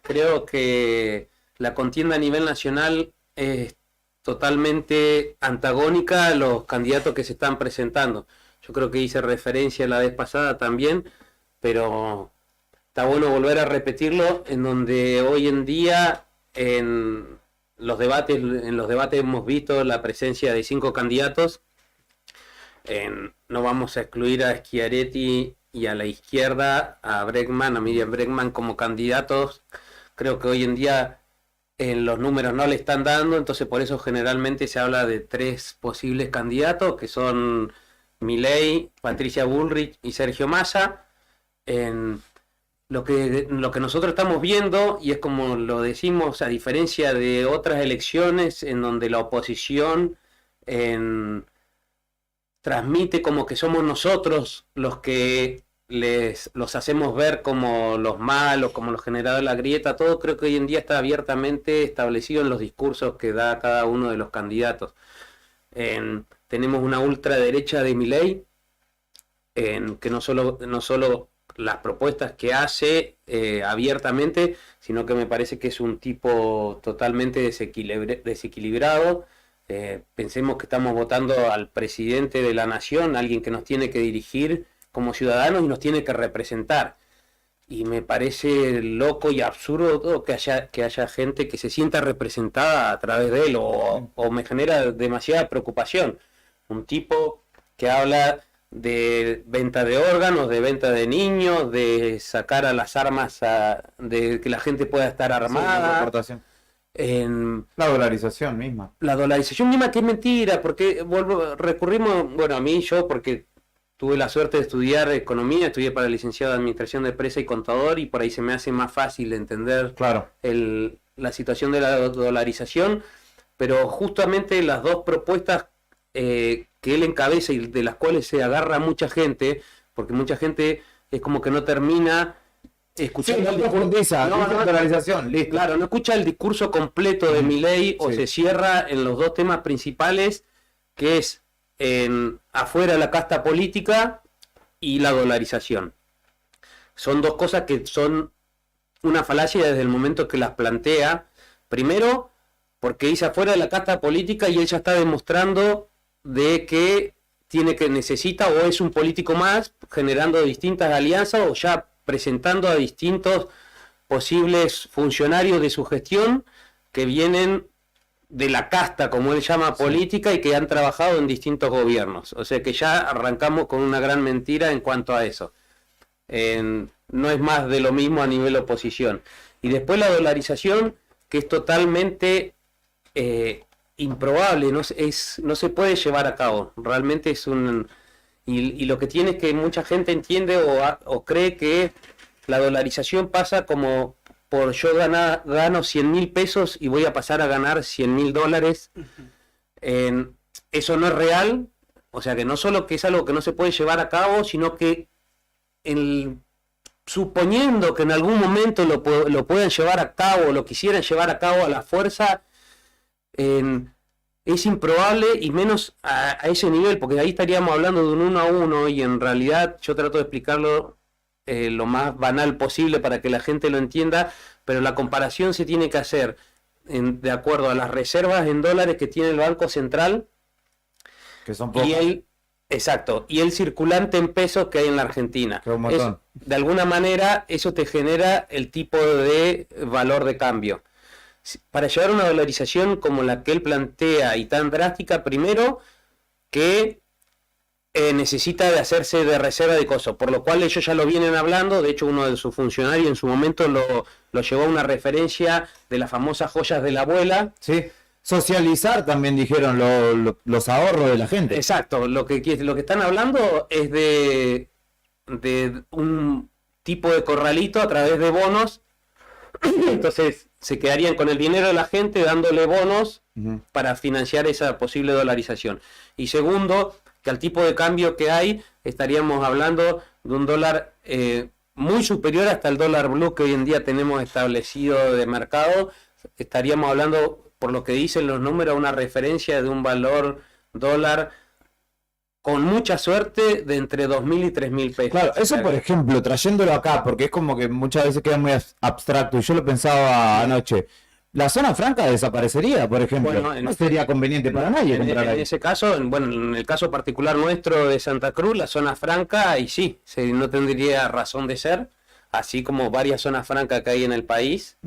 creo que la contienda a nivel nacional es totalmente antagónica a los candidatos que se están presentando. Yo creo que hice referencia la vez pasada también, pero está bueno volver a repetirlo, en donde hoy en día en los debates hemos visto la presencia de 5 candidatos. No vamos a excluir a Schiaretti y a la izquierda, a Miriam Bregman como candidatos. Creo que hoy en día los números no le están dando, entonces por eso generalmente se habla de 3 posibles candidatos, que son Milei, Patricia Bullrich y Sergio Massa. Lo que nosotros estamos viendo, y es como lo decimos, a diferencia de otras elecciones en donde la oposición transmite como que somos nosotros los que los hacemos ver como los malos, como los generadores de la grieta, todo creo que hoy en día está abiertamente establecido en los discursos que da cada uno de los candidatos. Tenemos una ultraderecha de Milei, que no solo las propuestas que hace abiertamente, sino que me parece que es un tipo totalmente desequilibrado. Pensemos que estamos votando al presidente de la nación, alguien que nos tiene que dirigir como ciudadanos y nos tiene que representar. Y me parece loco y absurdo que haya gente que se sienta representada a través de él, o me genera demasiada preocupación. Un tipo que habla de venta de órganos, de venta de niños, de sacar a las armas, de que la gente pueda estar armada. La dolarización misma. La dolarización misma, que es mentira, porque recurrimos, bueno, yo porque tuve la suerte de estudiar economía, estudié para licenciado de administración de empresa y contador, y por ahí se me hace más fácil entender la situación de la dolarización, pero justamente las 2 propuestas que él encabeza y de las cuales se agarra mucha gente, porque mucha gente es como que no termina escuchando dolarización, listo. Claro, no escucha el discurso completo de Milei, o se cierra en los 2 temas principales, que es afuera la casta política y la dolarización. Son 2 cosas que son una falacia desde el momento que las plantea. Primero, porque dice afuera de la casta política, y él ya está demostrando de que necesita o es un político más, generando distintas alianzas o ya presentando a distintos posibles funcionarios de su gestión que vienen de la casta, como él llama, política, y que han trabajado en distintos gobiernos. O sea que ya arrancamos con una gran mentira en cuanto a eso. No es más de lo mismo a nivel oposición. Y después la dolarización, que es totalmente improbable, no se puede llevar a cabo. Realmente es y lo que tiene es que mucha gente entiende o cree que la dolarización pasa como por yo gano 100.000 pesos y voy a pasar a ganar $100.000. Eso no es real. O sea que no solo que es algo que no se puede llevar a cabo, sino que suponiendo que en algún momento lo puedan llevar a cabo, o lo quisieran llevar a cabo a la fuerza, es improbable, y menos a ese nivel, porque ahí estaríamos hablando de un 1 a 1, y en realidad yo trato de explicarlo lo más banal posible para que la gente lo entienda, pero la comparación se tiene que hacer de acuerdo a las reservas en dólares que tiene el Banco Central que son pocos. Exacto, y el circulante en pesos que hay en la Argentina. Que es un montón. De alguna manera eso te genera el tipo de valor de cambio. Para llevar una dolarización como la que él plantea y tan drástica, primero que necesita de hacerse de reserva de cosas, por lo cual ellos ya lo vienen hablando. De hecho, uno de sus funcionarios en su momento lo llevó a una referencia de las famosas joyas de la abuela. Sí. Socializar también dijeron los ahorros de la gente. Exacto, lo que están hablando es de un tipo de corralito a través de bonos. Entonces se quedarían con el dinero de la gente dándole bonos para financiar esa posible dolarización. Y segundo, que al tipo de cambio que hay estaríamos hablando de un dólar muy superior hasta el dólar blue que hoy en día tenemos establecido de mercado. Estaríamos hablando, por lo que dicen los números, una referencia de un valor dólar con mucha suerte de entre 2.000 y 3.000 pesos. Claro, eso por ejemplo, trayéndolo acá, porque es como que muchas veces queda muy abstracto, y yo lo pensaba anoche. La zona franca desaparecería, por ejemplo. Bueno, no sería conveniente para nadie comprar en ahí. ese caso, en el caso particular nuestro de Santa Cruz, la zona franca, y sí, no tendría razón de ser, así como varias zonas francas que hay en el país.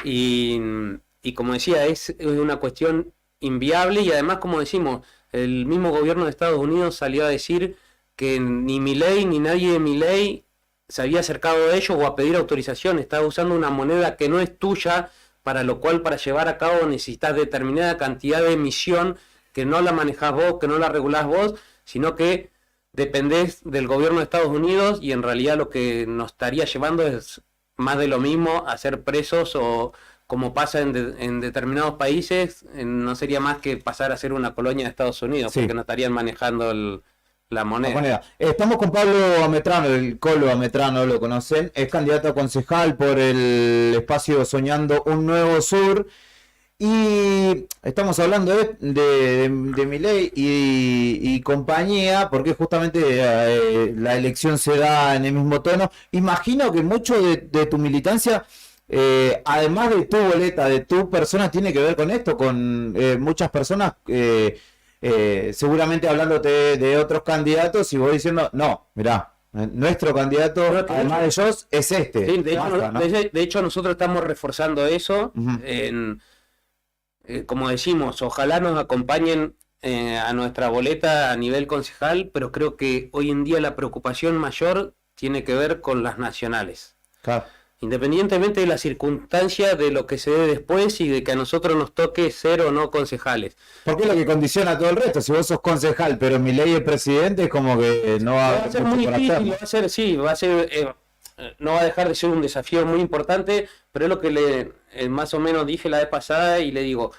Y como decía, es una cuestión inviable, y además, como decimos, el mismo gobierno de Estados Unidos salió a decir que ni Milei ni nadie de Milei se había acercado a ellos o a pedir autorización. Estaba usando una moneda que no es tuya, para lo cual para llevar a cabo necesitas determinada cantidad de emisión que no la manejás vos, que no la regulás vos, sino que dependés del gobierno de Estados Unidos, y en realidad lo que nos estaría llevando es más de lo mismo, a ser presos, o como pasa en determinados países, no sería más que pasar a ser una colonia de Estados Unidos, Sí. porque no estarían manejando la moneda. Estamos con Pablo Ametrano, el Colo Ametrano, lo conocen, es candidato a concejal por el espacio Soñando un Nuevo Sur, y estamos hablando de Milei y compañía, porque justamente la elección se da en el mismo tono. Imagino que mucho de tu militancia, además de tu boleta, de tu persona, tiene que ver con esto, con muchas personas seguramente hablándote de otros candidatos, y vos diciendo, no, mirá, nuestro candidato, además de ellos, es este. Sí, de Basta, ¿no? hecho, nosotros estamos reforzando eso. Como decimos, ojalá nos acompañen a nuestra boleta a nivel concejal, pero creo que hoy en día la preocupación mayor tiene que ver con las nacionales. Claro. Independientemente de la circunstancia de lo que se dé después y de que a nosotros nos toque ser o no concejales. Porque es lo que condiciona a todo el resto. Si vos sos concejal, pero Milei es presidente, es como que no va a Va a haber ser mucho muy por difícil, hacer. va a ser, no va a dejar de ser un desafío muy importante, pero es lo que más o menos dije la vez pasada, y le digo,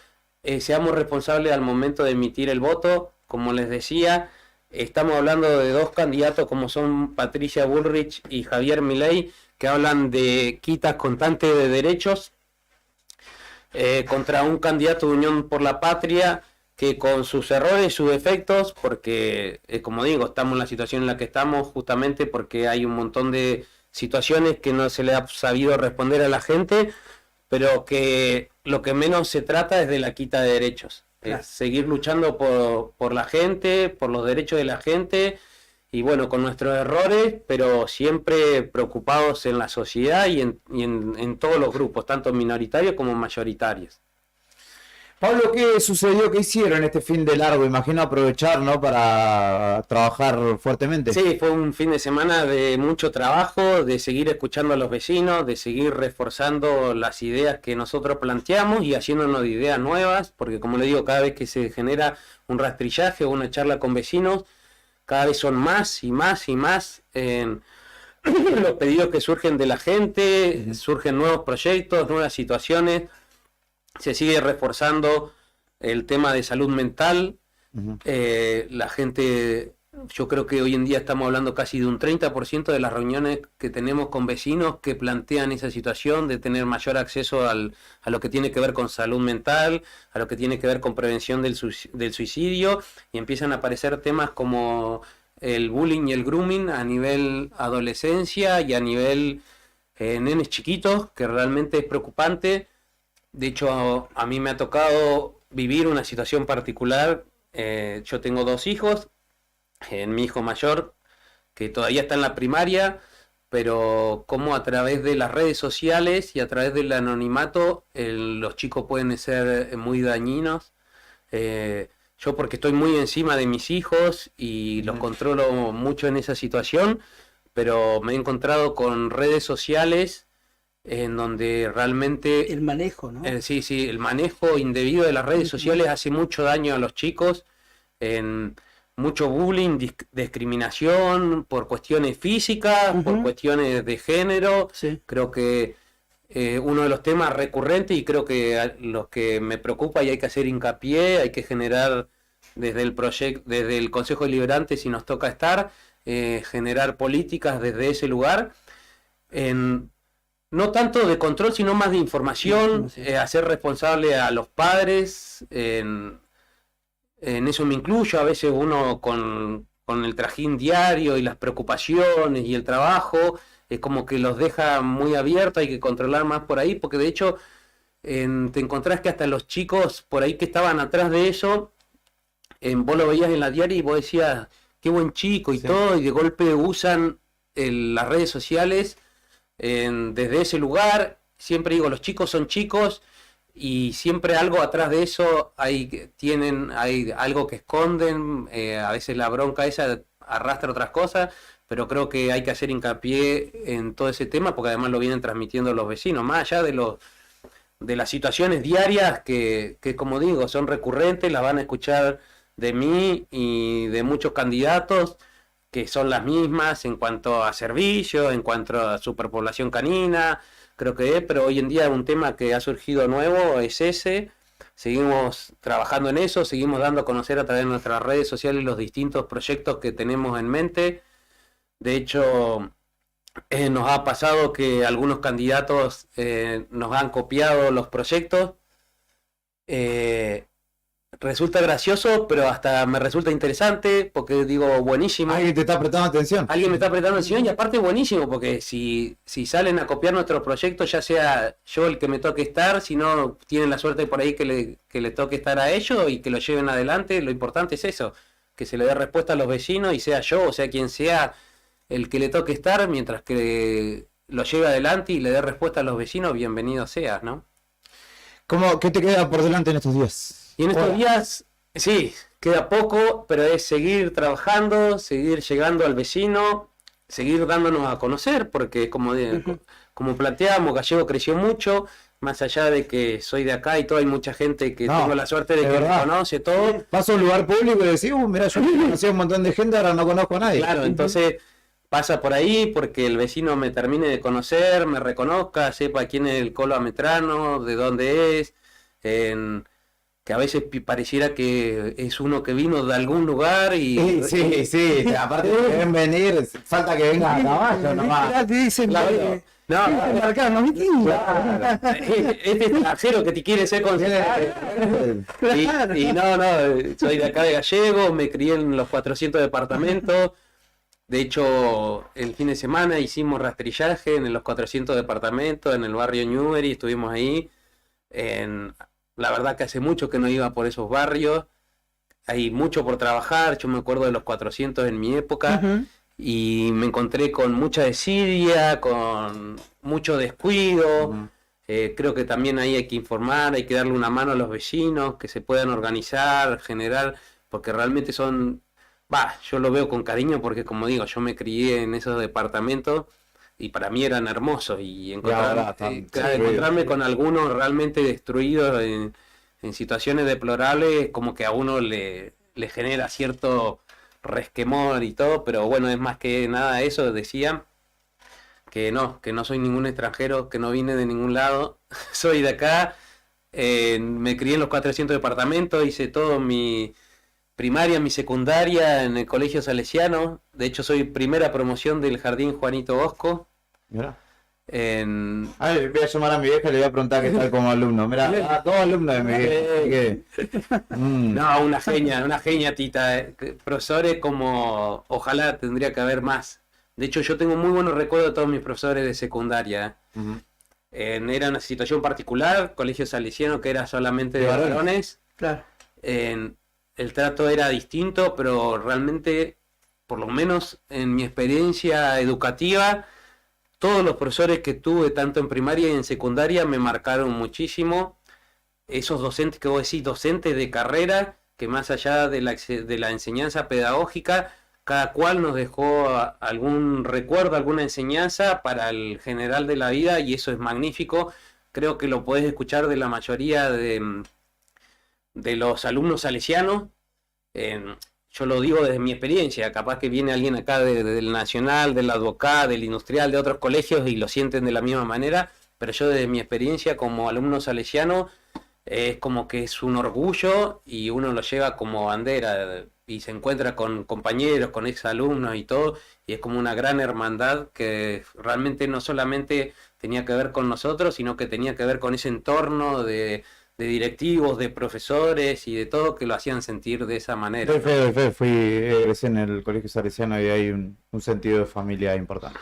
seamos responsables al momento de emitir el voto. Como les decía, estamos hablando de dos candidatos como son Patricia Bullrich y Javier Milei, que hablan de quitas constantes de derechos, contra un candidato de Unión por la Patria que, con sus errores y sus defectos, porque como digo, estamos en la situación en la que estamos justamente porque hay un montón de situaciones que no se le ha sabido responder a la gente, pero que lo que menos se trata es de la quita de derechos. Es seguir luchando por la gente, por los derechos de la gente, y bueno, con nuestros errores, pero siempre preocupados en la sociedad y en todos los grupos, tanto minoritarios como mayoritarios. Pablo, ¿qué sucedió? ¿Qué hicieron este fin de largo? Imagino aprovechar, ¿no?, para trabajar fuertemente. Sí, fue un fin de semana de mucho trabajo, de seguir escuchando a los vecinos, de seguir reforzando las ideas que nosotros planteamos y haciéndonos de ideas nuevas, porque como le digo, cada vez que se genera un rastrillaje o una charla con vecinos, cada vez son más y más y más los pedidos que surgen de la gente, surgen nuevos proyectos, nuevas situaciones. Se sigue reforzando el tema de salud mental. La gente, yo creo que hoy en día estamos hablando casi de un 30% de las reuniones que tenemos con vecinos que plantean esa situación de tener mayor acceso a lo que tiene que ver con salud mental, a lo que tiene que ver con prevención del suicidio, y empiezan a aparecer temas como el bullying y el grooming a nivel adolescencia y a nivel nenes chiquitos, que realmente es preocupante. De hecho, a mí me ha tocado vivir una situación particular. Yo tengo 2 hijos, mi hijo mayor, que todavía está en la primaria, pero como a través de las redes sociales y a través del anonimato, los chicos pueden ser muy dañinos. Yo porque estoy muy encima de mis hijos y los controlo mucho en esa situación, pero me he encontrado con redes sociales en donde realmente... El manejo, ¿no? Sí, el manejo indebido de las redes sociales hace mucho daño a los chicos, en mucho bullying, discriminación por cuestiones físicas, por cuestiones de género. Creo que uno de los temas recurrentes, y creo que los que me preocupa y hay que hacer hincapié, hay que generar desde el proyecto, desde el Consejo Deliberante, si nos toca estar, generar políticas desde ese lugar, no tanto de control, sino más de información, hacer responsable a los padres. En eso me incluyo, a veces uno con el trajín diario y las preocupaciones y el trabajo, es como que los deja muy abiertos, hay que controlar más por ahí, porque de hecho te encontrás que hasta los chicos por ahí que estaban atrás de eso, vos lo veías en la diaria y vos decías, qué buen chico y todo, y de golpe usan las redes sociales desde ese lugar. Siempre digo, los chicos son chicos, y siempre algo atrás de eso hay algo que esconden. A veces la bronca esa arrastra otras cosas, pero creo que hay que hacer hincapié en todo ese tema, porque además lo vienen transmitiendo los vecinos, más allá de las situaciones diarias que como digo, son recurrentes, las van a escuchar de mí y de muchos candidatos, que son las mismas en cuanto a servicios, en cuanto a superpoblación canina. Creo que pero hoy en día un tema que ha surgido nuevo es ese. Seguimos trabajando en eso, seguimos dando a conocer a través de nuestras redes sociales los distintos proyectos que tenemos en mente. De hecho, nos ha pasado que algunos candidatos nos han copiado los proyectos. Resulta gracioso, pero hasta me resulta interesante, porque digo, buenísimo. Alguien te está prestando atención. Alguien me está prestando atención, y aparte buenísimo, porque si salen a copiar nuestros proyectos, ya sea yo el que me toque estar, si no tienen la suerte por ahí que le toque estar a ellos y que lo lleven adelante, lo importante es eso, que se le dé respuesta a los vecinos, y sea yo o sea quien sea el que le toque estar, mientras que lo lleve adelante y le dé respuesta a los vecinos, bienvenido seas, ¿no? ¿Qué te queda por delante en estos días? Y en estos días, sí, queda poco, pero es seguir trabajando, seguir llegando al vecino, seguir dándonos a conocer, porque como planteamos, Gallego creció mucho, más allá de que soy de acá y todo, hay mucha gente que tengo la suerte de que me conoce todo. Vas a un lugar público y decís, mira, yo conocí a un montón de gente, ahora no conozco a nadie. Claro, entonces pasa por ahí porque el vecino me termine de conocer, me reconozca, sepa quién es el Colo Ametrano, de dónde es, que a veces pareciera que es uno que vino de algún lugar y... Sí, aparte de que ven venir, falta que venga a caballo nomás. Dicen, claro. Este extranjero que te quiere ser consejero. Y no, soy de acá de Gallego, me crié en los 400 departamentos. De hecho, el fin de semana hicimos rastrillaje en los 400 departamentos, en el barrio Newbery, estuvimos ahí. La verdad que hace mucho que no iba por esos barrios, hay mucho por trabajar. Yo me acuerdo de los 400 en mi época, y me encontré con mucha desidia, con mucho descuido. Creo que también ahí hay que informar, hay que darle una mano a los vecinos, que se puedan organizar, generar, porque realmente yo lo veo con cariño, porque como digo, yo me crié en esos departamentos y para mí eran hermosos, y encontrarme con algunos realmente destruidos en situaciones deplorables, como que a uno le genera cierto resquemor y todo, pero bueno, es más que nada eso. Decía que no soy ningún extranjero, que no vine de ningún lado, soy de acá, me crié en los 400 departamentos, hice todo mi primaria, mi secundaria en el Colegio Salesiano. De hecho, soy primera promoción del Jardín Juanito Bosco. Mira. A ver, voy a llamar a mi vieja y le voy a preguntar qué tal como alumno. Mira, dos alumnos de mi vieja. No, una genia Tita. Profesores como ojalá tendría que haber más. De hecho, yo tengo muy buenos recuerdos de todos mis profesores de secundaria. Era una situación particular, colegio salesiano que era solamente de varones. Claro. El trato era distinto, pero realmente, por lo menos en mi experiencia educativa, todos los profesores que tuve, tanto en primaria y en secundaria, me marcaron muchísimo. Esos docentes que vos decís, docentes de carrera, que más allá de la enseñanza pedagógica, cada cual nos dejó algún recuerdo, alguna enseñanza para el general de la vida, y eso es magnífico. Creo que lo podés escuchar de la mayoría de los alumnos salesianos. Yo lo digo desde mi experiencia, capaz que viene alguien acá del Nacional, del Advocat, del Industrial, de otros colegios y lo sienten de la misma manera, pero yo desde mi experiencia como alumno salesiano, es como que es un orgullo y uno lo lleva como bandera y se encuentra con compañeros, con exalumnos y todo, y es como una gran hermandad que realmente no solamente tenía que ver con nosotros, sino que tenía que ver con ese entorno de directivos, de profesores y de todo que lo hacían sentir de esa manera. Fui egresé en el colegio salesiano y hay un sentido de familia importante.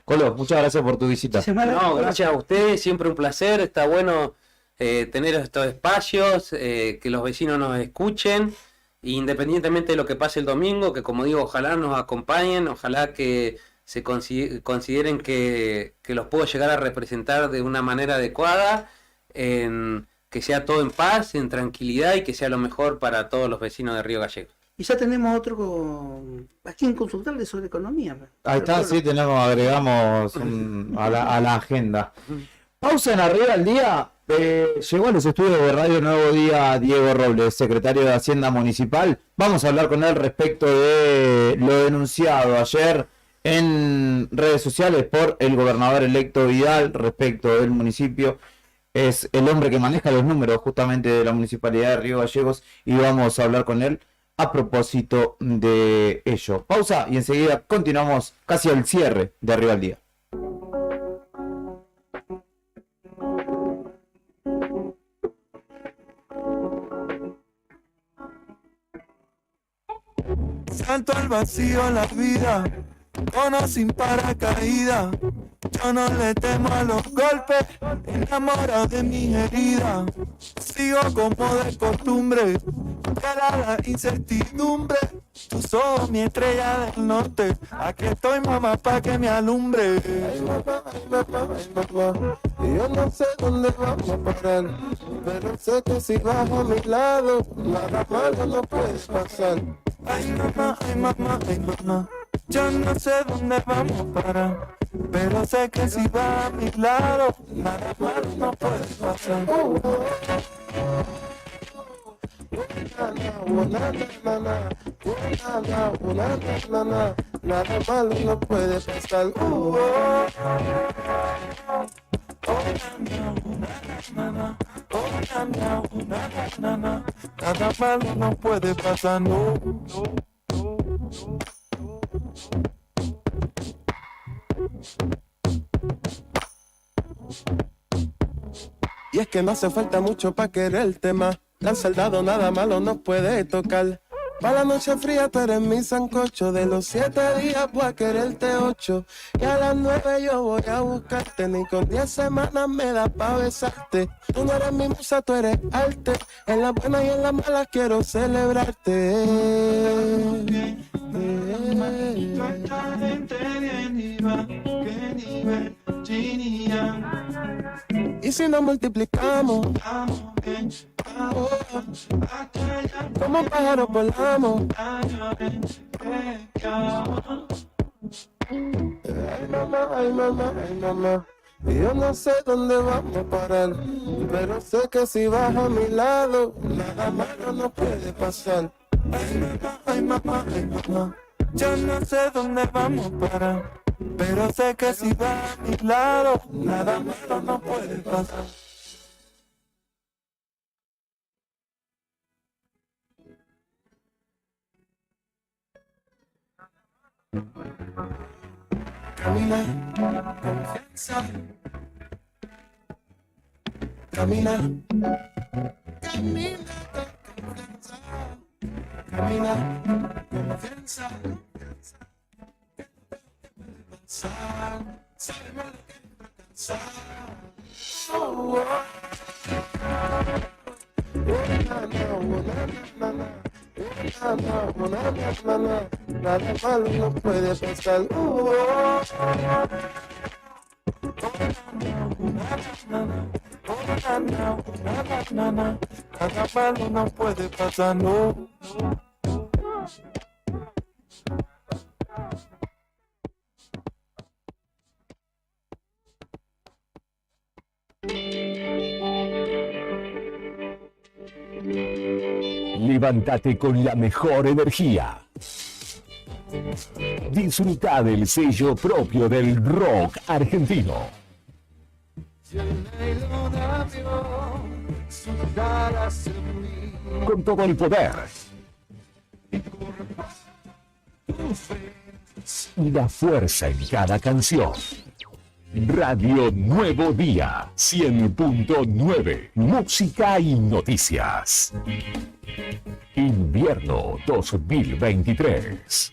Colo, muchas gracias por tu visita. No, gracias a ustedes, siempre un placer, está bueno tener estos espacios, que los vecinos nos escuchen, independientemente de lo que pase el domingo, que como digo, ojalá nos acompañen, ojalá que se consideren que los puedo llegar a representar de una manera adecuada, que sea todo en paz, en tranquilidad y que sea lo mejor para todos los vecinos de Río Gallegos. Y ya tenemos otro a quien consultarle sobre economía. Ahí está, sí, agregamos a la agenda. Pausa en Arriba al Día. Llegó a los estudios de Radio Nuevo Día Diego Robles, secretario de Hacienda Municipal. Vamos a hablar con él respecto de lo denunciado ayer en redes sociales por el gobernador electo Vidal respecto del municipio. Es el hombre que maneja los números justamente de la Municipalidad de Río Gallegos y vamos a hablar con él a propósito de ello. Pausa y enseguida continuamos casi al cierre de Arriba al Día. Salto al vacío la vida, con o sin paracaídas. Yo no le temo a los golpes, enamorado de mis heridas. Sigo como de costumbre, cara la incertidumbre. Tú sos mi estrella del norte, aquí estoy mamá pa' que me alumbre. Ay mamá, ay mamá, ay mamá, y yo no sé dónde vamos a parar, pero sé que si vas a mi lado, nada malo no puedes pasar. Ay mamá, ay mamá, ay mamá, yo no sé dónde vamos a parar, pero sé que si vas a mi lado, nada malo no puedes pasar. Nada malo no puede pasar. Nada malo no puede pasar. Y es que no hace falta mucho pa' quererte más. Al soldado nada malo nos puede tocar. Pa' la noche fría tú eres mi sancocho. De los 7 días voy a quererte 8. Y a las 9 yo voy a buscarte. Ni con 10 semanas me da pa' besarte. Tú no eres mi musa, tú eres arte. En las buenas y en las malas quiero celebrarte. Y si nos multiplicamos, como pájaros volamos. Ay mamá, ay mamá, ay mamá, y yo no sé dónde vamos a parar, pero sé que si vas a mi lado, nada malo no puede pasar. Ay mamá, ay mamá, ay mamá, yo no sé dónde vamos a parar, pero sé que si vas a mi lado, nada malo no puede pasar. Camina con confianza. Camina. Camina con confianza. Camina con confianza. Nada malo no puede pasar. Nada malo no puede pasar, no. Levántate con la mejor energía. Disfruta del sello propio del rock argentino. Con todo el poder y la fuerza en cada canción. Radio Nuevo Día 100.9. Música y noticias. Invierno 2023.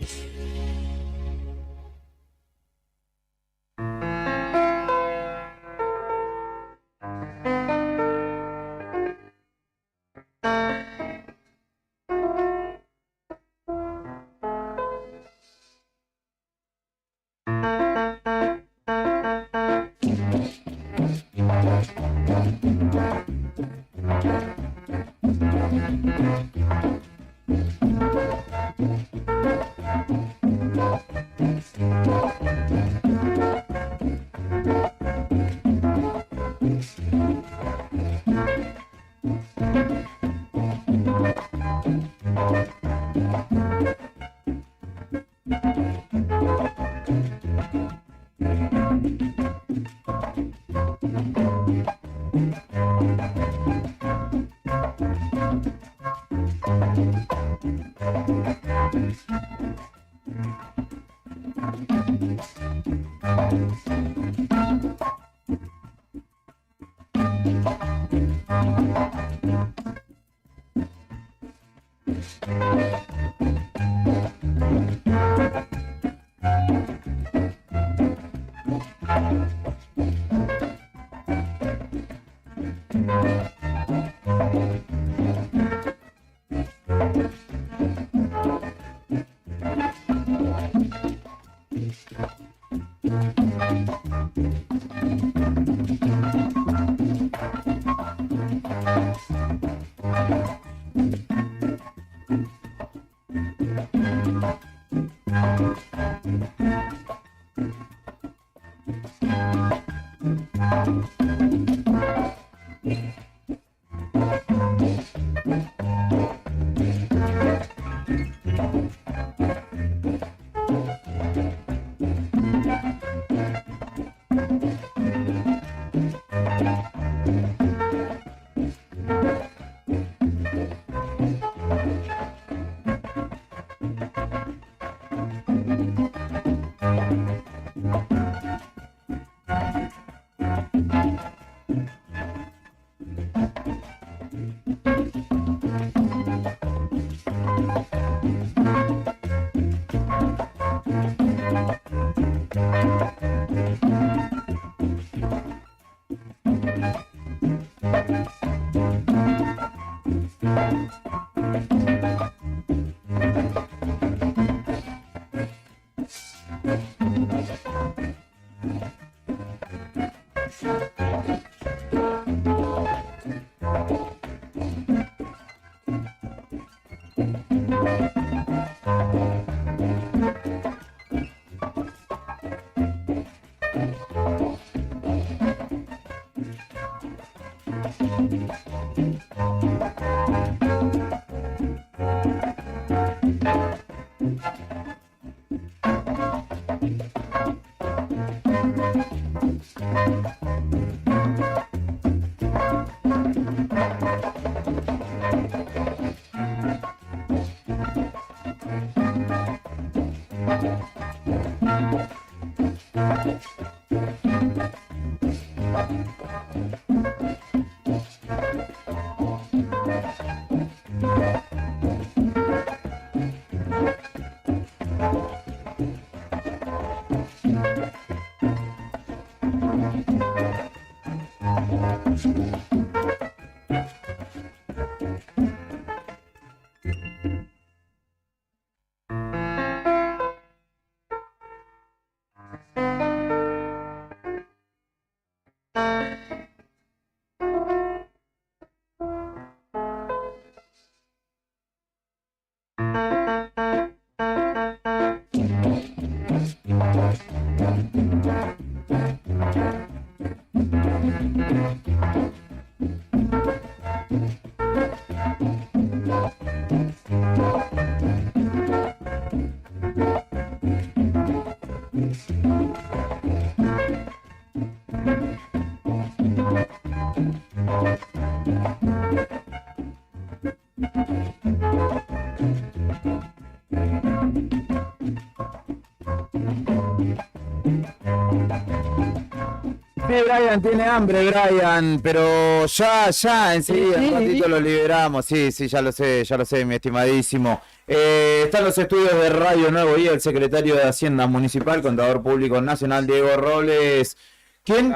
tiene hambre, Brian, pero ya, enseguida, un ratito lo liberamos. Sí, ya lo sé, mi estimadísimo. Están los estudios de Radio Nuevo y el secretario de Hacienda Municipal, Contador Público Nacional, Diego Robles, quien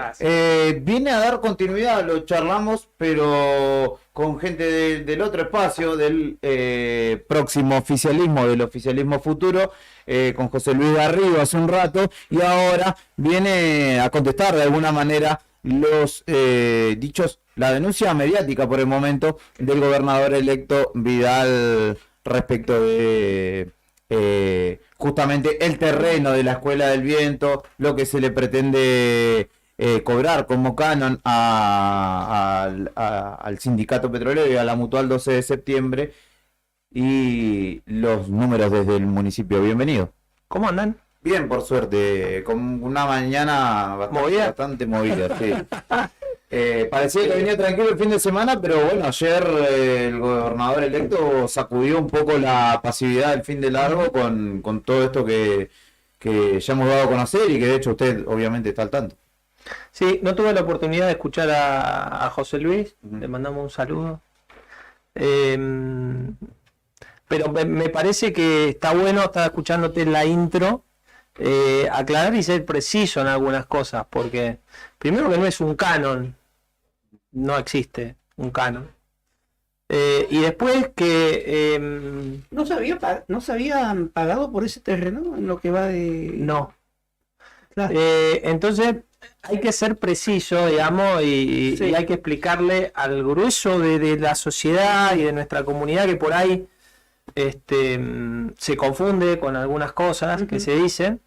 viene a dar continuidad, lo charlamos, pero con gente del otro espacio, del próximo oficialismo, del oficialismo futuro, con José Luis Garrido hace un rato, y ahora viene a contestar de alguna manera los dichos, la denuncia mediática por el momento del gobernador electo Vidal respecto de justamente el terreno de la Escuela del Viento, lo que se le pretende cobrar como canon al sindicato petrolero y a la Mutual 12 de septiembre, y los números desde el municipio. Bienvenido. ¿Cómo andan? Bien, por suerte, con una mañana bastante movida, sí. Parecía que venía tranquilo el fin de semana, pero bueno, ayer el gobernador electo sacudió un poco la pasividad del fin de largo con todo esto que ya hemos dado a conocer y que de hecho usted obviamente está al tanto. Sí, no tuve la oportunidad de escuchar a José Luis, le mandamos un saludo. Pero me parece que está bueno, estaba escuchándote en la intro, aclarar y ser preciso en algunas cosas, porque primero que no es un canon, no existe un canon. Y después que... ¿No se habían pagado por ese terreno en lo que va de...? No. Claro. Entonces hay que ser preciso, digamos, y hay que explicarle al grueso de la sociedad y de nuestra comunidad que por ahí se confunde con algunas cosas que se dicen,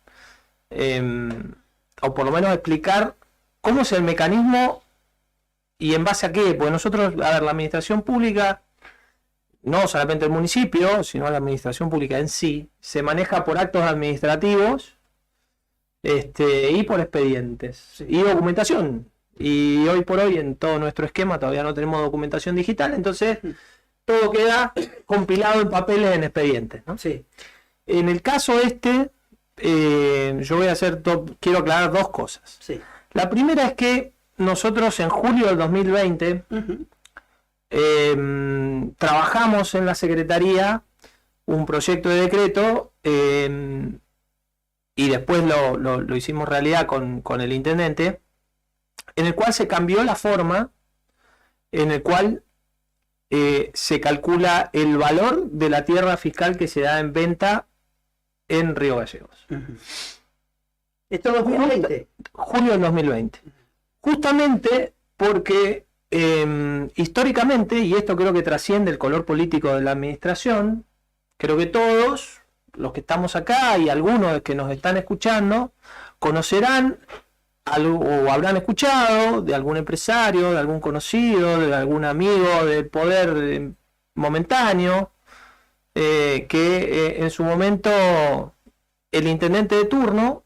o por lo menos explicar cómo es el mecanismo y en base a qué, porque nosotros, a ver, la administración pública, no solamente el municipio, sino la administración pública en sí, se maneja por actos administrativos y por expedientes y documentación, y hoy por hoy en todo nuestro esquema todavía no tenemos documentación digital, entonces todo queda compilado en papeles en expedientes, ¿no? Sí. En el caso yo voy a quiero aclarar dos cosas. Sí. La primera es que nosotros en julio del 2020 trabajamos en la Secretaría un proyecto de decreto y después lo hicimos realidad con el intendente, en el cual se cambió la forma en el cual se calcula el valor de la tierra fiscal que se da en venta en Río Gallegos. ¿Esto es 2020? Julio del 2020. Justamente porque históricamente, y esto creo que trasciende el color político de la administración, creo que todos los que estamos acá y algunos que nos están escuchando conocerán o habrán escuchado de algún empresario, de algún conocido, de algún amigo del poder momentáneo, que en su momento el intendente de turno,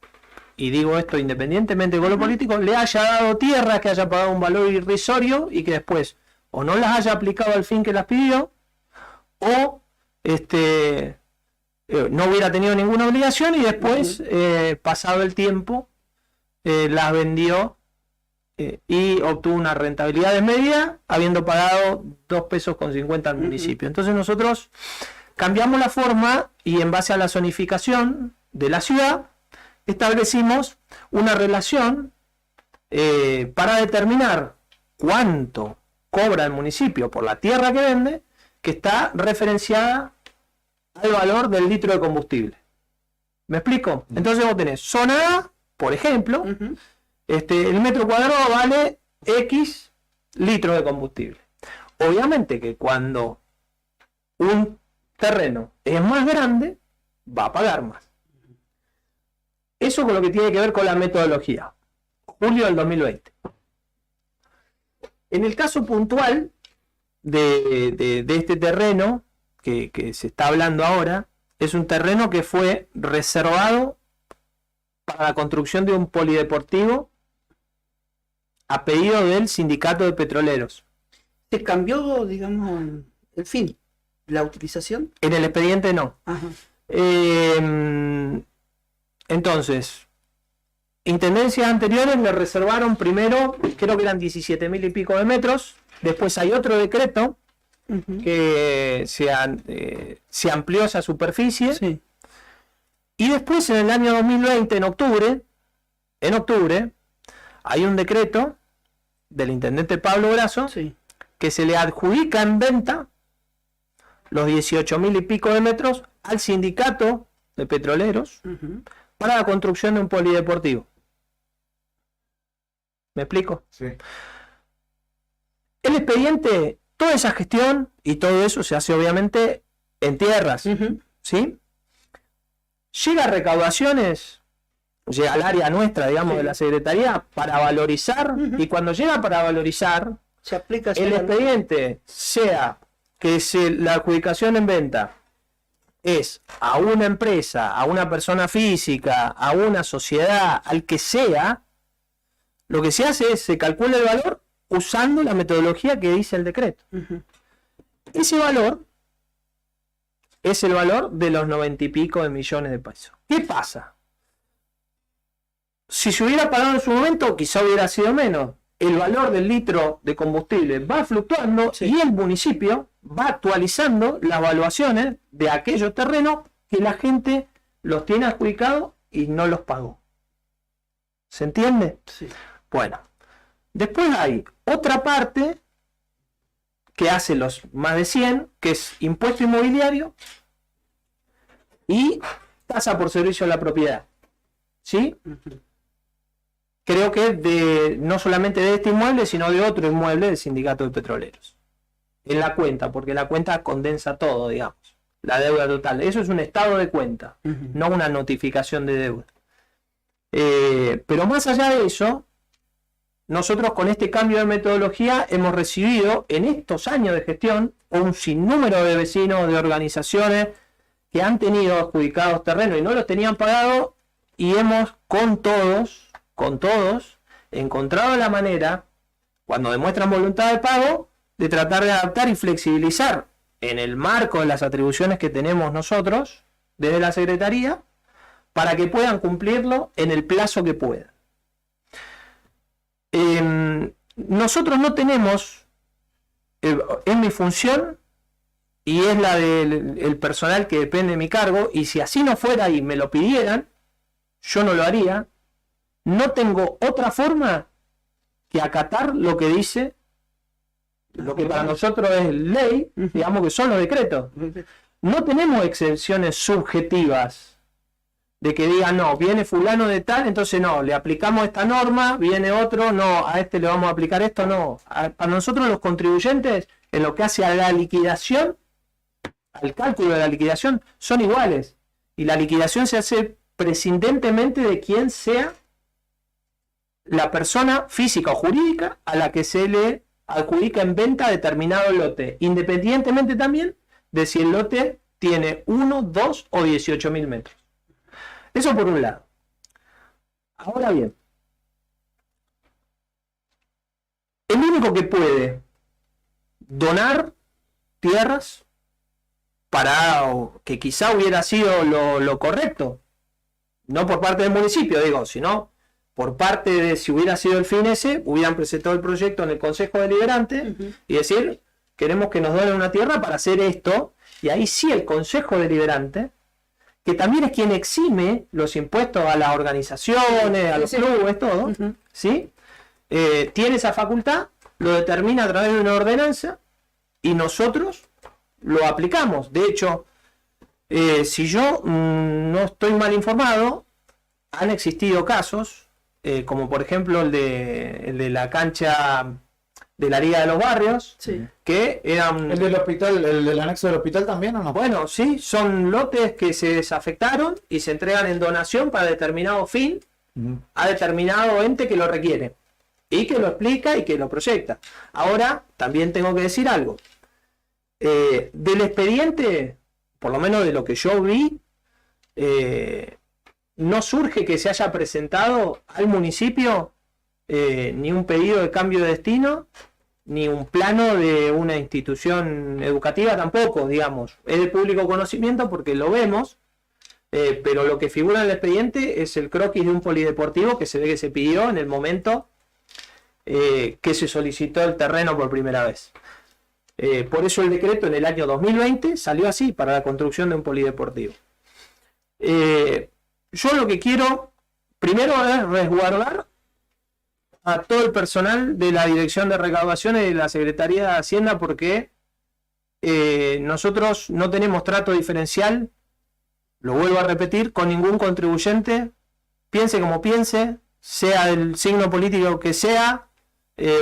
y digo esto independientemente de lo político, le haya dado tierras que haya pagado un valor irrisorio y que después o no las haya aplicado al fin que las pidió, o no hubiera tenido ninguna obligación y después, pasado el tiempo, las vendió y obtuvo una rentabilidad desmedida habiendo pagado 2,50 pesos al municipio. Entonces nosotros cambiamos la forma y en base a la zonificación de la ciudad establecimos una relación para determinar cuánto cobra el municipio por la tierra que vende, que está referenciada al valor del litro de combustible. ¿Me explico? Entonces vos tenés zona A, por ejemplo, el metro cuadrado vale X litros de combustible. Obviamente que cuando un terreno es más grande, va a pagar más. Eso con lo que tiene que ver con la metodología. Julio del 2020. En el caso puntual de este terreno que se está hablando ahora, es un terreno que fue reservado para la construcción de un polideportivo a pedido del sindicato de petroleros. ¿Se cambió, digamos, el fin, la utilización? En el expediente no. Ajá. Entonces, intendencias anteriores le reservaron primero, creo que eran 17.000 y pico de metros. Después hay otro decreto que se amplió esa superficie. Sí. Y después en el año 2020, en octubre, hay un decreto del intendente Pablo Grasso que se le adjudica en venta los 18.000 y pico de metros al sindicato de petroleros para la construcción de un polideportivo. ¿Me explico? Sí. El expediente, toda esa gestión y todo eso se hace obviamente en tierras, ¿sí? Llega a recaudaciones, llega al área nuestra, digamos, de la Secretaría para valorizar, y cuando llega para valorizar, Se aplica el expediente sea que la adjudicación en venta es a una empresa, a una persona física, a una sociedad, al que sea, lo que se hace es se calcula el valor usando la metodología que dice el decreto. Ese valor es el valor de los 90 y pico de millones de pesos. ¿Qué pasa? Si se hubiera pagado en su momento, quizá hubiera sido menos. El valor del litro de combustible va fluctuando y el municipio va actualizando las evaluaciones de aquellos terrenos que la gente los tiene adjudicados y no los pagó. ¿Se entiende? Sí. Bueno, después hay otra parte que hace los más de 100, que es impuesto inmobiliario y tasa por servicio a la propiedad. ¿Sí? Creo que es no solamente de este inmueble, sino de otro inmueble del sindicato de petroleros. En la cuenta, porque la cuenta condensa todo, digamos. La deuda total. Eso es un estado de cuenta, no una notificación de deuda. Pero más allá de eso, nosotros con este cambio de metodología hemos recibido en estos años de gestión un sinnúmero de vecinos, de organizaciones que han tenido adjudicados terrenos y no los tenían pagados, y hemos con todos encontrado la manera, cuando demuestran voluntad de pago, de tratar de adaptar y flexibilizar en el marco de las atribuciones que tenemos nosotros desde la Secretaría para que puedan cumplirlo en el plazo que puedan. Nosotros no tenemos, es mi función y es la del personal que depende de mi cargo, y si así no fuera y me lo pidieran, yo no lo haría. No tengo otra forma que acatar lo que dice, lo que para nosotros es ley, digamos que son los decretos. No tenemos excepciones subjetivas de que digan, no, viene fulano de tal, entonces no, le aplicamos esta norma, viene otro, no, a este le vamos a aplicar esto, no. Para nosotros los contribuyentes, en lo que hace a la liquidación, al cálculo de la liquidación, son iguales. Y la liquidación se hace prescindentemente de quien sea la persona física o jurídica a la que se le adjudica en venta determinado lote, independientemente también de si el lote tiene 1, 2 o 18.000 metros. Eso por un lado. Ahora bien, el único que puede donar tierras para que quizá hubiera sido lo correcto, no por parte del municipio, digo, sino por parte de, si hubiera sido el fin ese, hubieran presentado el proyecto en el Consejo Deliberante y decir, queremos que nos donen una tierra para hacer esto, y ahí sí el Consejo Deliberante, que también es quien exime los impuestos a las organizaciones, a los clubes, todo, ¿sí? Tiene esa facultad, lo determina a través de una ordenanza y nosotros lo aplicamos. De hecho, si yo no estoy mal informado, han existido casos, como por ejemplo el de la cancha de la Liga de los Barrios, que eran... ¿El del hospital, el del anexo del hospital también o no? Bueno, sí, son lotes que se desafectaron y se entregan en donación para determinado fin a determinado ente que lo requiere y que lo explica y que lo proyecta. Ahora, también tengo que decir algo. Del expediente, por lo menos de lo que yo vi, no surge que se haya presentado al municipio ni un pedido de cambio de destino, ni un plano de una institución educativa tampoco, digamos. Es de público conocimiento porque lo vemos, pero lo que figura en el expediente es el croquis de un polideportivo que se ve que se pidió en el momento que se solicitó el terreno por primera vez. Por eso el decreto en el año 2020 salió así, para la construcción de un polideportivo. Yo lo que quiero primero es resguardar a todo el personal de la Dirección de Recaudación y de la Secretaría de Hacienda, porque nosotros no tenemos trato diferencial, lo vuelvo a repetir, con ningún contribuyente, piense como piense, sea del signo político que sea,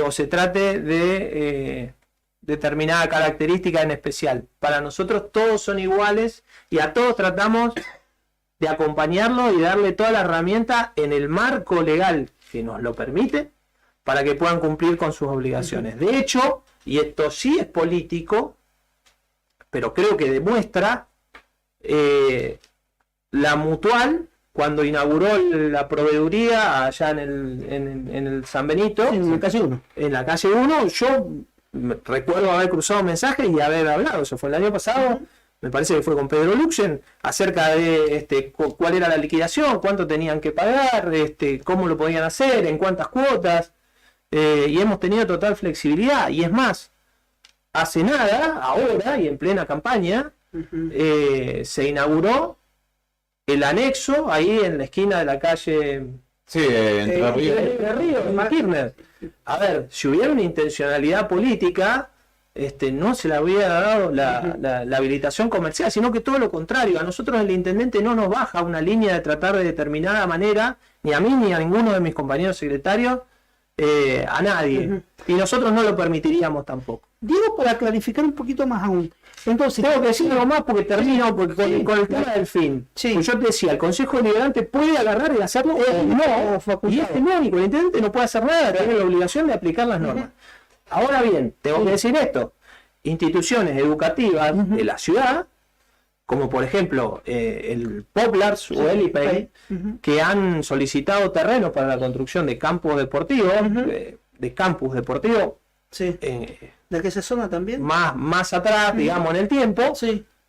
o se trate de determinada característica en especial. Para nosotros todos son iguales y a todos tratamos de acompañarlo y darle toda la herramienta en el marco legal que nos lo permite para que puedan cumplir con sus obligaciones. De hecho, y esto sí es político, pero creo que demuestra, la Mutual, cuando inauguró la proveeduría allá en el San Benito, en la calle 1. En la calle 1, yo recuerdo haber cruzado mensajes y haber hablado, eso fue el año pasado, me parece que fue con Pedro Luxen, acerca de cuál era la liquidación, cuánto tenían que pagar, cómo lo podían hacer, en cuántas cuotas, y hemos tenido total flexibilidad. Y es más, hace nada, ahora y en plena campaña, se inauguró el anexo ahí en la esquina de la calle Entre Ríos. en Kirchner. A ver, si hubiera una intencionalidad política, no se le habría dado la habilitación comercial, sino que todo lo contrario. A nosotros el intendente no nos baja una línea de tratar de determinada manera, ni a mí ni a ninguno de mis compañeros secretarios, a nadie. Y nosotros no lo permitiríamos tampoco. Digo, para clarificar un poquito más aún. Entonces, tengo que decir algo más porque termino con el tema del fin. Pues yo te decía, el Consejo Deliberante puede agarrar y hacerlo no, y es único, el intendente no puede hacer nada, tiene la obligación de aplicar las normas. Ahora bien, tengo que decir esto: instituciones educativas de la ciudad, como por ejemplo el Poplars o el IPEI, que han solicitado terrenos para la construcción de campos deportivos, de campus deportivos, ¿de qué se zona también? Más atrás, digamos, en el tiempo,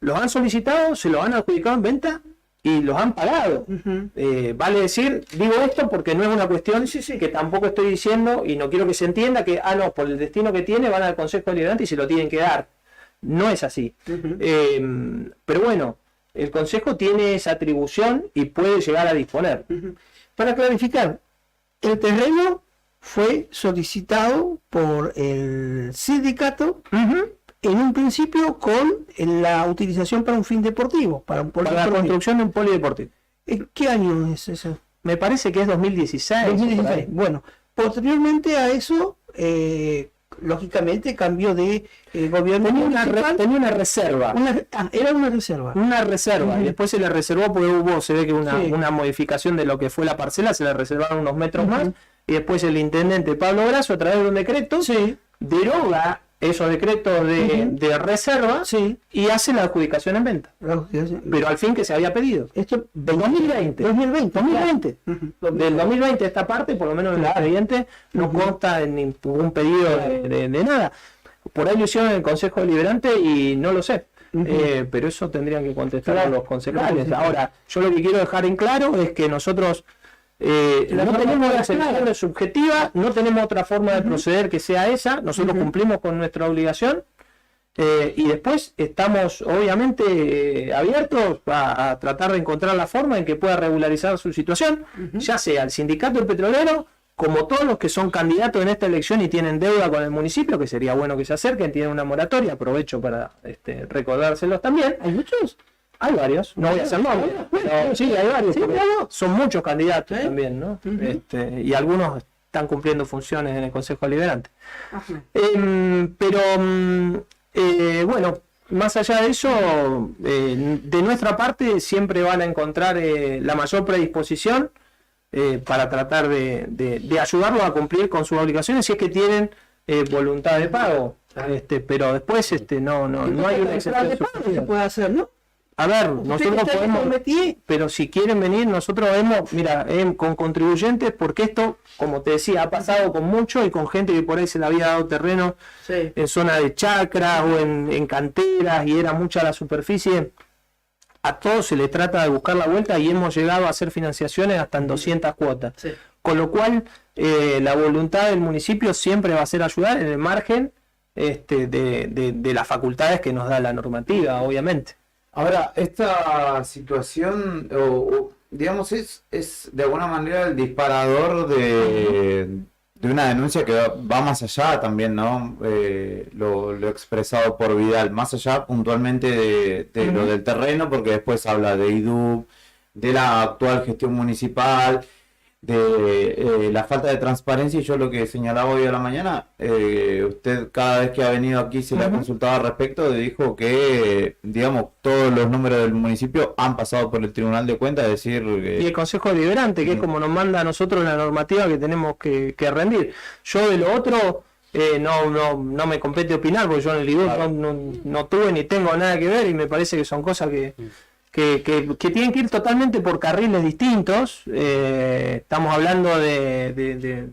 los han solicitado, se los han adjudicado en venta y los han pagado. Vale decir, digo esto porque no es una cuestión que tampoco estoy diciendo, y no quiero que se entienda que, no, por el destino que tiene van al Consejo Deliberante y se lo tienen que dar. No es así. Pero bueno, el Consejo tiene esa atribución y puede llegar a disponer. Para clarificar, el terreno fue solicitado por el sindicato en un principio con la utilización para un fin deportivo, para la construcción de un polideportivo. ¿En qué año es eso? Me parece que es 2016. 2016. Bueno, posteriormente a eso, lógicamente cambió de gobierno. Tenía una reserva. Era una reserva. Una reserva. Y después se le reservó porque se ve que una modificación de lo que fue la parcela, se le reservaron unos metros más. Y después el intendente Pablo Grasso, a través de un decreto, deroga esos decretos de reserva y hace la adjudicación en venta. Pero al fin que se había pedido. Esto del 2020. 2020. Del 2020 esta parte, por lo menos en el expediente, no consta en ningún pedido de nada. Por ahí lo hicieron en el Consejo Deliberante y no lo sé. Pero eso tendrían que contestar los concejales. Ahora, yo lo que quiero dejar en claro es que nosotros no tenemos la selección subjetiva, no tenemos otra forma de proceder que sea esa. Nosotros cumplimos con nuestra obligación y después estamos obviamente abiertos a tratar de encontrar la forma en que pueda regularizar su situación, ya sea el sindicato del petrolero como todos los que son candidatos en esta elección y tienen deuda con el municipio, que sería bueno que se acerquen, tienen una moratoria. Aprovecho para recordárselos también. ¿Hay muchos? Hay varios, no voy a hacer nombres, pero sí, hay varios, son muchos candidatos también, ¿no? Y algunos están cumpliendo funciones en el Consejo Deliberante. Bueno, más allá de eso, de nuestra parte siempre van a encontrar la mayor predisposición para tratar de ayudarlos a cumplir con sus obligaciones si es que tienen voluntad de pago. Pero después no hay una excepción de pago se puede hacer, ¿no? A ver, nosotros podemos, pero si quieren venir, nosotros vemos, con contribuyentes, porque esto, como te decía, ha pasado con mucho y con gente que por ahí se le había dado terreno en zona de chacras o en canteras y era mucha la superficie. a todos se le trata de buscar la vuelta y hemos llegado a hacer financiaciones hasta en 200 cuotas. Sí. Con lo cual, la voluntad del municipio siempre va a ser ayudar en el margen de las facultades que nos da la normativa, obviamente. Ahora, esta situación, digamos, es de alguna manera el disparador de una denuncia que va más allá también, ¿no? Lo expresado por Vidal, más allá puntualmente de lo del terreno, porque después habla de IDUB, de la actual gestión municipal, de la falta de transparencia, y yo lo que señalaba hoy a la mañana, usted cada vez que ha venido aquí se le ha consultado al respecto, dijo que, digamos, todos los números del municipio han pasado por el Tribunal de Cuentas, es decir... Y el Consejo Deliberante, que es como nos manda a nosotros la normativa que tenemos que rendir. Yo de lo otro... no me compete opinar, porque yo en el IDUB no tuve ni tengo nada que ver, y me parece que son cosas que tienen que ir totalmente por carriles distintos. Estamos hablando de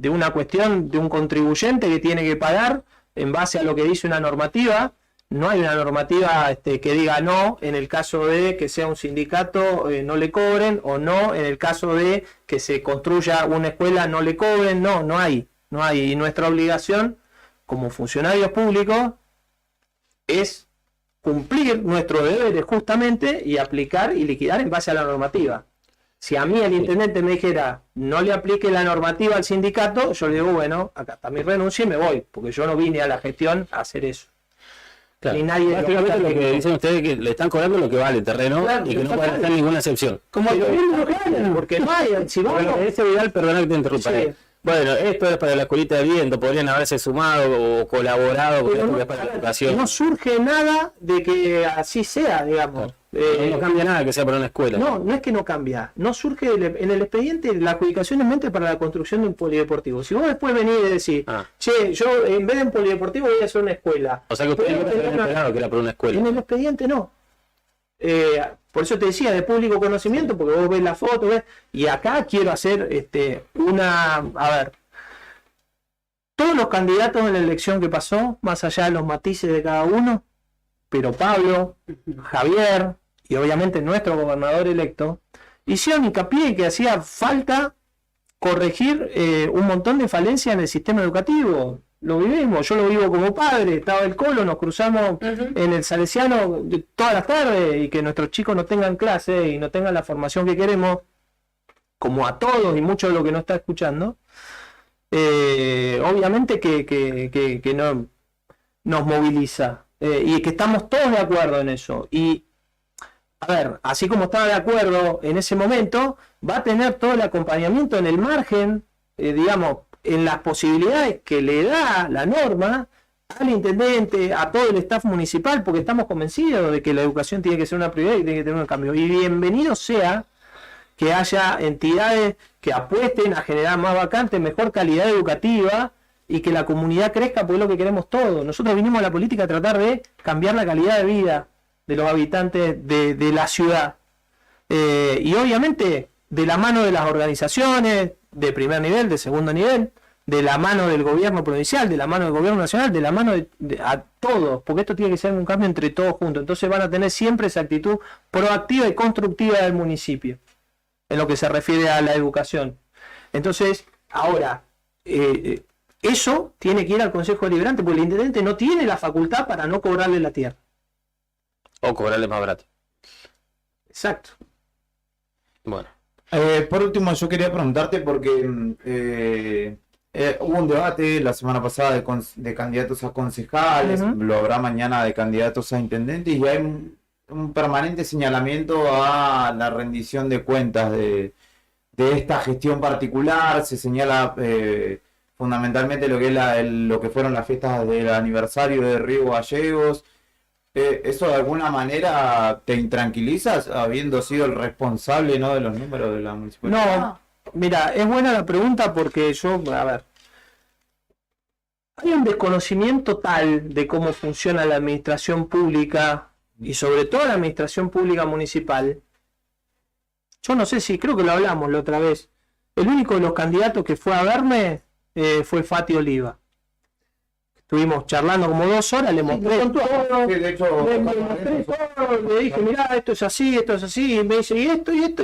una cuestión de un contribuyente que tiene que pagar en base a lo que dice una normativa. No hay una normativa que diga no en el caso de que sea un sindicato, no le cobren, o no en el caso de que se construya una escuela, no le cobren. No hay. Y nuestra obligación como funcionarios públicos es cumplir nuestros deberes justamente y aplicar y liquidar en base a la normativa. Si a mí el intendente me dijera no le aplique la normativa al sindicato, yo le digo, bueno, acá está mi renuncia y me voy, porque yo no vine a la gestión a hacer eso. Claro. Ni nadie Básicamente lo que dicen ustedes es que le están cobrando lo que vale el terreno, claro, y que no pueden hacer ninguna excepción. Como el gobierno lo ganan, porque no hay, si vamos... Bueno, ese Vidal, perdona que te interrumpa. Sí. Bueno, esto es para la escuelita de viento, podrían haberse sumado o colaborado, porque no, es para la educación. No surge nada de que así sea, digamos. Claro. No cambia nada que sea para una escuela. No es que no cambia. No surge en el expediente, la adjudicación es mente para la construcción de un polideportivo. Si vos después venís y decís, che, yo en vez de un polideportivo voy a hacer una escuela. O sea que ustedes no habían esperado que era por una escuela. En el expediente no. Por eso te decía, de público conocimiento, porque vos ves la foto, ¿ves? Y acá quiero hacer a ver, todos los candidatos en la elección que pasó, más allá de los matices de cada uno, pero Pablo, Javier y obviamente nuestro gobernador electo, hicieron hincapié en que hacía falta corregir un montón de falencias en el sistema educativo. Lo vivimos, yo lo vivo como padre, estaba el Colo, nos cruzamos en el Salesiano todas las tardes, y que nuestros chicos no tengan clase y no tengan la formación que queremos, como a todos y mucho de lo que no está escuchando, obviamente que no, nos moviliza, y que estamos todos de acuerdo en eso. Y a ver, así como estaba de acuerdo en ese momento, va a tener todo el acompañamiento en el margen, digamos, en las posibilidades que le da la norma al intendente, a todo el staff municipal, porque estamos convencidos de que la educación tiene que ser una prioridad y tiene que tener un cambio. Y bienvenido sea que haya entidades que apuesten a generar más vacantes, mejor calidad educativa, y que la comunidad crezca, porque es lo que queremos todos. Nosotros vinimos a la política a tratar de cambiar la calidad de vida de los habitantes de la ciudad. Y obviamente de la mano de las organizaciones de primer nivel, de segundo nivel, de la mano del gobierno provincial, de la mano del gobierno nacional, de la mano a todos, porque esto tiene que ser un cambio entre todos juntos. Entonces van a tener siempre esa actitud proactiva y constructiva del municipio en lo que se refiere a la educación. Entonces, ahora, eso tiene que ir al Consejo Deliberante, porque el intendente no tiene la facultad para no cobrarle la tierra. O cobrarle más barato. Exacto. Bueno. Por último, yo quería preguntarte, porque hubo un debate la semana pasada de candidatos a concejales, lo habrá mañana de candidatos a intendentes, y hay un permanente señalamiento a la rendición de cuentas de esta gestión particular. Se señala fundamentalmente lo que es lo que fueron las fiestas del aniversario de Río Gallegos. ¿Eso de alguna manera te intranquiliza, habiendo sido el responsable, ¿no?, de los números de la municipalidad? No, mira, es buena la pregunta, porque a ver, hay un desconocimiento tal de cómo funciona la administración pública, y sobre todo la administración pública municipal. Yo no sé si, creo que lo hablamos la otra vez, el único de los candidatos que fue a verme fue Fati Oliva. estuvimos charlando como 2 horas, le mostré todo, de hecho, le mostré todo, le dije, mirá, esto es así, y me dice, y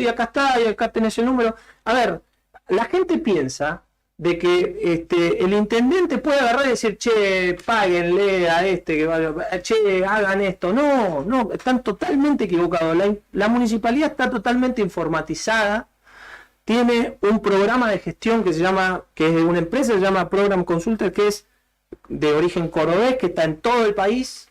acá está, y acá tenés el número. A ver, la gente piensa de que el intendente puede agarrar y decir, che, páguenle a che, hagan esto. No, están totalmente equivocados. La municipalidad está totalmente informatizada, tiene un programa de gestión que es de una empresa, se llama Program Consulter, que es de origen cordobés, que está en todo el país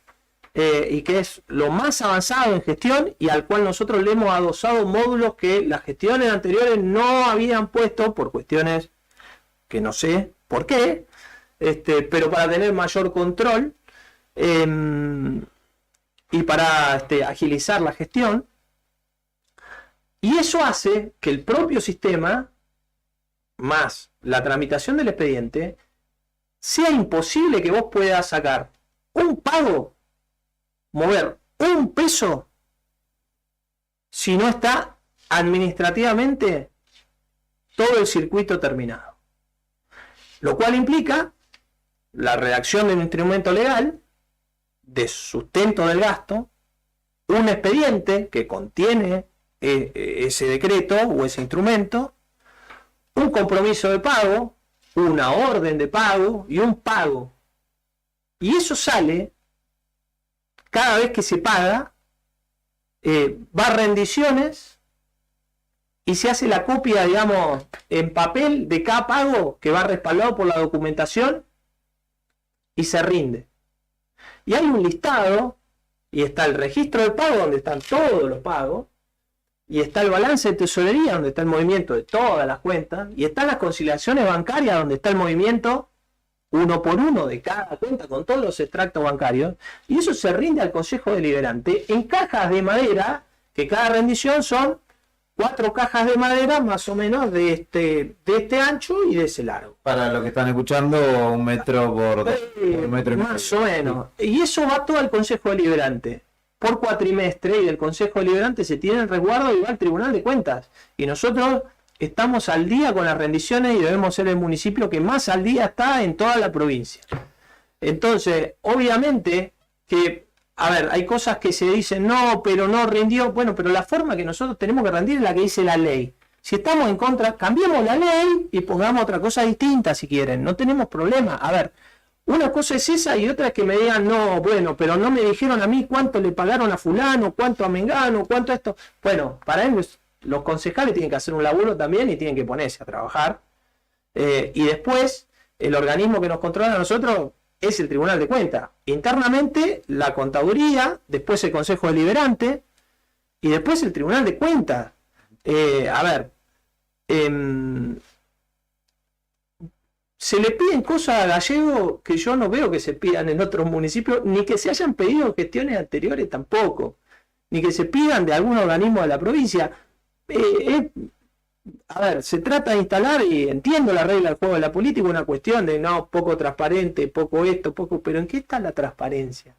y que es lo más avanzado en gestión y al cual nosotros le hemos adosado módulos que las gestiones anteriores no habían puesto por cuestiones que no sé por qué, pero para tener mayor control y para agilizar la gestión. Y eso hace que el propio sistema, más la tramitación del expediente, sea imposible que vos puedas sacar un pago, mover un peso, si no está administrativamente todo el circuito terminado. Lo cual implica la redacción de un instrumento legal de sustento del gasto, un expediente que contiene ese decreto o ese instrumento, un compromiso de pago, una orden de pago y un pago. Y eso sale cada vez que se paga, va a rendiciones y se hace la copia, digamos, en papel de cada pago que va respaldado por la documentación y se rinde. Y hay un listado y está el registro de pago donde están todos los pagos y está el balance de tesorería donde está el movimiento de todas las cuentas y están las conciliaciones bancarias donde está el movimiento uno por uno de cada cuenta con todos los extractos bancarios y eso se rinde al Consejo Deliberante en cajas de madera, que cada rendición son 4 cajas de madera más o menos de este ancho y de ese largo. Para los que están escuchando, 1 metro por 1 metro y medio. Más o menos. Y eso va todo al Consejo Deliberante por cuatrimestre y del Consejo Deliberante se tiene el resguardo y va al Tribunal de Cuentas. Y nosotros estamos al día con las rendiciones y debemos ser el municipio que más al día está en toda la provincia. Entonces, obviamente que, a ver, hay cosas que se dicen, no, pero no rindió. Bueno, pero la forma que nosotros tenemos que rendir es la que dice la ley. Si estamos en contra, cambiemos la ley y pongamos otra cosa distinta si quieren. No tenemos problema. A ver, una cosa es esa y otra es que me digan, no, bueno, pero no me dijeron a mí cuánto le pagaron a fulano, cuánto a mengano, cuánto a esto. Bueno, para ellos los concejales tienen que hacer un laburo también y tienen que ponerse a trabajar. Y después, el organismo que nos controla a nosotros es el Tribunal de Cuentas. Internamente, la Contaduría, después el Consejo Deliberante y después el Tribunal de Cuentas. A ver, se le piden cosas a Gallego que yo no veo que se pidan en otros municipios, ni que se hayan pedido en gestiones anteriores tampoco, ni que se pidan de algún organismo de la provincia. A ver, se trata de instalar, y entiendo la regla del juego de la política, una cuestión de no, poco transparente, poco esto, poco, pero ¿en qué está la transparencia?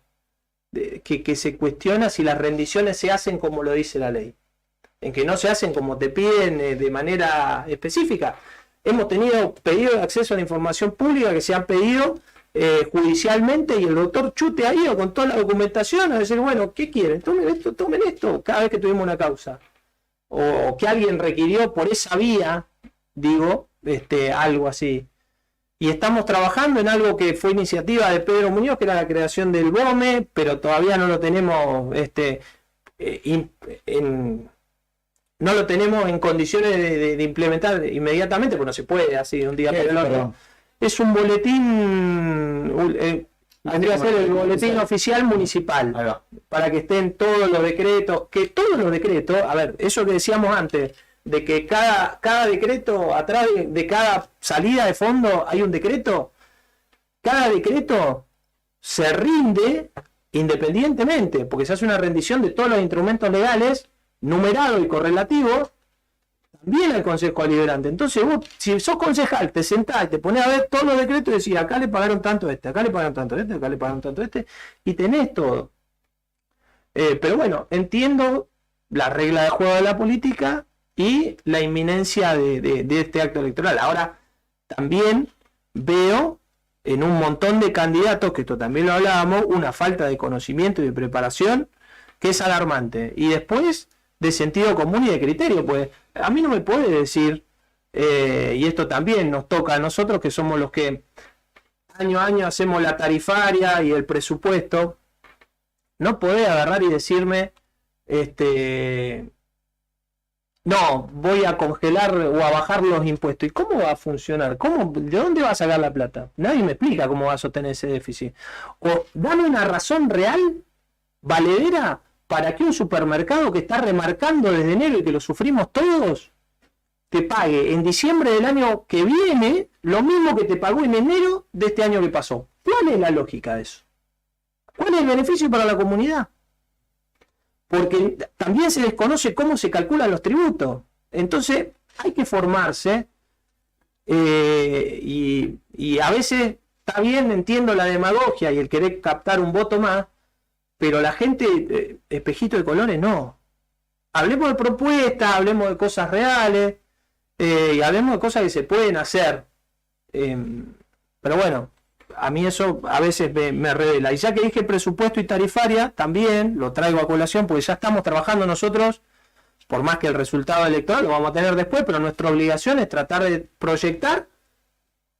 Que se cuestiona si las rendiciones se hacen como lo dice la ley, en que no se hacen como te piden de manera específica. Hemos tenido pedidos de acceso a la información pública que se han pedido judicialmente y el doctor Chute ha ido con toda la documentación a decir, bueno, ¿qué quieren? Tomen esto, cada vez que tuvimos una causa. O que alguien requirió por esa vía, digo, algo así. Y estamos trabajando en algo que fue iniciativa de Pedro Muñoz, que era la creación del BOME, pero todavía no lo tenemos no lo tenemos en condiciones de implementar inmediatamente, porque no se puede así de un día para el otro. Es un boletín, vendría a ser el boletín oficial municipal, para que estén todos los decretos, a ver, eso que decíamos antes, de que cada decreto, atrás de cada salida de fondo hay un decreto, cada decreto se rinde independientemente, porque se hace una rendición de todos los instrumentos legales, numerado y correlativo, también al Consejo Deliberante. Entonces vos, si sos concejal, te sentás, te pones a ver todos los decretos y decís, acá le pagaron tanto acá le pagaron tanto acá le pagaron tanto y tenés todo. Pero bueno, entiendo la regla de juego de la política y la inminencia de este acto electoral. Ahora, también veo en un montón de candidatos, que esto también lo hablábamos, una falta de conocimiento y de preparación que es alarmante. Y después de sentido común y de criterio, pues a mí no me puede decir, y esto también nos toca a nosotros que somos los que año a año hacemos la tarifaria y el presupuesto, no podés agarrar y decirme, no, voy a congelar o a bajar los impuestos. ¿Y cómo va a funcionar? ¿De dónde va a sacar la plata? Nadie me explica cómo va a sostener ese déficit. O dame una razón real, valedera, para que un supermercado que está remarcando desde enero y que lo sufrimos todos, te pague en diciembre del año que viene lo mismo que te pagó en enero de este año que pasó. ¿Cuál es la lógica de eso? ¿Cuál es el beneficio para la comunidad? Porque también se desconoce cómo se calculan los tributos. Entonces hay que formarse y a veces está bien, entiendo la demagogia y el querer captar un voto más, pero la gente, espejito de colores, no. Hablemos de propuestas, hablemos de cosas reales y hablemos de cosas que se pueden hacer. Pero bueno, a mí eso a veces me revela. Y ya que dije presupuesto y tarifaria, también lo traigo a colación porque ya estamos trabajando nosotros, por más que el resultado electoral lo vamos a tener después, pero nuestra obligación es tratar de proyectar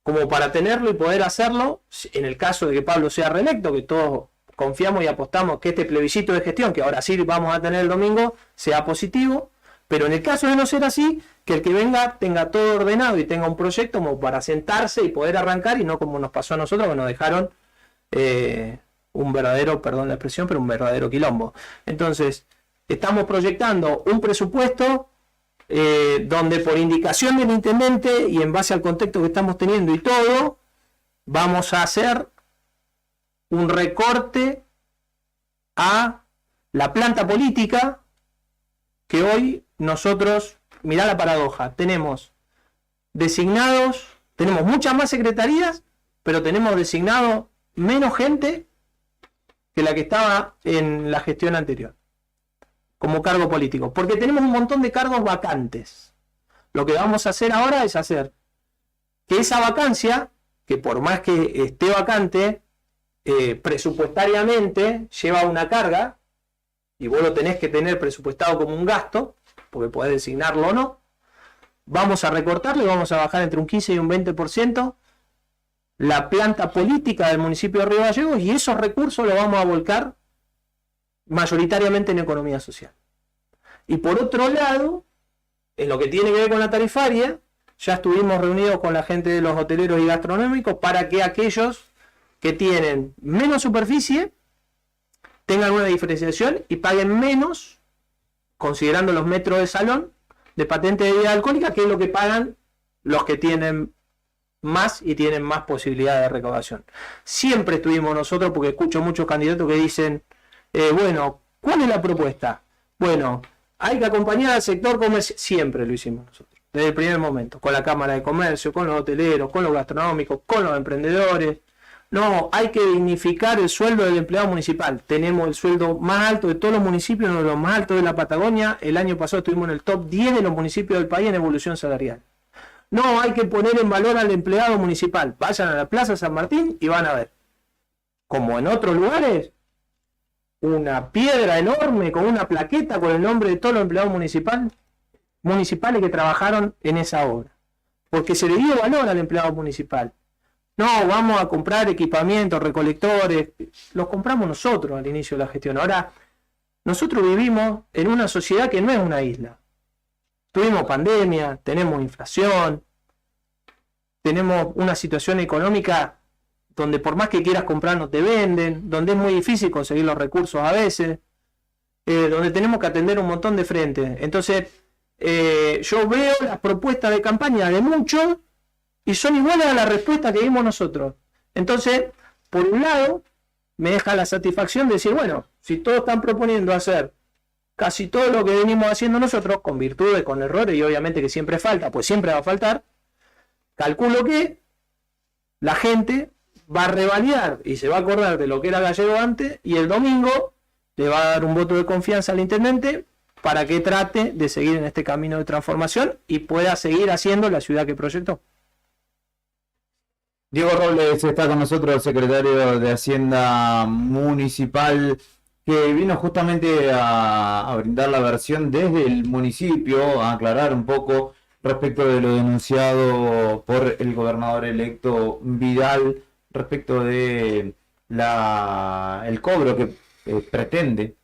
como para tenerlo y poder hacerlo en el caso de que Pablo sea reelecto, que todos confiamos y apostamos que este plebiscito de gestión, que ahora sí vamos a tener el domingo, sea positivo, pero en el caso de no ser así, que el que venga tenga todo ordenado y tenga un proyecto como para sentarse y poder arrancar, y no como nos pasó a nosotros, que nos dejaron un verdadero, perdón la expresión, pero un verdadero quilombo. Entonces, estamos proyectando un presupuesto donde por indicación del intendente y en base al contexto que estamos teniendo y todo, vamos a hacer un recorte a la planta política que hoy nosotros, mirá la paradoja, tenemos designados, tenemos muchas más secretarías, pero tenemos designado menos gente que la que estaba en la gestión anterior, como cargo político, porque tenemos un montón de cargos vacantes. Lo que vamos a hacer ahora es hacer que esa vacancia, que por más que esté vacante, presupuestariamente lleva una carga, y vos lo tenés que tener presupuestado como un gasto, porque podés designarlo o no, vamos a recortarlo y vamos a bajar entre un 15 y un 20% la planta política del municipio de Río Gallegos, y esos recursos los vamos a volcar mayoritariamente en economía social. Y por otro lado, en lo que tiene que ver con la tarifaria, ya estuvimos reunidos con la gente de los hoteleros y gastronómicos para que aquellos que tienen menos superficie tengan una diferenciación y paguen menos, considerando los metros de salón de patente de bebida alcohólica, que es lo que pagan los que tienen más y tienen más posibilidad de recaudación. Siempre estuvimos nosotros, porque escucho muchos candidatos que dicen, bueno, ¿cuál es la propuesta? Bueno, hay que acompañar al sector comercial. Siempre lo hicimos nosotros, desde el primer momento, con la Cámara de Comercio, con los hoteleros, con los gastronómicos, con los emprendedores. No, hay que dignificar el sueldo del empleado municipal. Tenemos el sueldo más alto de todos los municipios, uno de los más altos de la Patagonia. El año pasado estuvimos en el top 10 de los municipios del país en evolución salarial. No, hay que poner en valor al empleado municipal. Vayan a la Plaza San Martín y van a ver, como en otros lugares, una piedra enorme con una plaqueta con el nombre de todos los empleados municipales que trabajaron en esa obra. Porque se le dio valor al empleado municipal. No, vamos a comprar equipamientos, recolectores, los compramos nosotros al inicio de la gestión. Ahora, nosotros vivimos en una sociedad que no es una isla. Tuvimos pandemia, tenemos inflación, tenemos una situación económica donde por más que quieras comprar no te venden, donde es muy difícil conseguir los recursos a veces, donde tenemos que atender un montón de frentes. Entonces, yo veo las propuestas de campaña de muchos y son iguales a la respuesta que dimos nosotros. Entonces, por un lado, me deja la satisfacción de decir, bueno, si todos están proponiendo hacer casi todo lo que venimos haciendo nosotros, con virtudes, con errores, y obviamente que siempre falta, pues siempre va a faltar, calculo que la gente va a revalidar y se va a acordar de lo que era Gallego antes, y el domingo le va a dar un voto de confianza al intendente para que trate de seguir en este camino de transformación y pueda seguir haciendo la ciudad que proyectó. Diego Robles está con nosotros, el secretario de Hacienda Municipal, que vino justamente a brindar la versión desde el municipio, a aclarar un poco respecto de lo denunciado por el gobernador electo Vidal, respecto de el cobro que pretende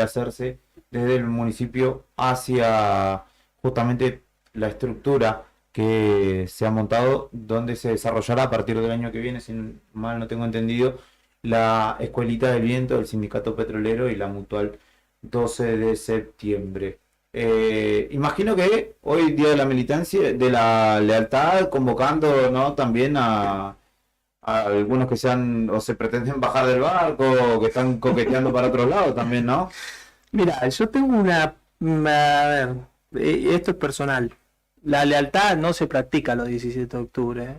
hacerse desde el municipio hacia justamente la estructura que se ha montado, donde se desarrollará a partir del año que viene, si mal no tengo entendido, la Escuelita del Viento del Sindicato Petrolero y la Mutual 12 de septiembre. Imagino que hoy, Día de la Militancia, de la Lealtad, convocando, ¿no?, también a algunos que se pretenden bajar del barco, o que están coqueteando para otro lado también, ¿no? Mira, yo tengo a ver, esto es personal. La lealtad no se practica los 17 de octubre, ¿eh?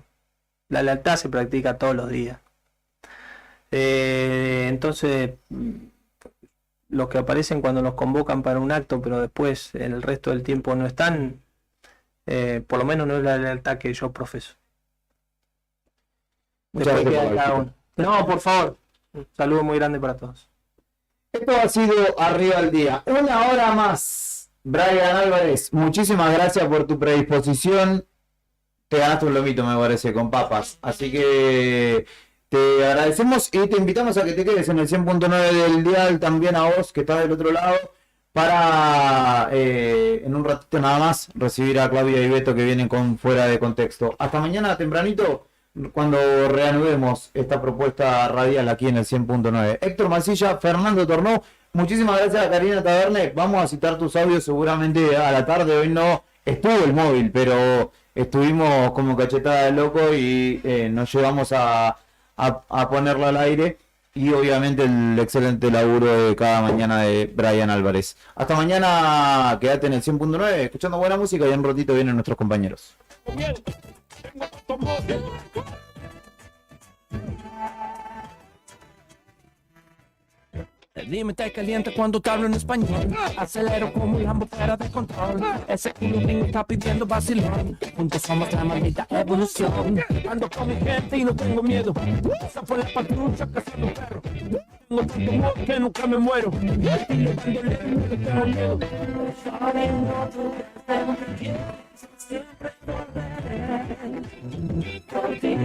La lealtad se practica todos los días. Entonces, los que aparecen cuando nos convocan para un acto, pero después en el resto del tiempo no están, por lo menos no es la lealtad que yo profeso. Después queda cada uno. No, por favor. Un saludo muy grande para todos. Esto ha sido Arriba al Día. Una hora más. Brian Álvarez, muchísimas gracias por tu predisposición. Te ganaste un lomito, me parece, con papas. Así que te agradecemos y te invitamos a que te quedes en el 100.9 del dial, también a vos que estás del otro lado, para en un ratito nada más recibir a Claudia y Beto, que vienen con Fuera de Contexto. Hasta mañana tempranito, cuando reanudemos esta propuesta radial aquí en el 100.9. Héctor Mancilla, Fernando Tornó, muchísimas gracias a Karina Taverne. Vamos a citar tus audios seguramente a la tarde. Hoy no estuvo el móvil, pero estuvimos como cachetada de loco y nos llevamos a ponerlo al aire. Y obviamente el excelente laburo de cada mañana de Brian Álvarez. Hasta mañana, quédate en el 100.9 escuchando buena música y en un ratito vienen nuestros compañeros. Dime, te calienta cuando te hablo en español. Acelero como un Lambo fuera de control. Ese culo gringo está pidiendo vacilón. Juntos somos la maldita evolución. Ando con mi gente y no tengo miedo. Esa fue la patrulla cazando perros. Tengo tanto amor que nunca me muero. Y le mando lejos, no le tengo miedo. Siempre volveré por ti.